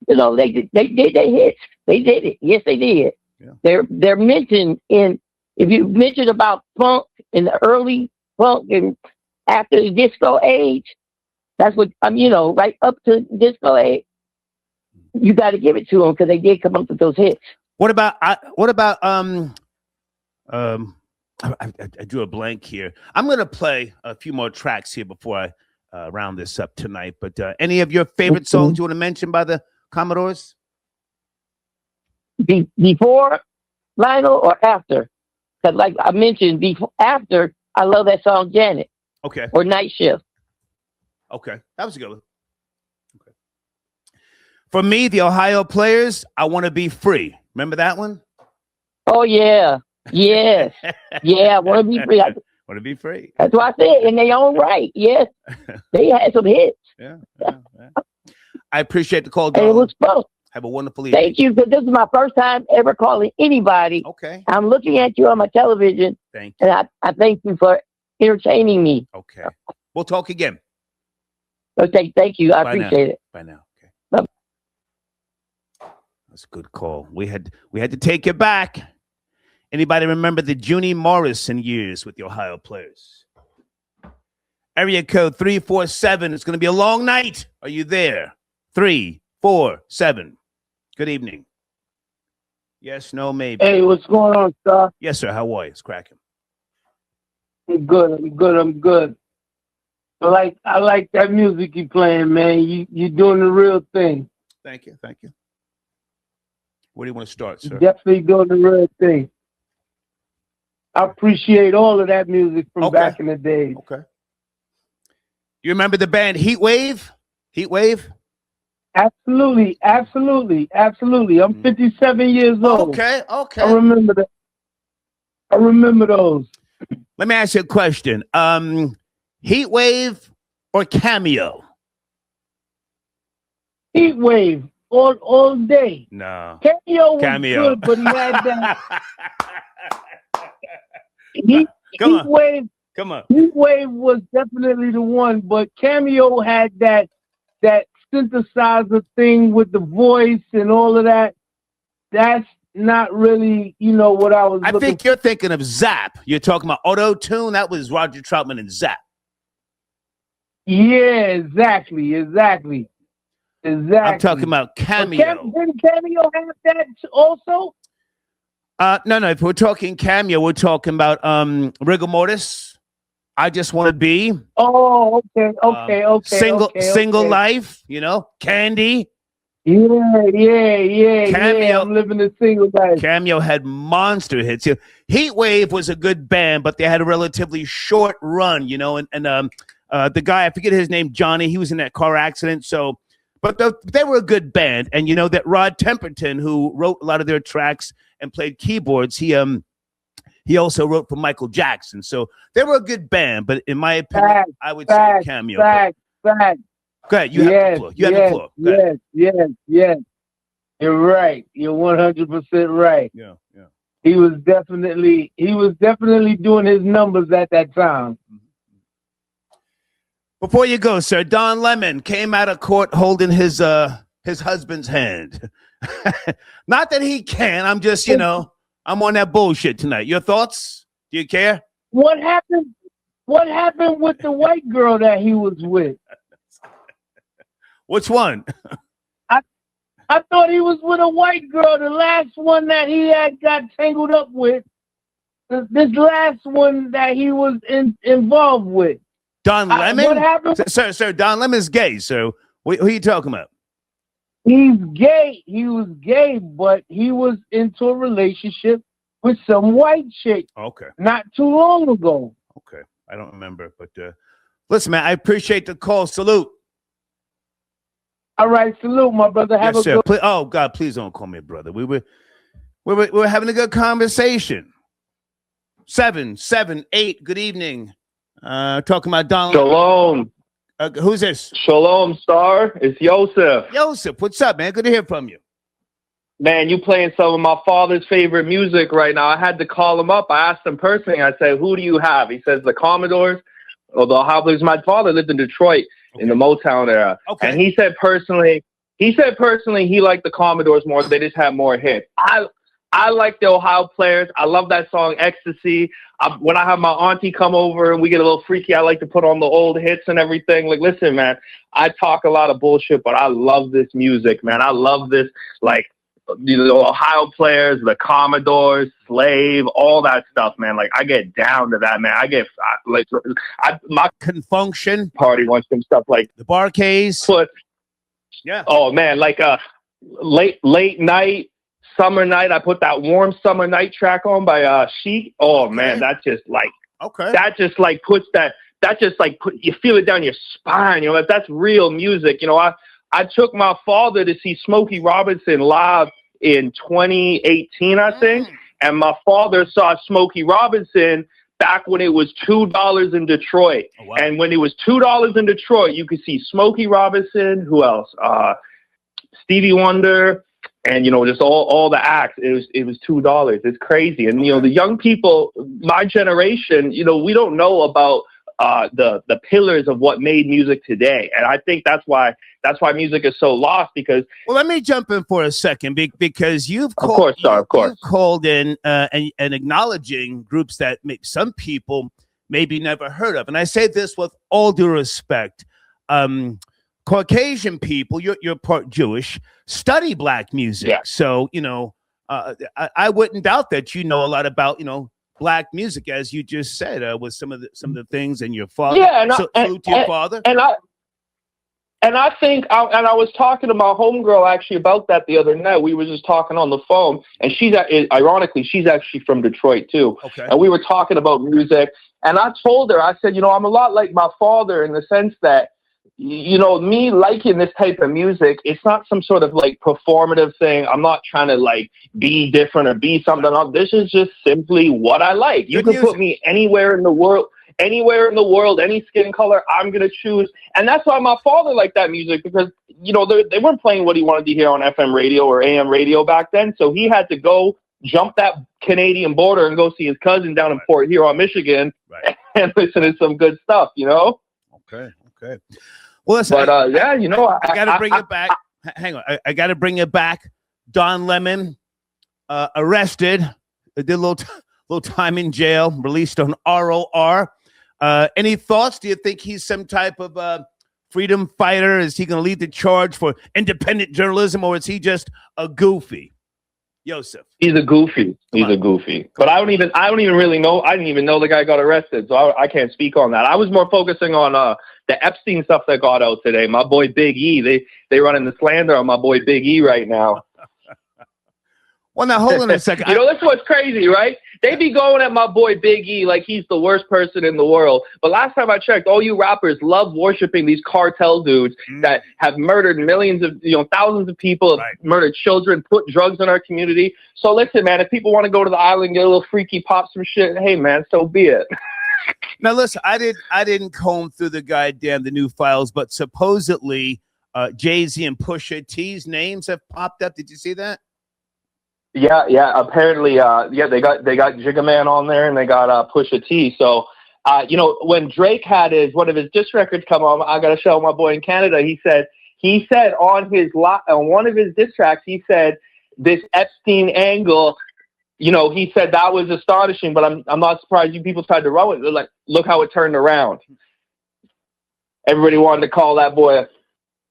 You know, they did their hits. They did it. Yes, they did. Yeah. They're mentioned in, if you mentioned about funk in the early funk and after the disco age, that's what you know, right up to disco age, you got to give it to them because they did come up with those hits. What about I drew a blank here. I'm going to play a few more tracks here before I round this up tonight. But any of your favorite songs you want to mention by the Commodores? Before Lionel or after? Because like I mentioned, after, I love that song Janet. Okay. Or Night Shift. Okay. That was a good one. Okay. For me, the Ohio Players, I Want to Be Free. Remember that one? Oh, yeah. Yes. Yeah, I want to be free. Want to be free. That's what I said. In their own right. Yes. They had some hits. Yeah. I appreciate the call, and it was fun. Have a wonderful evening. Thank you. Because this is my first time ever calling anybody. Okay. I'm looking at you on my television. Thank you. And I thank you for entertaining me. Okay. We'll talk again. Okay. Thank you. I appreciate it. Bye now. Okay. Bye. That's a good call. We had to take it back. Anybody remember the Junie Morrison years with the Ohio Players? Area code 347. It's going to be a long night. Are you there? 347. Good evening. Yes, no, maybe. Hey, what's going on, sir? Yes, sir. How are you? It's cracking. I'm good. I like that music you playing, man. You doing the real thing. Thank you. Where do you want to start, sir? Definitely doing the real thing. I appreciate all of that music from back in the day. Okay. You remember the band Heat Wave? Heat Wave? Absolutely. I'm 57 years old. Okay. I remember that. I remember those. Let me ask you a question. Heat Wave or Cameo? Heat Wave all day. No. Cameo was good, but he had that. Heat Wave. Come on. Heat Wave was definitely the one, but Cameo had that synthesizer thing with the voice and all of that. That's not really, what I was looking think you're thinking of Zap. You're talking about Auto-Tune. That was Roger Troutman and Zap. Yeah, exactly. I'm talking about Cameo. Didn't Cameo have that also? No. If we're talking Cameo, we're talking about Rigor Mortis. I Just Want to Be. Oh, okay. Single Life. Candy. Yeah. Cameo, I'm living a single life. Cameo had monster hits. Heat Wave was a good band, but they had a relatively short run. And the guy, I forget his name, Johnny. He was in that car accident. So, but they were a good band. And that Rod Temperton, who wrote a lot of their tracks and played keyboards, he also wrote for Michael Jackson. So they were a good band, but in my opinion, I would say Cameo. Fact. Go ahead. You have the floor. You have the floor. Yes. You're right. You're 100% right. Yeah. He was definitely doing his numbers at that time. Before you go, sir, Don Lemon came out of court holding his husband's hand. Not that he can. I'm just, I'm on that bullshit tonight. Your thoughts? Do you care? What happened with the white girl that he was with? Which one? I thought he was with a white girl. The last one that he had got tangled up with. This last one that he was involved with. Don Lemon? What happened? Sir, Don Lemon's gay. So who are you talking about? He's gay. He was gay, but he was into a relationship with some white chick. Okay. Not too long ago. Okay. I don't remember. But listen, man, I appreciate the call. Salute. All right, salute, my brother. Have Yes, a sir. good. Oh God, please don't call me brother. We were having a good conversation. 778. Good evening. Talking about Donald. Shalom. Who's this? Shalom, Star. It's Yosef. Yosef, what's up, man? Good to hear from you. Man, you playing some of my father's favorite music right now. I had to call him up. I asked him personally. I said, who do you have? He says the Commodores or the Hobblers. My father lived in Detroit in the Motown era. Okay. And he said personally he liked the Commodores more. They just had more hits. I like the Ohio Players. I love that song, Ecstasy. When I have my auntie come over and we get a little freaky, I like to put on the old hits and everything. Like, listen, man, I talk a lot of bullshit, but I love this music, man. I love this, like, the Ohio Players, the Commodores, Slave, all that stuff, man. Like, I get down to that, man. My Confunction party wants some stuff like the Barcades. Yeah. Oh man, like late night, summer night. I put that warm summer night track on by Chic. Oh man, that just like puts you feel it down your spine. You know, that's real music. You know, I took my father to see Smokey Robinson live in 2018, I think. And my father saw Smokey Robinson back when it was $2 in Detroit. Oh, wow. And when it was $2 in Detroit, you could see Smokey Robinson, who else? Stevie Wonder, and, you know, just all the acts. It was $2. It's crazy. And, you know, the young people, my generation, you know, we don't know about the pillars of what made music today. And I think that's why music is so lost, because well, let me jump in for a second because you've called, you've called in and acknowledging groups that some people maybe never heard of. And I say this with all due respect. Caucasian people, you're part Jewish, study black music. Yeah. So, you know, I wouldn't doubt that you know a lot about, you know, black music, as you just said, with some of the things, and your father. Yeah, salute to your father. And I think, I was talking to my homegirl actually about that the other night. We were just talking on the phone, and ironically, she's actually from Detroit too. Okay. And we were talking about music, and I told her, I said, you know, I'm a lot like my father in the sense that, you know, me liking this type of music, it's not some sort of like performative thing. I'm not trying to like be different or be something else. This is just simply what I like. You can put me anywhere in the world, any skin color, I'm going to choose. And that's why my father liked that music, because, you know, they weren't playing what he wanted to hear on FM radio or AM radio back then. So he had to go jump that Canadian border and go see his cousin down in Port Huron, Michigan, and listen to some good stuff, you know? Okay. Well, listen, yeah, you know, I got to bring it back. Hang on. I got to bring it back. Don Lemon, arrested, did a little time in jail, released on ROR. Any thoughts? Do you think he's some type of freedom fighter? Is he going to lead the charge for independent journalism, or is he just a goofy? Yosef. He's a goofy. But I don't even really know. I didn't even know the guy got arrested, so I can't speak on that. I was more focusing on the Epstein stuff that got out today. My boy Big E, they running the slander on my boy Big E right now. Well, now hold on a second. You know, that's what's crazy, right? They be going at my boy Big E like he's the worst person in the world. But last time I checked, all you rappers love worshiping these cartel dudes that have murdered millions of, you know, thousands of people, have murdered children, put drugs in our community. So listen, man, if people want to go to the island, get a little freaky, pop some shit, hey, man, so be it. Now, listen, I didn't comb through the new files, but supposedly Jay-Z and Pusha T's names have popped up. Did you see that? Yeah. Apparently, they got Jigga Man on there, and they got Pusha T. So, you know, when Drake had one of his diss records come on, I got to show my boy in Canada. He said on one of his diss tracks, he said this Epstein angle. You know, he said that was astonishing, but I'm not surprised you people tried to run with it. They're like, look how it turned around. Everybody wanted to call that boy,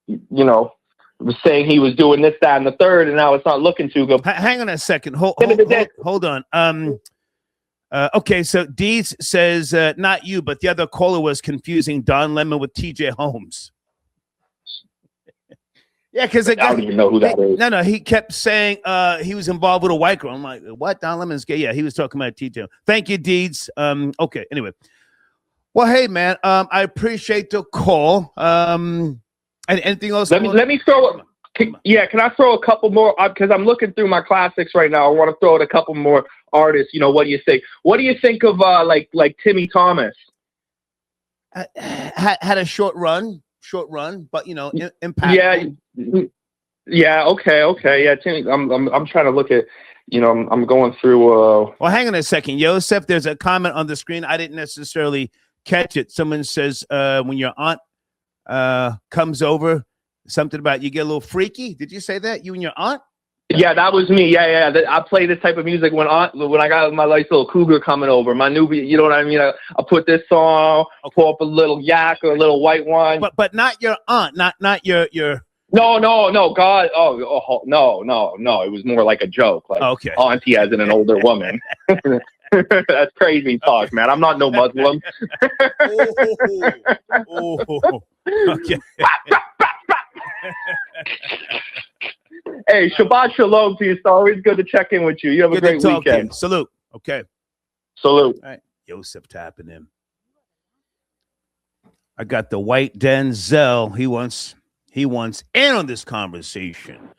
you know, was saying he was doing this, that, and the third, and now it's not looking too good. Hang on a second. Hold on. Okay, so Deeds says, not you, but the other caller was confusing Don Lemon with TJ Holmes. Yeah, because I don't even know who that is. No, he kept saying he was involved with a white girl. I'm like, what? Don Lemon's gay? Yeah, he was talking about TJ. Thank you, Deeds. Okay, anyway. Well, hey, man, I appreciate the call. And anything else? Let me throw. Can I throw a couple more? Because I'm looking through my classics right now. I want to throw in a couple more artists. What do you think? What do you think of like Timmy Thomas? Had a short run, but impactful. Yeah. Okay. Yeah, Timmy. I'm trying to look at. I'm going through. Well, hang on a second, Yosef. There's a comment on the screen. I didn't necessarily catch it. Someone says when your aunt comes over, something about you get a little freaky. Did you say that? You and your aunt? Yeah, that was me. Yeah. I play this type of music when I got my nice little cougar coming over, my newbie. You know what I mean? I put this song, pour up a little yak or a little white wine. But not your aunt, not your. No, God. Oh, no. It was more like a joke. Like, okay. Auntie as in an older woman. That's crazy talk, man. I'm not no Muslim. Okay. Hey, Shabbat Shalom to you, Star. Always good to check in with you. You have a great weekend. Salute. Okay. Salute. All right. Yosef tapping him. I got the white Denzel. He wants in on this conversation.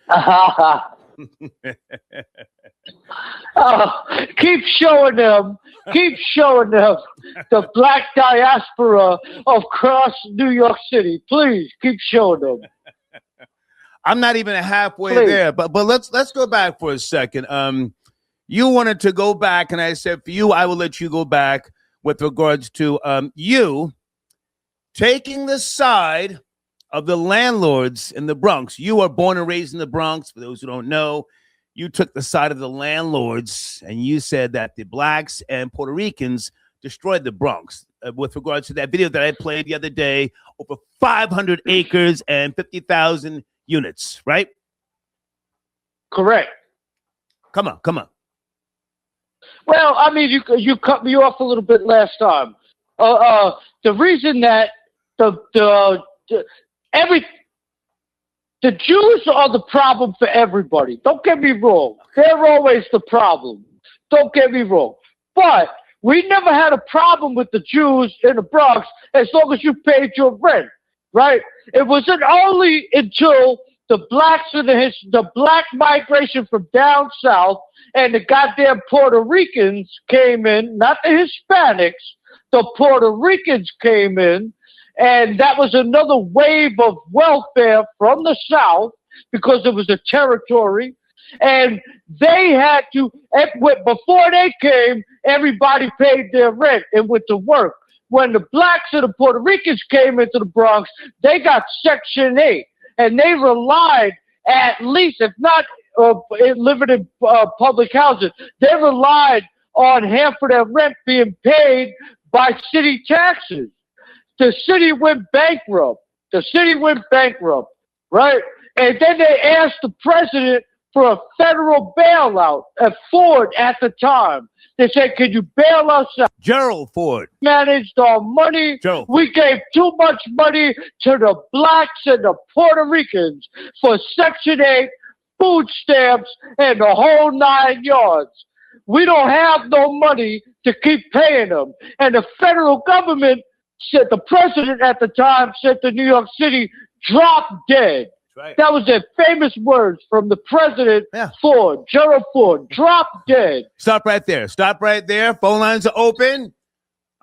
Keep showing them the black diaspora across New York City. Please keep showing them. I'm not even halfway there, but let's go back for a second. You wanted to go back, and I said for you, I will let you go back with regards to you taking the side of the landlords in the Bronx. You are born and raised in the Bronx. For those who don't know, you took the side of the landlords, and you said that the blacks and Puerto Ricans destroyed the Bronx. With regards to that video that I played the other day, over 500 acres and 50,000 units, right? Correct. Come on. Well, I mean, you cut me off a little bit last time. The reason that the Jews are the problem for everybody. Don't get me wrong. They're always the problem. Don't get me wrong. But we never had a problem with the Jews in the Bronx as long as you paid your rent, right? It wasn't only until the blacks and the black migration from down south and the goddamn Puerto Ricans came in, not the Hispanics, the Puerto Ricans came in, and that was another wave of welfare from the south because it was a territory. And they had to, before they came, everybody paid their rent and went to work. When the blacks and the Puerto Ricans came into the Bronx, they got Section 8. And they relied, at least, if not living in public housing, they relied on half of their rent being paid by city taxes. The city went bankrupt. Right? And then they asked the president for a federal bailout at Ford at the time. They said, "Can you bail us out?" Gerald Ford managed our money. Gerald. We gave too much money to the blacks and the Puerto Ricans for Section 8, food stamps, and the whole 9 yards. We don't have no money to keep paying them. And the federal government said, the president at the time said to New York City, "Drop dead." Right. That was their famous words from the president, Ford, Gerald Ford. Drop dead. Stop right there. Phone lines are open.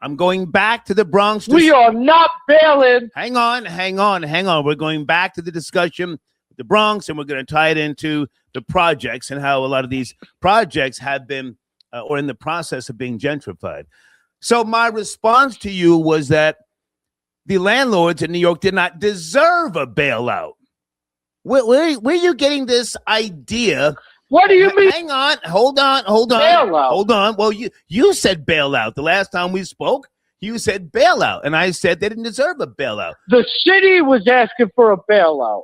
I'm going back to the Bronx. We are not bailing. Hang on. We're going back to the discussion with the Bronx, and we're going to tie it into the projects and how a lot of these projects have been or in the process of being gentrified. So my response to you was that the landlords in New York did not deserve a bailout. Where are you getting this idea? What do you mean? Hang on. Hold on. Bailout. Hold on. Well, you said bailout. The last time we spoke, you said bailout. And I said they didn't deserve a bailout. The city was asking for a bailout.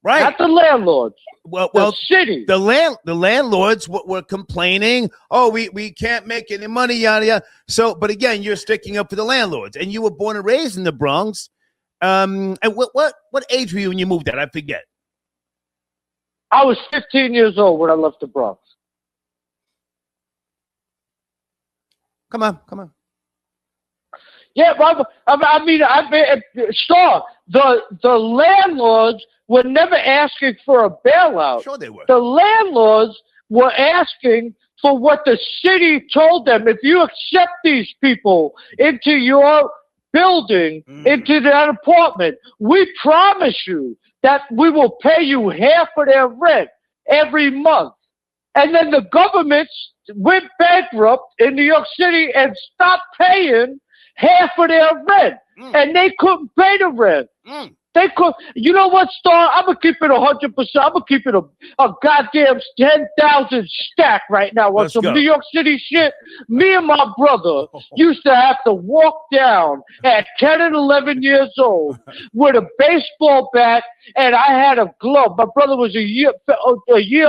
Right. Not the landlords. Well, the city. The landlords were complaining, "Oh, we can't make any money, yada yada." So, but again, you're sticking up for the landlords, and you were born and raised in the Bronx. And what age were you when you moved out? I forget. I was 15 years old when I left the Bronx. Come on. Yeah, but Star, the landlords were never asking for a bailout. Sure they were. The landlords were asking for what the city told them. If you accept these people into your building, into that apartment, we promise you that we will pay you half of their rent every month. And then the government went bankrupt in New York City and stopped paying half of their rent. And they couldn't pay the rent. They could. You know what, Star? I'm going to keep it 100%. I'm going to keep it a goddamn 10,000 stack right now on some New York City shit. Me and my brother used to have to walk down at 10 and 11 years old with a baseball bat, and I had a glove. My brother was a year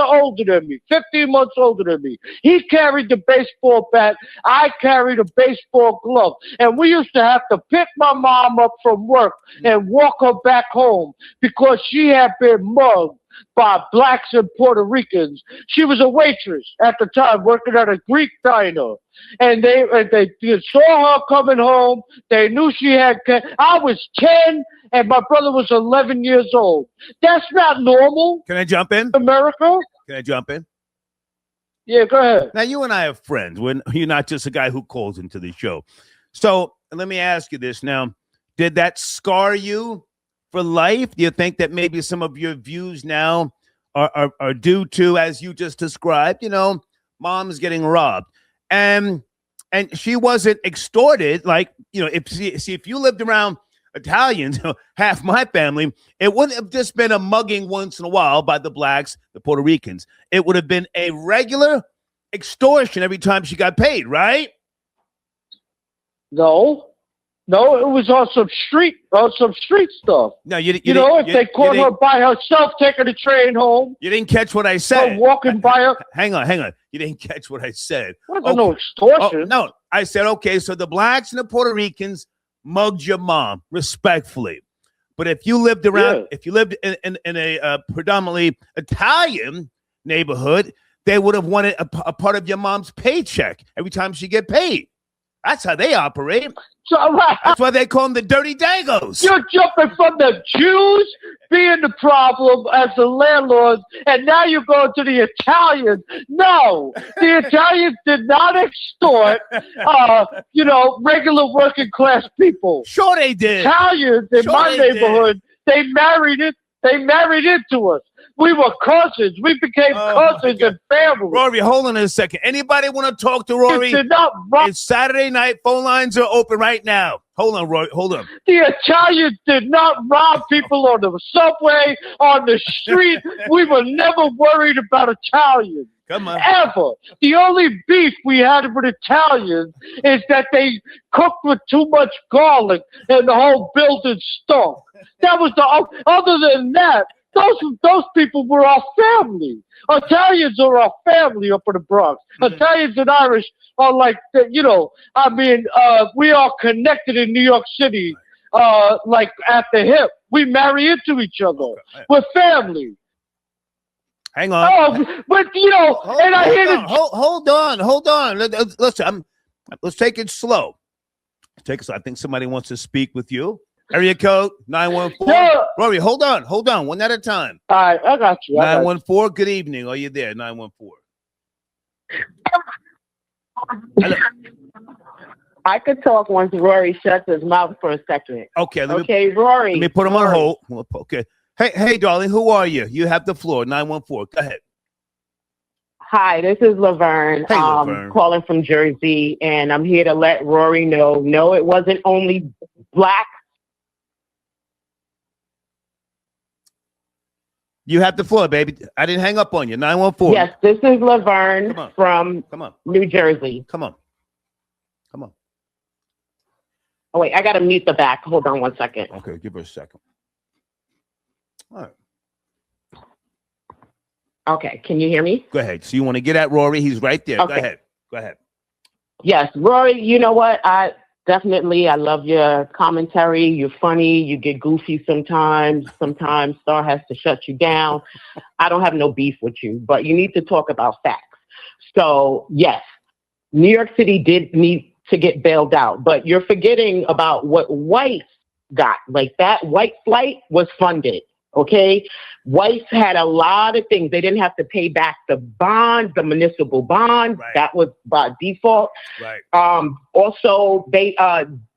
older than me, 15 months older than me. He carried the baseball bat. I carried a baseball glove. And we used to have to pick my mom up from work and walk her back home because she had been mugged by blacks and Puerto Ricans. She was a waitress at the time working at a Greek diner. And they saw her coming home. They knew she had. I was 10 and my brother was 11 years old. That's not normal. Can I jump in? America? Can I jump in? Yeah, go ahead. Now, you and I are friends. You're not just a guy who calls into the show. So let me ask you this now. Did that scar you for life? Do you think that maybe some of your views now are due to, as you just described, mom's getting robbed, and she wasn't extorted? Like, if you lived around Italians, half my family, it wouldn't have just been a mugging once in a while by the blacks, the Puerto Ricans. It would have been a regular extortion every time she got paid, right? No, it was on some street stuff. No, if they caught her by herself taking the train home. You didn't catch what I said. Her walking by her. Hang on. You didn't catch what I said. Wasn't no extortion. Oh, no, I said, okay, so the blacks and the Puerto Ricans mugged your mom, respectfully. But if you lived around, if you lived in a predominantly Italian neighborhood, they would have wanted a part of your mom's paycheck every time she get paid. That's how they operate. So, that's why they call them the dirty dagos. You're jumping from the Jews being the problem as the landlords, and now you're going to the Italians. No, the Italians did not extort, regular working class people. Sure they did. Italians in my neighborhood, they married into us. We were cousins. We became cousins and family. Rory, hold on a second. Anybody want to talk to Rory? It's Saturday night. Phone lines are open right now. Hold on, Rory. Hold on. The Italians did not rob people on the subway, on the street. We were never worried about Italians. Come on. Ever. The only beef we had with Italians is that they cooked with too much garlic and the whole building stunk. That was other than that, those people were our family. Italians are our family up in the Bronx. Italians and Irish are like, we are connected in New York City, like at the hip. We marry into each other. We're family. Hang on. But hold on. Listen, let's take it slow. I think somebody wants to speak with you. Area code 914. Yeah. Rory, hold on. One at a time. All right, I got you. 914. Good evening. Are you there? 914. Hello. I could talk once Rory shuts his mouth for a second. Okay. Rory. Let me put him on hold. Okay. Hey, darling, who are you? You have the floor. 914. Go ahead. Hi, this is Laverne. Hey, Laverne. Calling from Jersey, and I'm here to let Rory know. No, it wasn't only black. You have the floor, baby. I didn't hang up on you. 914. Yes, this is Laverne from New Jersey. Come on. Oh, wait, I got to mute the back. Hold on 1 second. Okay, give her a second. All right. Okay, can you hear me? Go ahead. So you want to get at Rory? He's right there. Okay. Go ahead. Yes, Rory, you know what? I love your commentary. You're funny. You get goofy sometimes. Sometimes Star has to shut you down. I don't have no beef with you, but you need to talk about facts. So, yes, New York City did need to get bailed out. But you're forgetting about what whites got. Like that white flight was funded. Okay, whites had a lot of things. They didn't have to pay back the bond, the municipal bond. Right. That was by default. Right. Also, they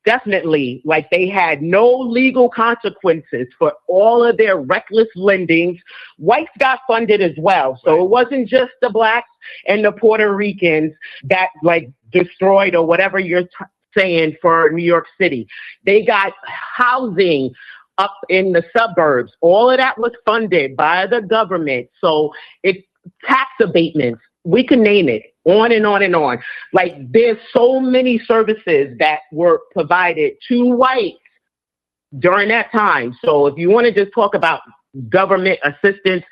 definitely, like, they had no legal consequences for all of their reckless lendings. Whites got funded as well. So it wasn't just the blacks and the Puerto Ricans that, like, destroyed or whatever you're saying for New York City. They got housing up in the suburbs. All of that was funded by the government. So it's tax abatements. We can name it on and on and on. Like, there's so many services that were provided to whites during that time. So if you want to just talk about government assistance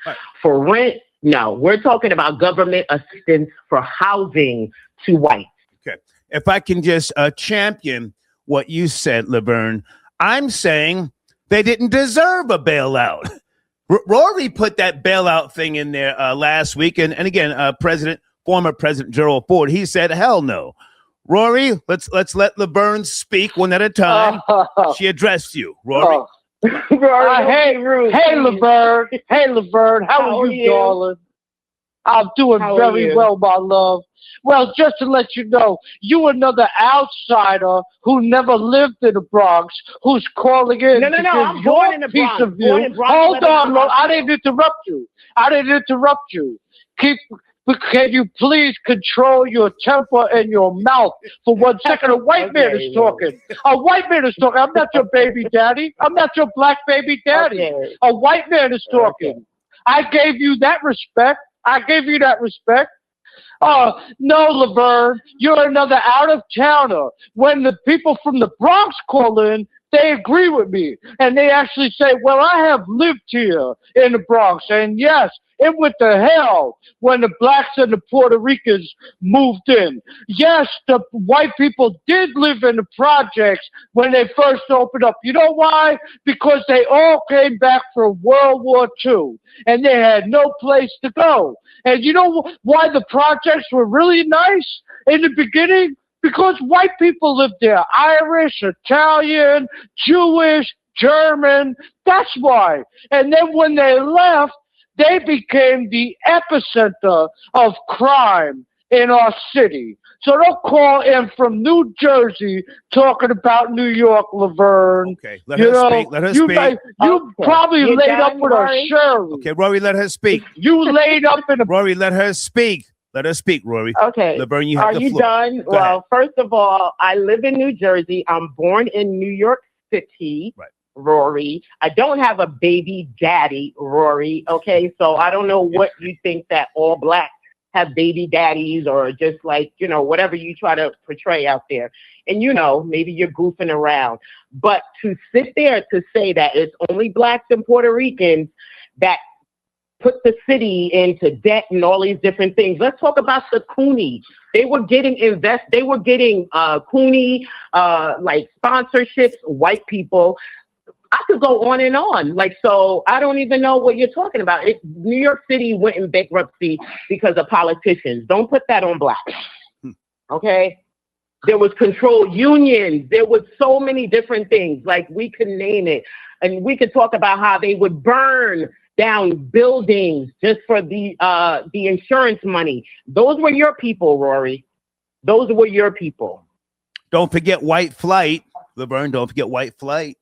for rent, no, we're talking about government assistance for housing to whites. Okay. If I can just champion what you said, Laverne, I'm saying they didn't deserve a bailout. Rory put that bailout thing in there last week. And again, former President Gerald Ford, he said, hell no. Rory, let's let Laverne speak one at a time. She addressed you, Rory. Hey, Laverne. Hey, Laverne. How are you, darling? I'm doing very well, my love. Well, just to let you know, you another outsider who never lived in the Bronx, who's calling in to give I'm your born in the piece Bronx. of view. Hold on, Ro, I didn't interrupt you. Can you please control your temper and your mouth for 1 second? A white man is talking. A white man is talking. I'm not your baby daddy. I'm not your black baby daddy. A white man is talking. I gave you that respect. No, Laverne, you're another out-of-towner. When the people from the Bronx call in, they agree with me. And they actually say, well, I have lived here in the Bronx. And yes, it went to hell when the blacks and the Puerto Ricans moved in. Yes, the white people did live in the projects when they first opened up. You know why? Because they all came back from World War II, and they had no place to go. And you know why the projects were really nice in the beginning? Because white people lived there. Irish, Italian, Jewish, German. That's why. And then when they left, they became the epicenter of crime in our city. So don't call in from New Jersey talking about New York, Laverne. Okay, let her speak. Let her speak. You probably laid up with a Shirley. Okay, Rory, let her speak. You laid up in a... Rory, let her speak. Let her speak, Rory. Okay. Laverne, you have the floor. Are you done? Well, first of all, I live in New Jersey. I'm born in New York City. Right. Rory. I don't have a baby daddy, Rory. Okay, so I don't know what you think that all blacks have baby daddies or just like, you know, whatever you try to portray out there. And, you know, maybe you're goofing around. But to sit there to say that it's only blacks and Puerto Ricans that put the city into debt and all these different things. Let's talk about the Cooney. They were getting Cooney, like sponsorships, white people. I could go on and on. Like, so I don't even know what you're talking about. New York City went in bankruptcy because of politicians. Don't put that on blacks. Okay? There was control unions. There was so many different things. Like, we could name it. And we could talk about how they would burn down buildings just for the insurance money. Those were your people, Rory. Those were your people. Don't forget white flight, Laverne. Don't forget white flight.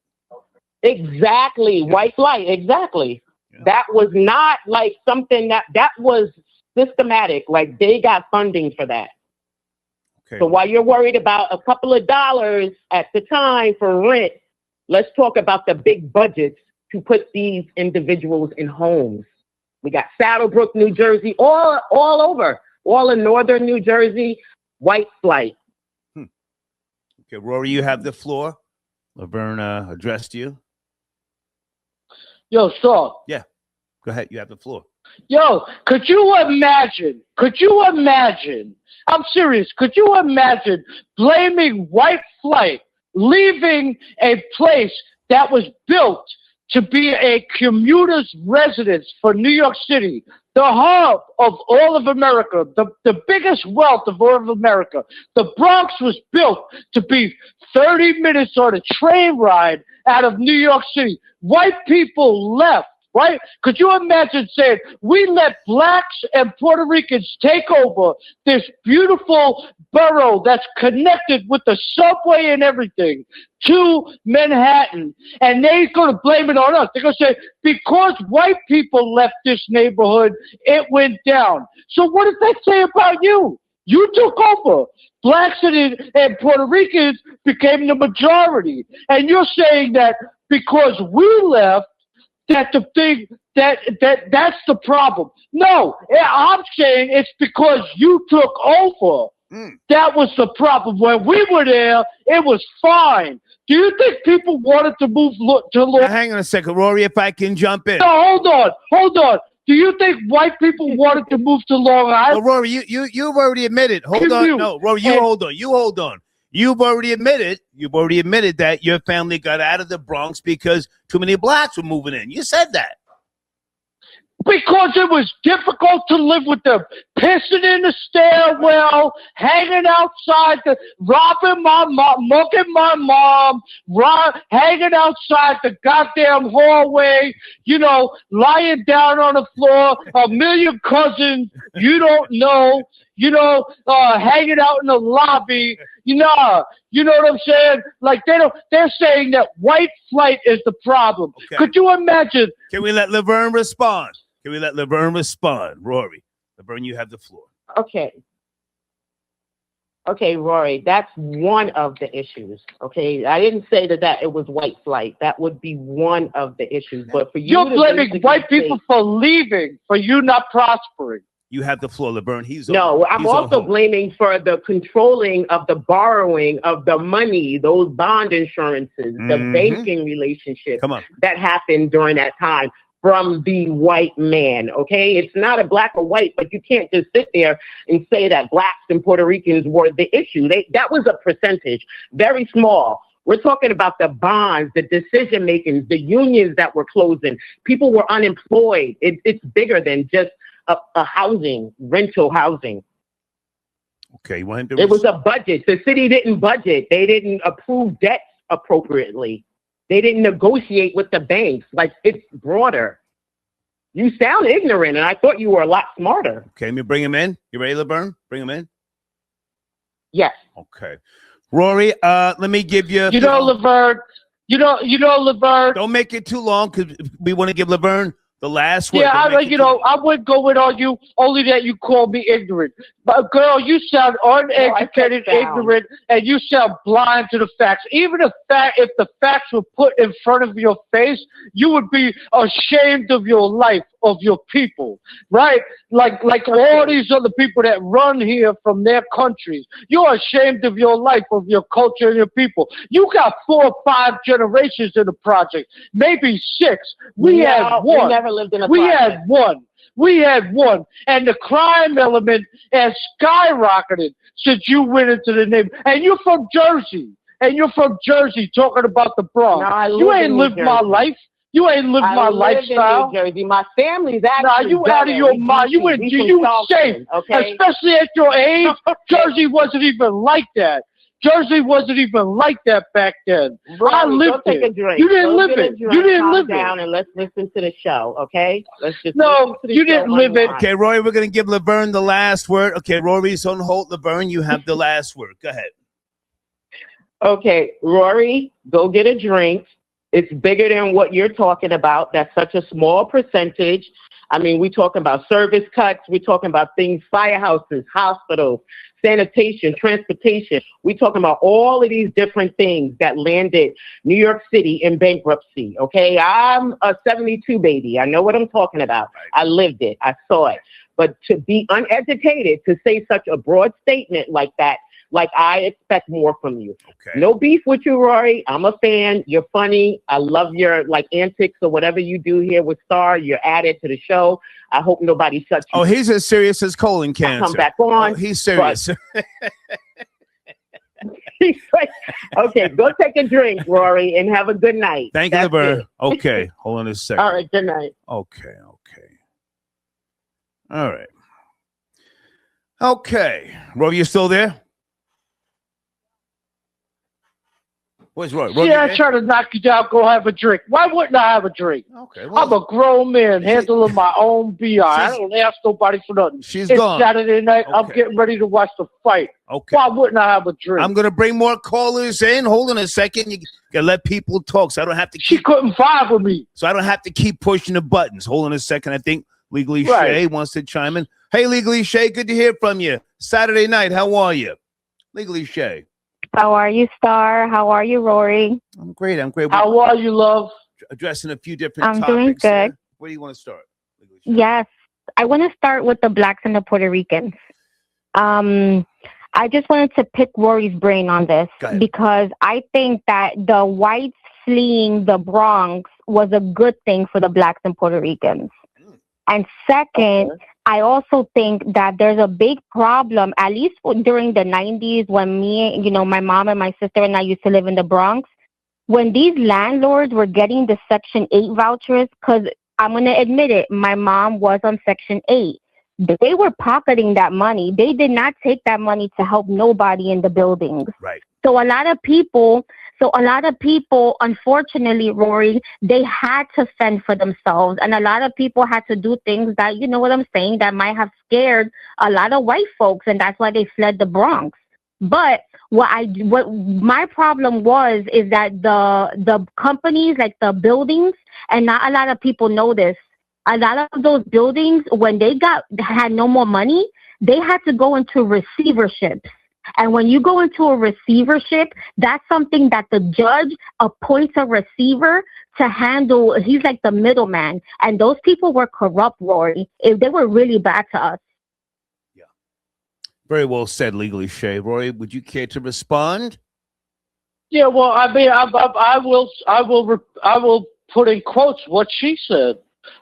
Exactly. White flight. Exactly. Yeah. That was not like something that was systematic. Like, they got funding for that. Okay. So while you're worried about a couple of dollars at the time for rent, let's talk about the big budgets to put these individuals in homes. We got Saddlebrook, New Jersey, all over, all in northern New Jersey, white flight. Okay, Rory, you have the floor. Laverne addressed you. Yo, Saul. Yeah, go ahead. You have the floor. Yo, could you imagine? I'm serious. Could you imagine blaming white flight, leaving a place that was built to be a commuter's residence for New York City, the hub of all of America, the biggest wealth of all of America. The Bronx was built to be 30 minutes on a train ride out of New York City. White people left, right? Could you imagine saying, we let blacks and Puerto Ricans take over this beautiful borough that's connected with the subway and everything to Manhattan, and they're going to blame it on us. They're going to say, because white people left this neighborhood, it went down. So what did they say about you? You took over. Blacks and Puerto Ricans became the majority. And you're saying that because we left, that the thing that's the problem. No, I'm saying it's because you took over. That was the problem. When we were there, it was fine. Do you think people wanted to move to Long? Now, hang on a second, Rory, if I can jump in. No, hold on. Do you think white people wanted to move to Long Island? Well, Rory, you've already admitted. Hold on. No, Rory, hold on. You hold on. You've already admitted that your family got out of the Bronx because too many blacks were moving in. You said that. Because it was difficult to live with them. Pissing in the stairwell, hanging outside, robbing my mom, mugging my mom, hanging outside the goddamn hallway, lying down on the floor, a million cousins you don't know, hanging out in the lobby. You know what I'm saying? Like they're saying that white flight is the problem. Okay. Could you imagine? Can we let Laverne respond? Rory, Laverne, you have the floor. Okay, Rory, that's one of the issues. Okay, I didn't say that it was white flight. That would be one of the issues. But for you're blaming white people for leaving, for you not prospering. You have the floor, Laverne. I'm also blaming for the controlling of the borrowing of the money, those bond insurances, the banking relationship that happened during that time from the white man, okay? It's not a black or white, but you can't just sit there and say that blacks and Puerto Ricans were the issue. That was a percentage, very small. We're talking about the bonds, the decision makings, the unions that were closing. People were unemployed. It's bigger than just a rental housing. Okay, you want it was a budget. The city didn't budget. They didn't approve debts appropriately. They didn't negotiate with the banks. Like, it's broader. You sound ignorant, and I thought you were a lot smarter. Okay, let me bring him in. You ready, Laverne? Bring him in. Yes. Okay, Rory. Let me give you. Laverne. Laverne. Don't make it too long because we want to give Laverne the last word. Yeah, I would go with on you only that you call me ignorant. But girl, you sound uneducated, ignorant, and you sound blind to the facts. Even if the facts were put in front of your face, you would be ashamed of your life, of your people, right? Like all these other people that run here from their countries. You're ashamed of your life, of your culture, and your people. You got 4 or 5 generations in the project, maybe 6. We had 1. We never lived in a project. We had 1, and the crime element has skyrocketed since you went into the neighborhood. And you're from Jersey, talking about the Bronx. No, you ain't lived my life. You ain't lived my lifestyle. In New Jersey. My family's actually. Nah, you out of your mind. You safe, okay? Especially at your age. Jersey wasn't even like that. Jersey wasn't even like that back then. Rory, I lived take it. A drink. You didn't live it. You didn't live down it. And let's listen to the show, okay? Let's just you didn't live it. Okay, Rory, we're going to give Laverne the last word. Okay, Rory's on hold. Laverne, you have the last word. Go ahead. Okay, Rory, go get a drink. It's bigger than what you're talking about. That's such a small percentage. I mean, we're talking about service cuts. We're talking about things, firehouses, hospitals, sanitation, transportation. We're talking about all of these different things that landed New York City in bankruptcy, okay? I'm a 72 baby. I know what I'm talking about. I lived it. I saw it. But to be uneducated, to say such a broad statement like that, like, I expect more from you. Okay. No beef with you, Rory. I'm a fan. You're funny. I love your antics or whatever you do here with Star. You're added to the show. I hope nobody shuts you. Oh, he's as serious as colon cancer. I'll come back on. Oh, he's serious. Okay, go take a drink, Rory, and have a good night. Thank you, Laverne. Okay, hold on a second. All right, good night. Okay. All right. Okay. Roy, you still there? Where's Roy? Roy, Yeah, I try to knock you down, go have a drink. Why wouldn't I have a drink? Okay. I'm a grown man handling my own BI. I don't ask nobody for nothing. She's it's gone. Saturday night. Okay. I'm getting ready to watch the fight. Okay. Why wouldn't I have a drink? I'm going to bring more callers in. Hold on a second. You got to let people talk so I don't have to She couldn't vibe with me. So I don't have to keep pushing the buttons. Hold on a second. I think Legally Shay wants to chime in. Hey, Legally Shay, good to hear from you. Saturday night, how are you? Legally Shay. How are you, Star? How are you, Rory? I'm great. How are you, love? Addressing a few different I'm topics. doing good. Where do you want to start? Yes. I want to start with the blacks and the Puerto Ricans. I just wanted to pick Rory's brain on this because I think that the whites fleeing the Bronx was a good thing for the blacks and Puerto Ricans. And second, I also think that there's a big problem, at least during the 90s when my mom and my sister and I used to live in the Bronx, when these landlords were getting the Section 8 vouchers, because I'm going to admit it, my mom was on Section 8. They were pocketing that money. They did not take that money to help nobody in the buildings. Right. So a lot of people, unfortunately, Rory, they had to fend for themselves. And a lot of people had to do things that, you know what I'm saying, that might have scared a lot of white folks. And that's why they fled the Bronx. But what my problem is that the companies, like the buildings, and not a lot of people know this, a lot of those buildings, when they had no more money, they had to go into receiverships. And when you go into a receivership, that's something that the judge appoints a receiver to handle. He's like the middleman. And those people were corrupt, Rory. They were really bad to us. Yeah. Very well said, Legally Shay. Rory, would you care to respond? Yeah, well, I mean, I will put in quotes what she said.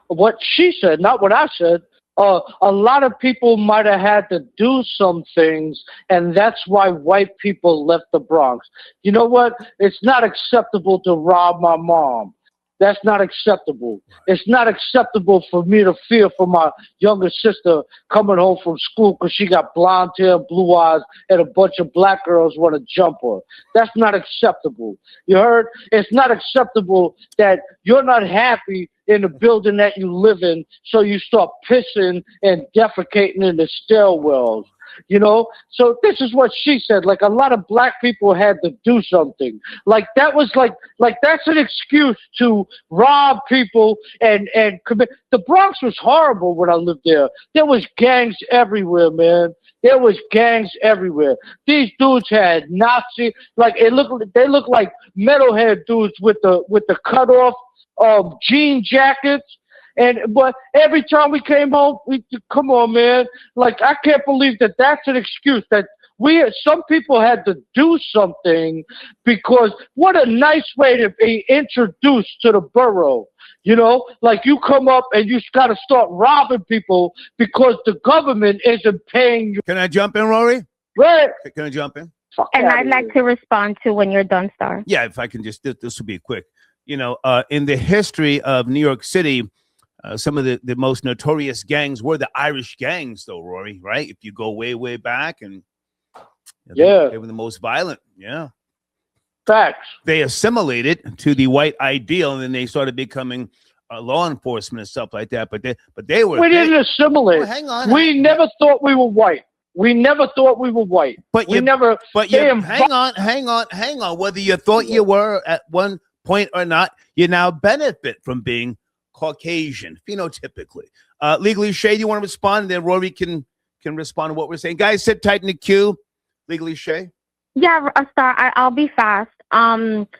What she said, not what I said. A lot of people might have had to do some things, and that's why white people left the Bronx. You know what? It's not acceptable to rob my mom. That's not acceptable. It's not acceptable for me to fear for my younger sister coming home from school because she got blonde hair, blue eyes, and a bunch of black girls want to jump her. That's not acceptable. You heard? It's not acceptable that you're not happy in the building that you live in, so you start pissing and defecating in the stairwells. You know, so this is what she said. Like, a lot of black people had to do something. Like, that was like that's an excuse to rob people and commit. The Bronx was horrible when I lived there. There was gangs everywhere, man. There was gangs everywhere. These dudes had Nazi, they looked like metalhead dudes with the cut off jean jackets. But every time we came home, come on, man. Like, I can't believe that that's an excuse that some people had to do something, because what a nice way to be introduced to the borough. You know, like, you come up and you got to start robbing people because the government isn't paying you. Can I jump in, Rory? Right. Can I jump in? And I'd like to respond to when you're done, Star. Yeah, if I can just, this will be quick. You know, in the history of New York City, some of the most notorious gangs were the Irish gangs, though, Rory, right? If you go way, way back, and they were the most violent. Yeah. Facts. They assimilated to the white ideal, and then they started becoming law enforcement and stuff like that. But they were. We didn't assimilate. Well, hang on. We never thought we were white. We never thought we were white. But we never. But hang on. Whether you thought you were at one point or not, you now benefit from being Caucasian, phenotypically. Legally Shay, do you want to respond? And then Rory can respond to what we're saying. Guys, sit tight in the queue. Legally Shay? Yeah, Star, I'll be fast.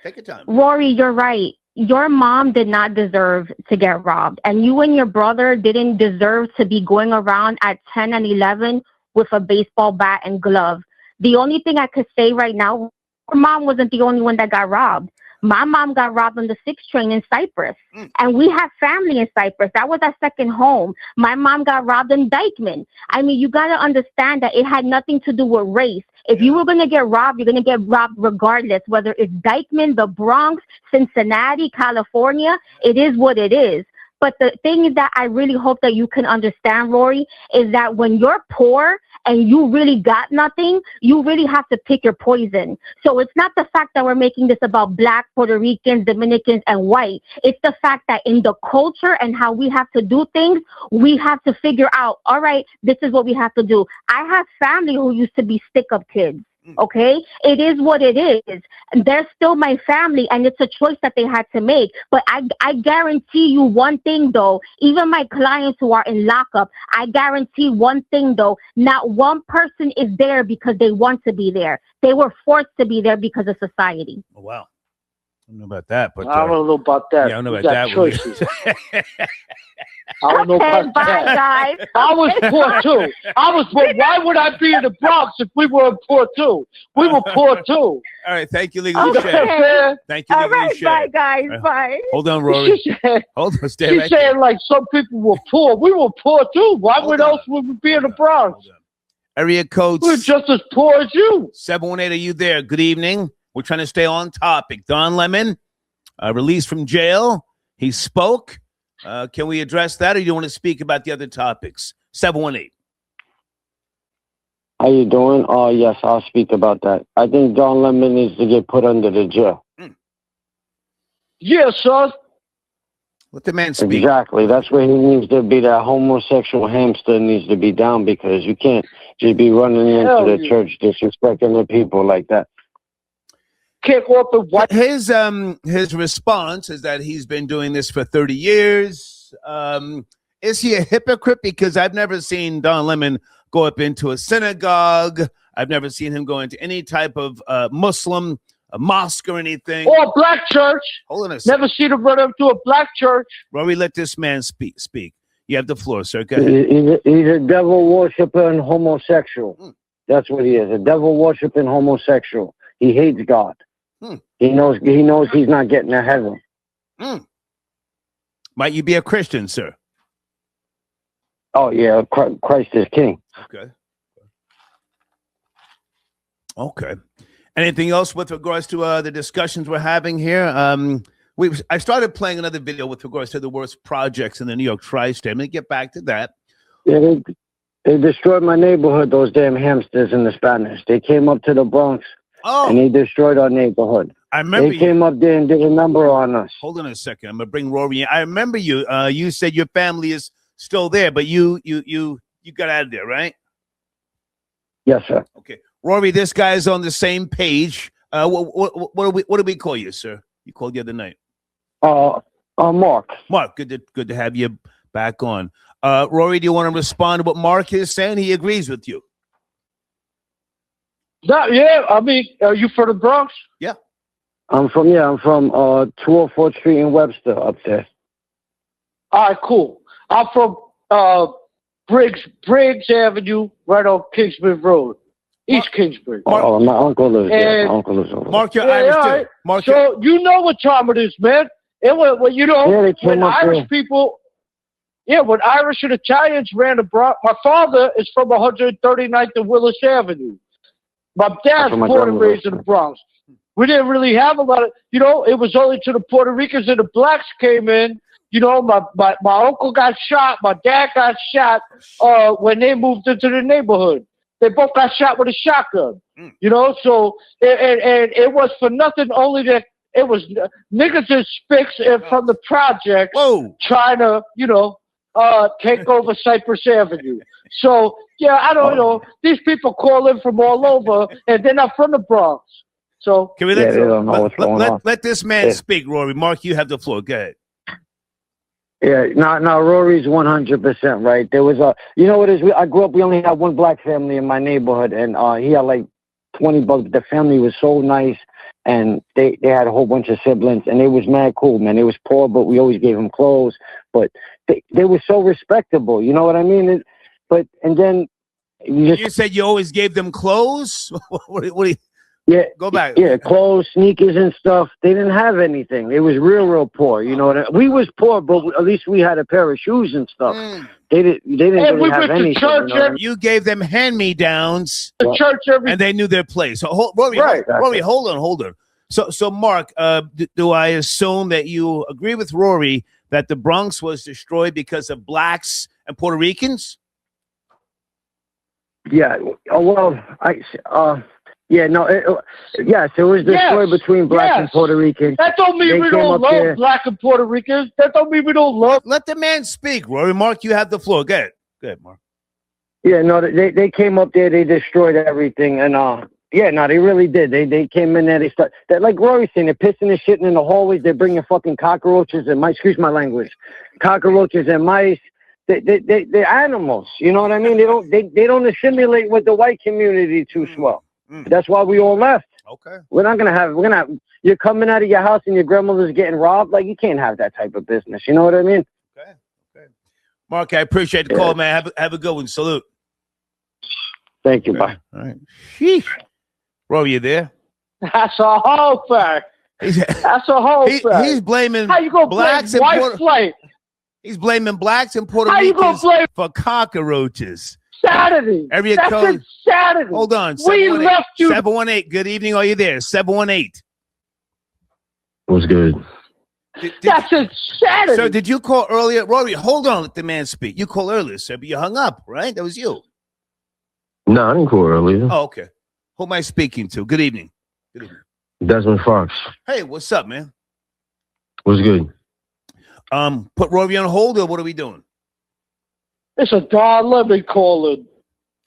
Take your time. Rory, you're right. Your mom did not deserve to get robbed. And you and your brother didn't deserve to be going around at 10 and 11 with a baseball bat and glove. The only thing I could say right now, your mom wasn't the only one that got robbed. My mom got robbed on the 6 train in Cyprus, and we have family in Cyprus. That was our second home. My mom got robbed in Dykeman. I mean, you got to understand that it had nothing to do with race. If you were going to get robbed, you're going to get robbed regardless, whether it's Dykeman, the Bronx, Cincinnati, California. It is what it is. But the thing is that I really hope that you can understand, Rory, is that when you're poor and you really got nothing, you really have to pick your poison. So it's not the fact that we're making this about Black, Puerto Ricans, Dominicans, and white. It's the fact that in the culture and how we have to do things, we have to figure out, all right, this is what we have to do. I have family who used to be stick-up kids. Okay, it is what it is. They're still my family, and it's a choice that they had to make. But I guarantee you one thing, though. Even my clients who are in lockup, I guarantee one thing, though. Not one person is there because they want to be there. They were forced to be there because of society. Oh, wow. I don't know about that, but I don't know about that. Yeah, I don't know We about got that. choices. I don't know Okay, about bye, that. guys. I was poor too. But why would I be in the Bronx if we were poor too? We were poor too. All right, thank you, Legally Okay. Shay. Thank you, All Legally right, Shay. bye, guys. Right. Bye. Hold on, Rory. Hold on, stay She's right saying there. like some people were poor. We were poor too. Why would else would we be in the Bronx? Area code We're just as poor as you. 718, are you there? Good evening. We're trying to stay on topic. Don Lemon, released from jail. He spoke. Can we address that, or do you want to speak about the other topics? 718. How you doing? Oh, yes, I'll speak about that. I think Don Lemon needs to get put under the jail. Yeah, son. Let the man speak. Exactly. That's where he needs to be. That homosexual hamster needs to be down, because you can't just be running into the church disrespecting the people like that. Kick off the white. His response is that he's been doing this for 30 years. Is he a hypocrite? Because I've never seen Don Lemon go up into a synagogue. I've never seen him go into any type of Muslim a mosque or anything. Or a black church. Hold on a second. Never seen him run up to a black church. Rory, let this man speak. You have the floor, sir. Go ahead. He's a devil worshipping homosexual. That's what he is. A devil worshipping homosexual. He hates God. He knows he's not getting to heaven. Might you be a Christian, sir? Oh, yeah. Christ is king. Okay. Anything else with regards to the discussions we're having here? I started playing another video with regards to the worst projects in the New York tri-state. I'm going to get back to that. Yeah, they destroyed my neighborhood, those damn hamsters in the Spanish. They came up to the Bronx, and they destroyed our neighborhood. I remember they came up there and did a number on us. Hold on a second. I'm going to bring Rory in. I remember you. You said your family is still there, but you got out of there, right? Yes, sir. Okay. Rory, this guy is on the same page. What do we call you, sir? You called the other night. Mark. Mark, good to have you back on. Rory, do you want to respond to what Mark is saying? He agrees with you. Yeah, I mean, are you from the Bronx? Yeah. I'm from 204th Street in Webster up there. All right, cool. I'm from Briggs Avenue, right on Kingsbridge Road. East Kingsbridge. Oh, my uncle lives there. My uncle lives over there. Mark, you're Irish too. Mark, so you know what time it is, man. It was, when Irish people, when Irish and Italians ran the Bronx. My father is from 139th and Willis Avenue. My dad's born and raised in the Bronx. We didn't really have a lot of, it was only to the Puerto Ricans and the blacks came in. My uncle got shot. My dad got shot when they moved into the neighborhood. They both got shot with a shotgun, so, and it was for nothing, only that it was niggas and spicks from the projects trying to, take over Cypress Avenue. So, I don't know. These people call in from all over, and they're not from the Bronx. So, can we let this man speak, Rory? Mark, you have the floor. Go ahead. Yeah, now Rory's 100% right. There was you know what it is? I grew up, we only had one black family in my neighborhood, and he had like 20 bucks. The family was so nice, and they had a whole bunch of siblings, and they was mad cool, man. They was poor, but we always gave them clothes, but they were so respectable, you know what I mean? And then... You said you always gave them clothes? what do you... Yeah, go back. Yeah, clothes, sneakers, and stuff. They didn't have anything. It was real poor. You know, we was poor, but at least we had a pair of shoes and stuff. They didn't really have anything. You gave them hand-me-downs. The church, and they knew their place. So, Rory, Rory, hold on. So, Mark, do I assume that you agree with Rory that the Bronx was destroyed because of blacks and Puerto Ricans? Yeah. Well, yeah, no. Yes, it was destroyed between blacks and Puerto Ricans. That don't mean we don't love black and Puerto Ricans. That don't mean we don't love. Let the man speak, Rory. Mark, you have the floor. Go ahead, Mark. Yeah, no, they came up there, they destroyed everything, and yeah, no, they really did. They came in there, they start that, like Rory's saying, they're pissing and shitting in the hallways. They're bringing fucking cockroaches and mice. Excuse my language, cockroaches and mice. They're animals. You know what I mean? They don't assimilate with the white community too swell. That's why we all left. Okay. We're gonna have. You're coming out of your house and your grandmother's getting robbed. Like, you can't have that type of business. You know what I mean? Okay. Mark, I appreciate the call, man. Have a good one. Salute. Thank you. Bye. All right. Sheesh. Rory, you there? That's a whole fact. That's a whole fact. He's blaming How you gonna blacks blame and white flight? He's blaming blacks and Puerto How you gonna Ricans blame for cockroaches. Saturday? Area That's code. Saturday. Hold on. We left you. 718. Good evening. Are you there? 718. What's good? That's a Saturday. So did you call earlier? Rory, hold on. Let the man speak. You called earlier, sir, but you hung up, right? That was you. No, I didn't call earlier. Oh, okay. Who am I speaking to? Good evening. Good evening. Desmond Fox. Hey, what's up, man? What's good? Put Rory on hold, or what are we doing? It's a Don Lemon calling.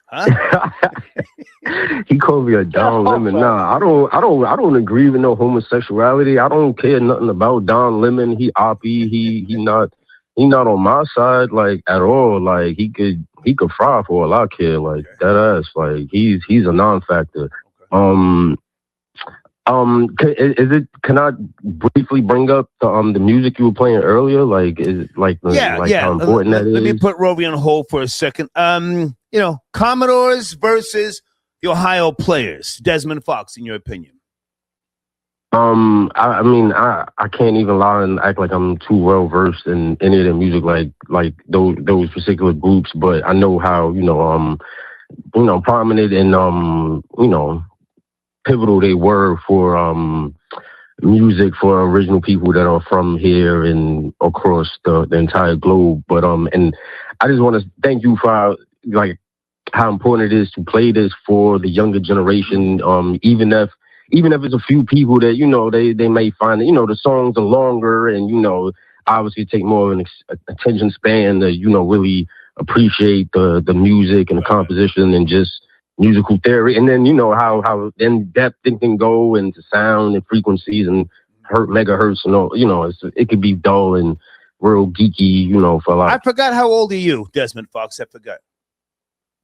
Huh? He called me a Don Lemon. Nah, I don't agree with no homosexuality. I don't care nothing about Don Lemon. He oppie. He not on my side, like, at all. Like, he could fry for all I care. Like, that ass. Like, he's a non-factor. Can I briefly bring up the music you were playing earlier? Like, is it like how important that is? Let me put Rory on hold for a second. Commodores versus the Ohio Players. Desmond Fox, in your opinion? I mean, I can't even lie and act like I'm too well versed in any of the music, like those particular groups. But I know how prominent and pivotal they were for music for original people that are from here and across the entire globe. But and I just want to thank you for how important it is to play this for the younger generation. Even if it's a few people that they may find that the songs are longer and obviously take more of an attention span to really appreciate the music and the composition and just musical theory, and then how in depth it can go into sound and frequencies and megahertz and all. It could be dull and real geeky. For a lot. I forgot, how old are you, Desmond Fox? I forgot.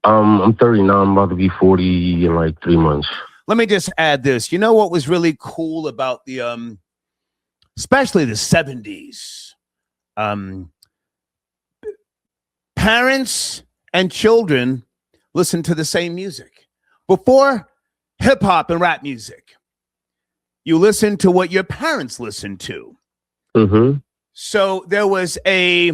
I'm 39. I'm about to be 40 in like 3 months. Let me just add this. You know what was really cool about the especially the 70s? Parents and children listen to the same music. Before hip hop and rap music, you listen to what your parents listened to. Mm-hmm. So there was a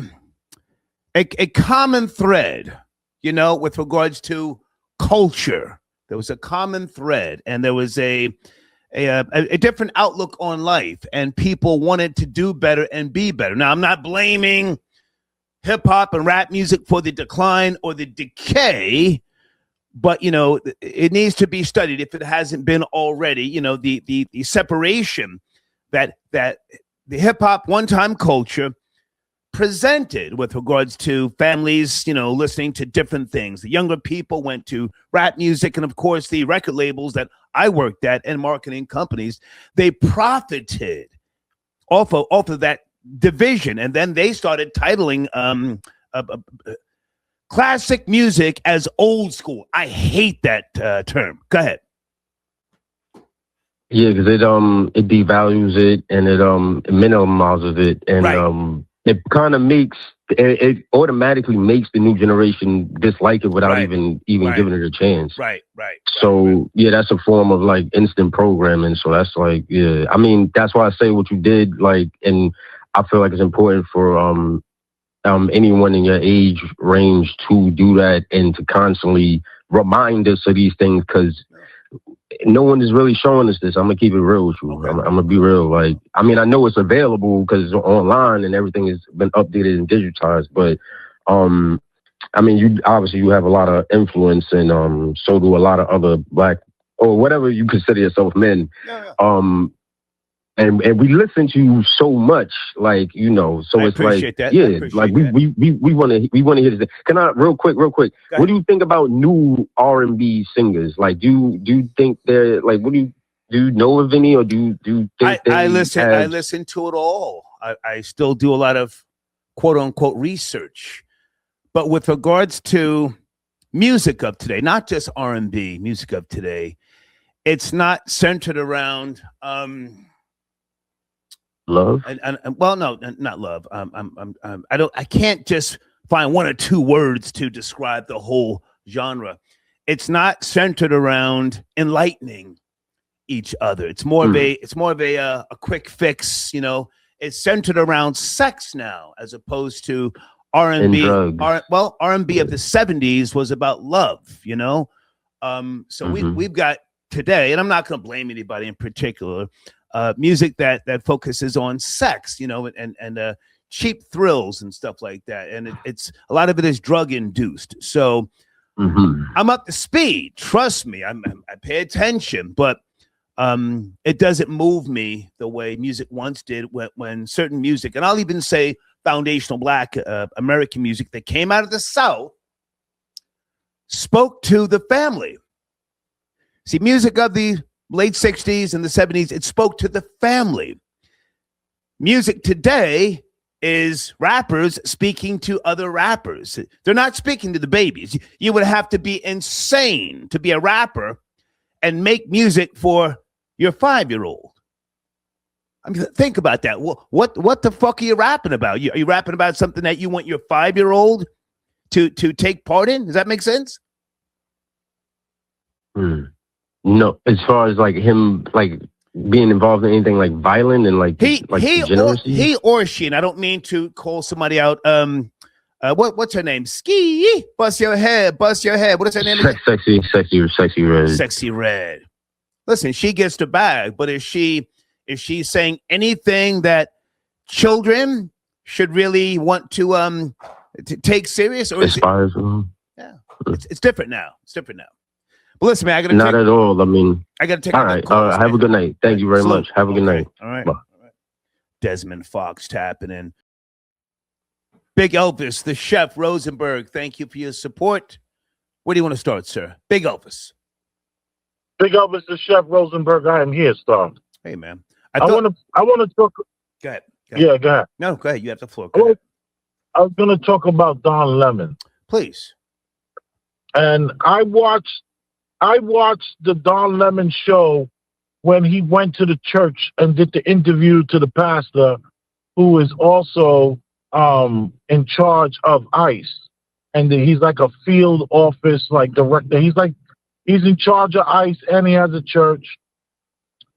common thread, with regards to culture. There was a common thread, and there was a different outlook on life, and people wanted to do better and be better. Now, I'm not blaming hip hop and rap music for the decline or the decay, but it needs to be studied if it hasn't been already. The separation that the hip hop one-time culture presented with regards to families, listening to different things. The younger people went to rap music, and of course the record labels that I worked at and marketing companies, they profited off of that division, and then they started titling classic music as old school. I hate that term. Go ahead. Yeah, because it devalues it and it minimizes it, and right. It kind of it automatically makes the new generation dislike it without even giving it a chance. Right. So yeah, that's a form of like instant programming. So that's like, yeah, I mean, that's why I say what you did, like, and I feel like it's important for anyone in your age range to do that and to constantly remind us of these things, because no one is really showing us this. I'm gonna keep it real with you. Okay. I'm gonna be real. Like, I mean, I know it's available because it's online and everything has been updated and digitized. But, I mean, you have a lot of influence, and so do a lot of other black or whatever you consider yourself men. Yeah. And we listen to you so much, like, you know. So I it's like, that. yeah, like we want to hear this. Can I real quick? What do you think about new R&B singers? Like, do you think they're like? Do you know of any, or do you think I listen to it all. I still do a lot of quote unquote research, but with regards to music of today, not just R&B, music of today, it's not centered around love. And well, no, not love. I can't just find one or two words to describe the whole genre. It's not centered around enlightening each other. It's more of a quick fix. You know, it's centered around sex now, as opposed to R&B. R&B of the 70s was about love. You know, so we've got today, and I'm not going to blame anybody in particular. Music that focuses on sex, you know, and cheap thrills and stuff like that, and it's a lot of it is drug induced. So I'm up to speed. Trust me, I pay attention, but it doesn't move me the way music once did. When certain music, and I'll even say foundational Black American music that came out of the South, spoke to the family. See, music of the late 60s and the 70s, it spoke to the family. Music today is rappers speaking to other rappers. They're not speaking to the babies. You would have to be insane to be a rapper and make music for your 5-year-old. I mean, think about that. What the fuck are you rapping about? Are you rapping about something that you want your 5-year-old to take part in? Does that make sense? No, as far as like him, like being involved in anything like violent and like he or she, and I don't mean to call somebody out. What's her name? Ski, bust your head. What is her name? Sexy Red. Sexy Red. Listen, she gets the bag, but is she saying anything that children should really want to take serious, or aspires? Yeah, it's different now. But listen, man, I gotta not at all. I mean, I gotta take. All right. Have a good night. Thank you very much. Have a good night. All right. Desmond Fox tapping in. Big Elvis, the chef Rosenberg. Thank you for your support. Where do you want to start, sir? Big Elvis. Big Elvis, the chef Rosenberg. I am here, Star. Hey, man. I want to talk. Go ahead. Yeah, go ahead. No, go ahead. You have the floor. I was going to talk about Don Lemon. Please. And I watched the Don Lemon show when he went to the church and did the interview to the pastor, who is also in charge of ICE. And he's like a field office like director. He's in charge of ICE, and he has a church.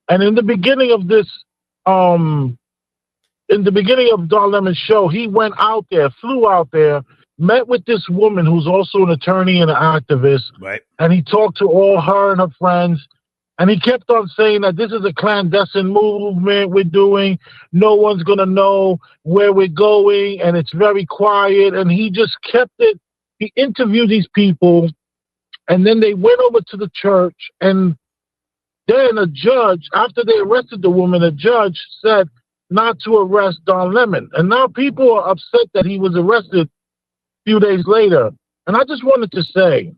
And in the beginning of this, in the beginning of Don Lemon's show, he went out there, flew out there, met with this woman who's also an attorney and an activist. Right. And he talked to all her and her friends. And he kept on saying that this is a clandestine movement we're doing. No one's going to know where we're going. And it's very quiet. And he just kept it. He interviewed these people. And then they went over to the church. And then a judge, after they arrested the woman, a judge said not to arrest Don Lemon. And now people are upset that he was arrested few days later. And I just wanted to say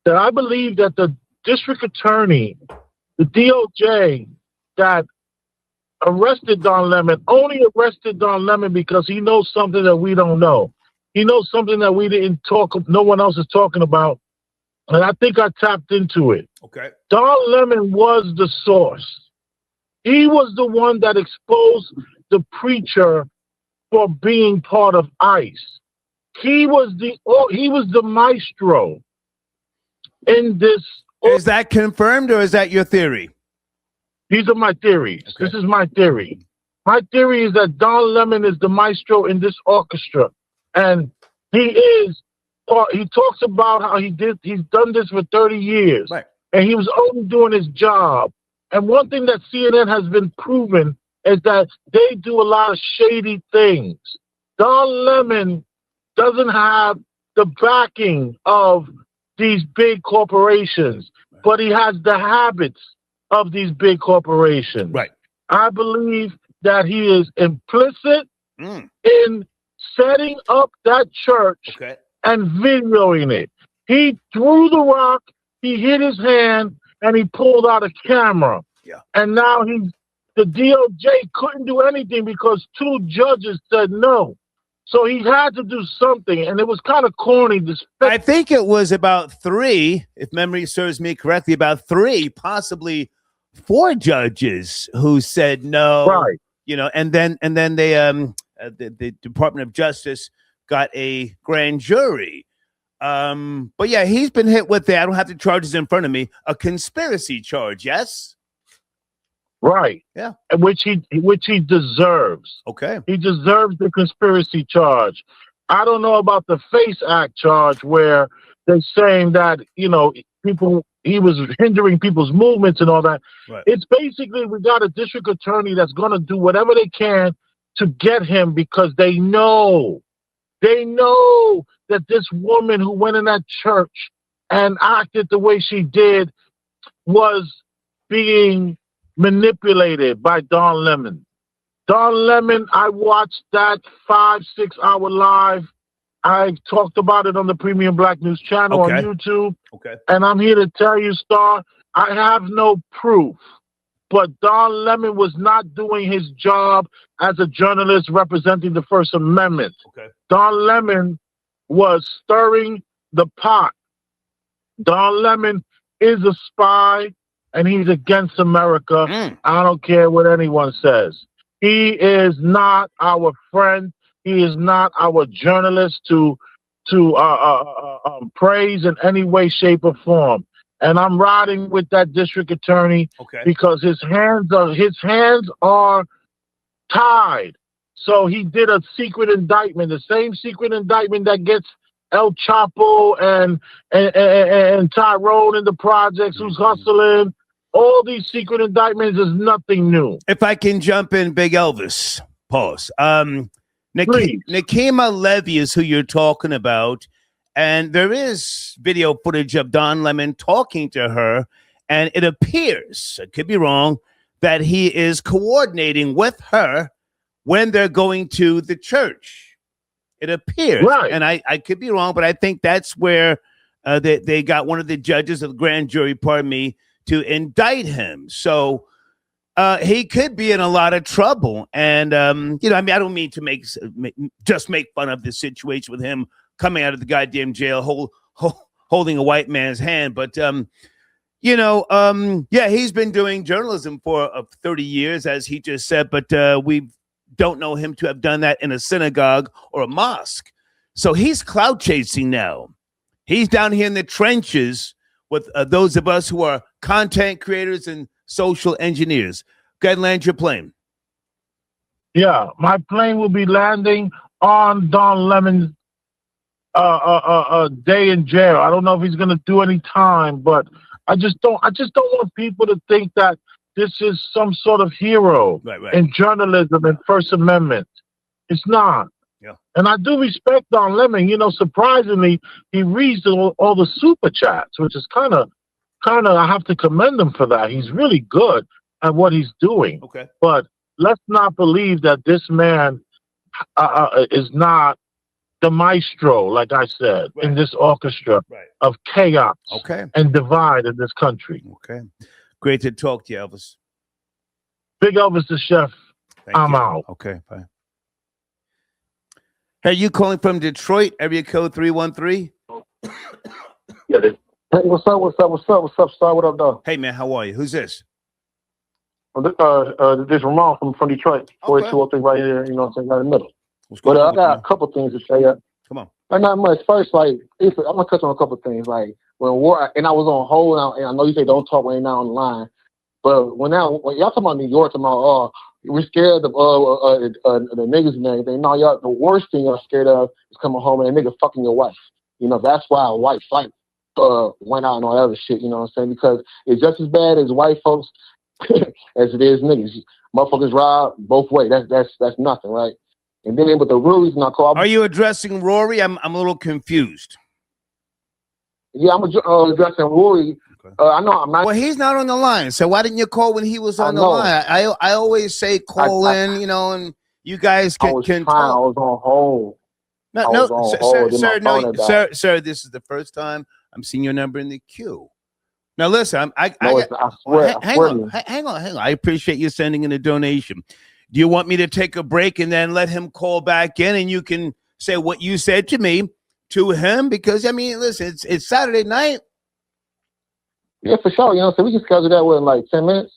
that I believe that the district attorney, the DOJ that arrested Don Lemon, only arrested Don Lemon because he knows something that we don't know. He knows something that we didn't no one else is talking about. And I think I tapped into it. Okay. Don Lemon was the source. He was the one that exposed the preacher for being part of ICE. He was the maestro in this. Is that confirmed, or is that your theory? These are my theories. Okay. This is my theory. My theory is that Don Lemon is the maestro in this orchestra, and he talks about how he's done this for 30 years. Right. and he was only doing his job. And one thing that CNN has been proven is that they do a lot of shady things. Don Lemon doesn't have the backing of these big corporations, but he has the habits of these big corporations. Right. I believe that he is implicit in setting up that church and videoing it. He threw the rock, he hit his hand, and he pulled out a camera. Yeah. And now the DOJ couldn't do anything because 2 judges said no. So he had to do something, and it was kind of corny. I think it was about 3, if memory serves me correctly, about 3, possibly 4 judges who said no. Right. You know, and then they the Department of Justice got a grand jury. But yeah, he's been hit with I don't have the charges in front of me, a conspiracy charge. Yes. Right. Yeah. Which he deserves. Okay. He deserves the conspiracy charge. I don't know about the FACE Act charge where they're saying that, he was hindering people's movements and all that. Right. It's basically we got a district attorney that's going to do whatever they can to get him because they know that this woman who went in that church and acted the way she did was being manipulated by Don Lemon. Don Lemon, I watched that 5-6 hour live. I talked about it on the Premium Black News channel on YouTube. Okay. And I'm here to tell you, Star, I have no proof. But Don Lemon was not doing his job as a journalist representing the First Amendment. Okay. Don Lemon was stirring the pot. Don Lemon is a spy. And he's against America. I don't care what anyone says. He is not our friend. He is not our journalist to praise in any way, shape, or form. And I'm riding with that district attorney because his hands are tied. So he did a secret indictment, the same secret indictment that gets El Chapo and Tyrone in the projects who's hustling. All these secret indictments is nothing new. If I can jump in, Big Elvis, pause. Nikema Levy is who you're talking about, and there is video footage of Don Lemon talking to her, and it appears, I could be wrong, that he is coordinating with her when they're going to the church. It appears, right. And I could be wrong, but I think that's where they got one of the judges of the grand jury, to indict him. So he could be in a lot of trouble. And, I don't mean to make fun of the situation with him coming out of the goddamn jail, holding a white man's hand. But, he's been doing journalism for 30 years, as he just said, but we don't know him to have done that in a synagogue or a mosque. So he's clout chasing now. He's down here in the trenches with those of us who are content creators and social engineers. Go ahead and land your plane. Yeah, my plane will be landing on Don Lemon's day in jail. I don't know if he's going to do any time, but I just don't want people to think that this is some sort of hero in journalism and First Amendment. It's not. Yeah. And I do respect Don Lemon. Surprisingly, he reads all the super chats, which is kind of, I have to commend him for that. He's really good at what he's doing. Okay. But let's not believe that this man is not the maestro, like I said, in this orchestra of chaos and divide in this country. Okay. Great to talk to you, Elvis. Big Elvis the Chef. I'm out. Okay, bye. Hey, you calling from Detroit, area code 313? Yeah. Hey, what's up, Star? What up, dog? Hey, man, how are you? Who's this? This Ramon from Detroit. 4203 right here, right in the middle. But I got a couple things to say. Come on. Not much. First, I'm gonna touch on a couple things. Like when war, and I was on hold, and I know you say don't talk when you're not on the line. But when y'all talking about New York, we're scared of the niggas and everything. No, the worst thing y'all scared of is coming home and a nigga fucking your wife. That's why a white fight. went out and all that other shit. You know what I'm saying? Because it's just as bad as white folks as it is niggas. Motherfuckers rob both ways. That's nothing, right? And then, but the real reason I call. Are you addressing Rory? I'm a little confused. Yeah, I'm addressing Rory. I know I'm not. Well, he's not on the line, so why didn't you call when he was on the line? I always say call in, you know, and you guys can talk. I was on hold. Sir, this is the first time I'm seeing your number in the queue. Now listen, hang on. I appreciate you sending in a donation. Do you want me to take a break and then let him call back in, and you can say what you said to me to him? Because I mean, listen, it's Saturday night. Yeah, for sure. You know, so we can schedule that in like 10 minutes.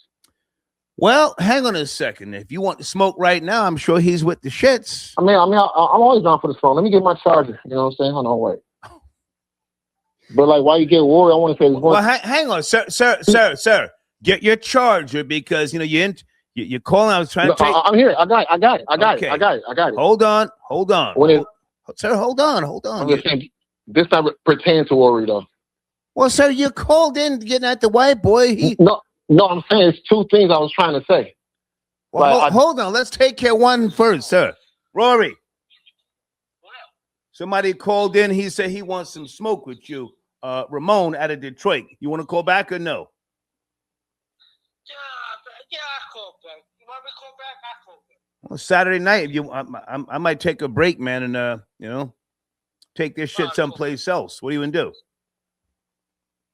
Well, hang on a second. If you want to smoke right now, I'm sure he's with the shits. I'm always down for the phone. Let me get my charger. You know what I'm saying? Hold on, wait. But like, why you get worried? I want to say this. Well, hang on, sir. Get your charger because you know you're calling. I was trying to take. I'm here. I got it. Hold on. Sir, hold on. I'm just saying, this time pertains to worry though. Well, sir, you called in getting at the white boy. No, I'm saying it's two things I was trying to say. Well, hold on. Let's take care one first, sir. Rory. Somebody called in. He said he wants some smoke with you. Ramon out of Detroit. You want to call back or no? Yeah, I call back. You want me to call back? I call back. Well, Saturday night, I might take a break, man, and you know, take this shit someplace else. What are you gonna do?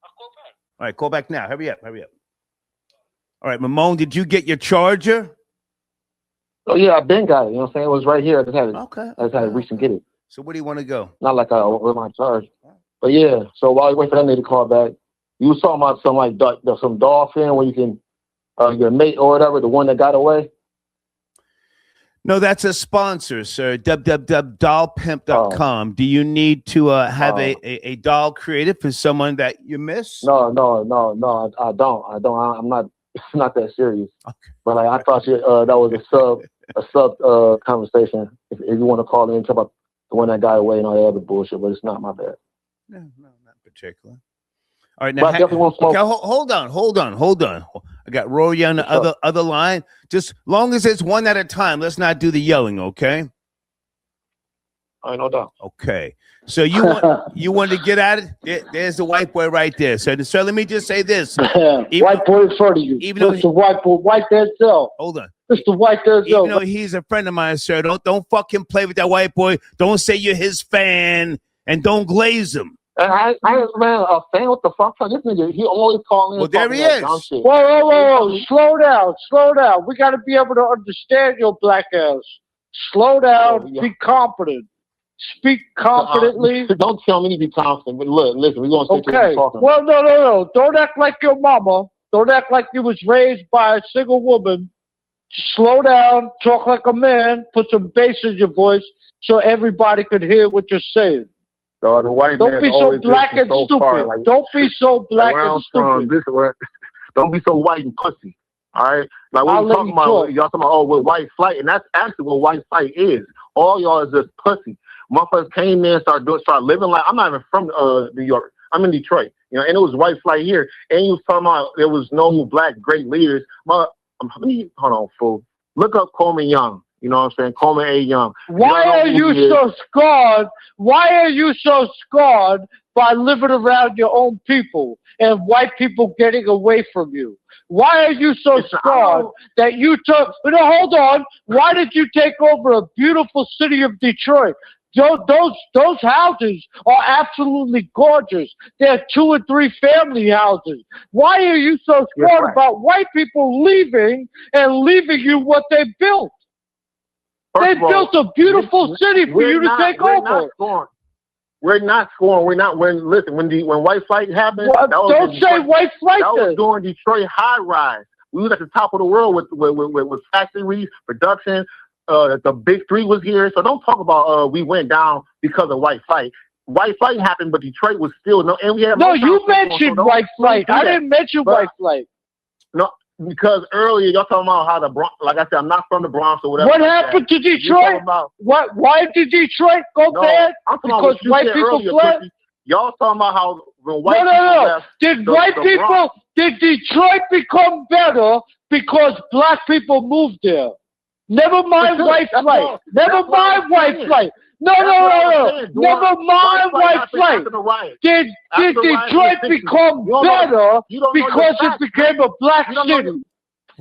I'll call back. All right, call back now. Hurry up. All right, Ramon, did you get your charger? Oh yeah, I've been got it. You know what I'm saying? It was right here. I just had to reach and get it. So where do you want to go? Not like with my charge. But yeah, so while you wait for that nigga to call back, you was talking about some dolphin where you can your mate or whatever, the one that got away. No, that's a sponsor, sir. www.dollpimp.com. Do you need to have a doll created for someone that you miss? No, I don't. I'm not. It's not that serious. Okay. But like, I thought that was a sub conversation. If you want to call in and talk about the one that got away and all that other bullshit, but it's not my bad. No, not particular. All right, now okay, hold on. I got Rory on the other line. Just long as it's one at a time. Let's not do the yelling, okay? I know that. Okay. So you want to get at it? There's the white boy right there. So let me just say this: white boy in front of you. Mr. White boy, white Denzel. Hold on, Mr. White Denzel. Even though he's a friend of mine, sir, don't fucking play with that white boy. Don't say you're his fan, and don't glaze him. I man, a fan. What the fuck? This nigga, he always calling. Well, there he is. Whoa! Slow down. We got to be able to understand your black ass. Slow down. Be confident. Speak confidently. Don't tell me to be confident. But listen, we're gonna stick to talking. Well, no. Don't act like your mama. Don't act like you was raised by a single woman. Slow down. Talk like a man. Put some bass in your voice so everybody could hear what you're saying. So the white don't be so black and stupid. Don't be so black and stupid. Don't be so white and pussy. All right, like what you talking about? Y'all talking about with white flight, and that's actually what white flight is. All y'all is just pussy. Motherfuckers came in, start living like I'm not even from New York. I'm in Detroit, you know, and it was white flight here. And you was talking about there was no black great leaders. Hold on, fool. Look up Coleman Young. You know what I'm saying? Coleman A. Young. Why are you so scarred? Why are you so scarred by living around your own people and white people getting away from you? Why are you so scarred that you took? No, hold on. Why did you take over a beautiful city of Detroit? Those houses are absolutely gorgeous. They're 2 and 3 family houses. Why are you so scared about white people leaving you what they built? They built a beautiful city for you to take over. We're not scoring. Listen, when white flight happened, don't say white flight. That was during Detroit high rise. We was at the top of the world with factories, production. The big 3 was here. So don't talk about we went down because of white flight. White flight happened, but Detroit was still and we had you mentioned white flight. I didn't mention white flight. No, because earlier y'all talking about how the Bronx. Like I said, I'm not from the Bronx or whatever. What happened to Detroit? Why did Detroit go bad? I'm because white people fled. Y'all talking about how when white people left, Did white people? Bronx, did Detroit become better because black people moved there? Never mind white flight. Never mind white flight. No. Never mind white flight. Did Detroit become better because it became a black city?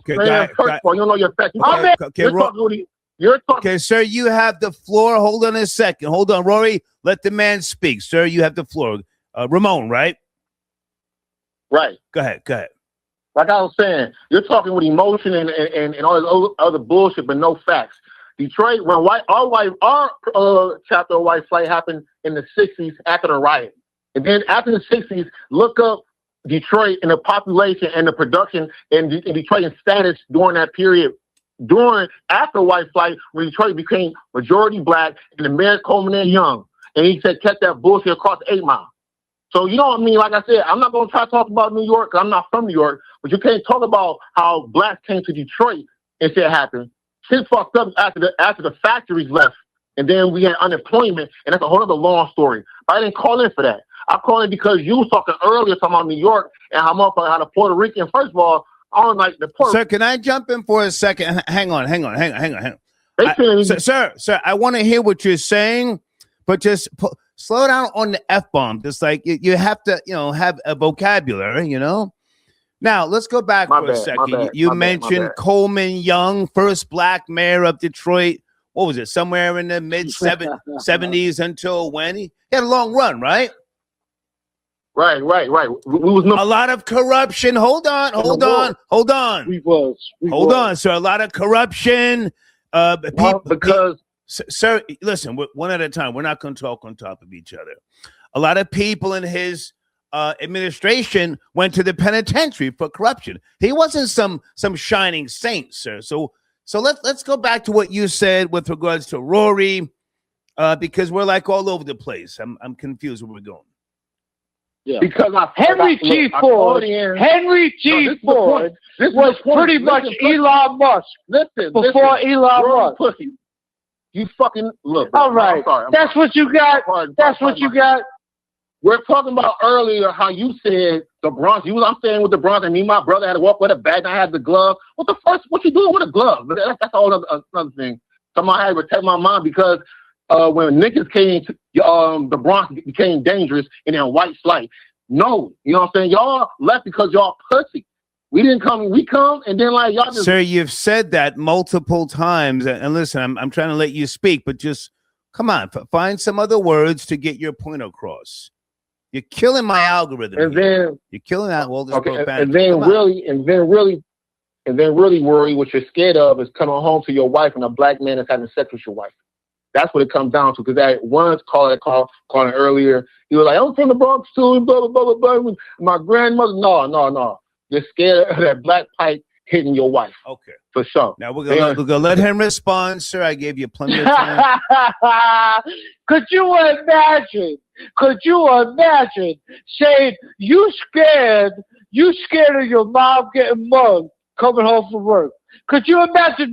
Okay, man, first of all, you don't know your facts. Okay, sir, you have the floor. Hold on a second. Hold on, Rory. Let the man speak. Sir, you have the floor. Ramon, right? Right. Go ahead. Like I was saying, you're talking with emotion and all this other bullshit, but no facts. Detroit, when our chapter of white flight happened in the 60s after the riot. And then after the 60s, look up Detroit and the population and the production in Detroit and status during that period. After white flight, when Detroit became majority black and the mayor Coleman and Young. And he said, kept that bullshit across 8 Mile. So, you know what I mean? Like I said, I'm not going to try to talk about New York because I'm not from New York, but you can't talk about how blacks came to Detroit and shit happened. Shit fucked up after the factories left, and then we had unemployment, and that's a whole other long story. But I didn't call in for that. I called in because you was talking earlier talking about New York and how the Puerto Rican. First of all, I don't like the Puerto. Sir, can I jump in for a second? Hang on. Sir, I want to hear what you're saying, but just slow down on the F-bomb. Just like you have to, have a vocabulary, Now, let's go back for a second. You mentioned Coleman Young, first black mayor of Detroit. What was it? Somewhere in the mid-70s until when? He had a long run, right? Right. A lot of corruption. Hold on. Hold on, sir. A lot of corruption. Sir, listen, one at a time. We're not going to talk on top of each other. A lot of people in his administration went to the penitentiary for corruption. He wasn't some shining saint, sir. So let's go back to what you said with regards to Rory, because we're like all over the place. I'm confused where we're going. Yeah. Because Henry T. Ford was pretty much Elon Musk before Elon Musk. You fucking look. All right. That's what you got. That's what you got. We're talking about earlier how you said the Bronx. I'm staying with the Bronx, and me and my brother had to walk with a bag. And I had the glove. What you doing with a glove? But that's all another thing. Somebody had to protect my mom because when niggas came, the Bronx became dangerous and then white flight. No, you know what I'm saying? Y'all left because y'all pussy. We didn't come. We come, and then like y'all just. Sir, you've said that multiple times, and listen, I'm trying to let you speak, but just come on, find some other words to get your point across. You're killing my algorithm. And then you're killing that. Well, and then really worry what you're scared of is coming home to your wife and a black man is having sex with your wife. That's what it comes down to. Because that one calling earlier, he was like, "I'm from the Bronx too," blah blah blah blah blah. My grandmother, no. You're scared of that black pipe hitting your wife. Okay, for sure. Now we're gonna let him respond, sir. I gave you plenty of time. Could you imagine saying you scared of your mom getting mugged coming home from work? Could you imagine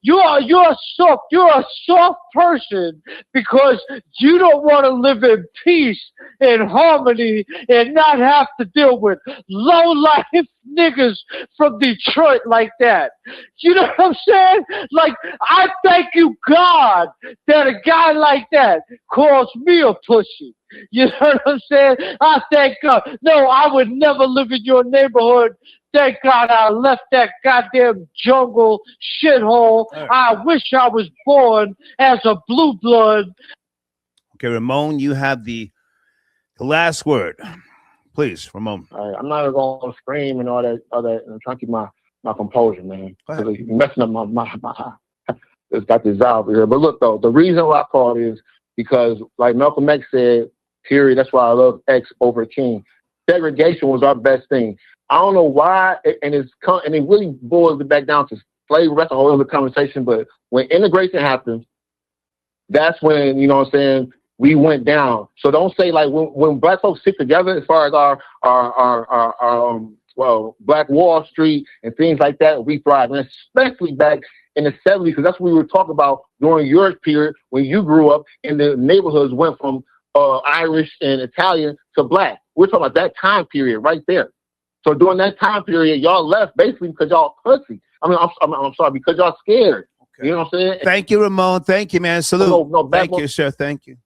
you're a soft person because you don't want to live in peace and harmony and not have to deal with low-life niggas from Detroit like that. You know what I'm saying? Like, I thank you, God, that a guy like that calls me a pussy. You know what I'm saying? I thank God. No, I would never live in your neighborhood. Thank God I left that goddamn jungle shithole. Right. I wish I was born as a blue blood. Okay, Ramon, you have the last word. Please, Ramon. All right, I'm not going to scream and all that. I'm trying to keep my composure, man. You're messing up my it's got this out here. But look, though, the reason why I called is because, like Malcolm X said, period, that's why I love X over King. Segregation was our best thing. I don't know why, and it really boils it back down to slavery. That's a whole other conversation. But when integration happens, that's when, you know what I'm saying, we went down. So don't say like when black folks sit together, as far as our Black Wall Street and things like that, we thrive, and especially back in the 70s, because that's what we were talking about during your period when you grew up, and the neighborhoods went from Irish and Italian to black. We're talking about that time period right there. So during that time period, y'all left basically because y'all pussy. I mean, I'm sorry, because y'all scared. Okay. You know what I'm saying? Thank you, Ramon. Thank you, man. Salute. No, thank you, sir. Thank you.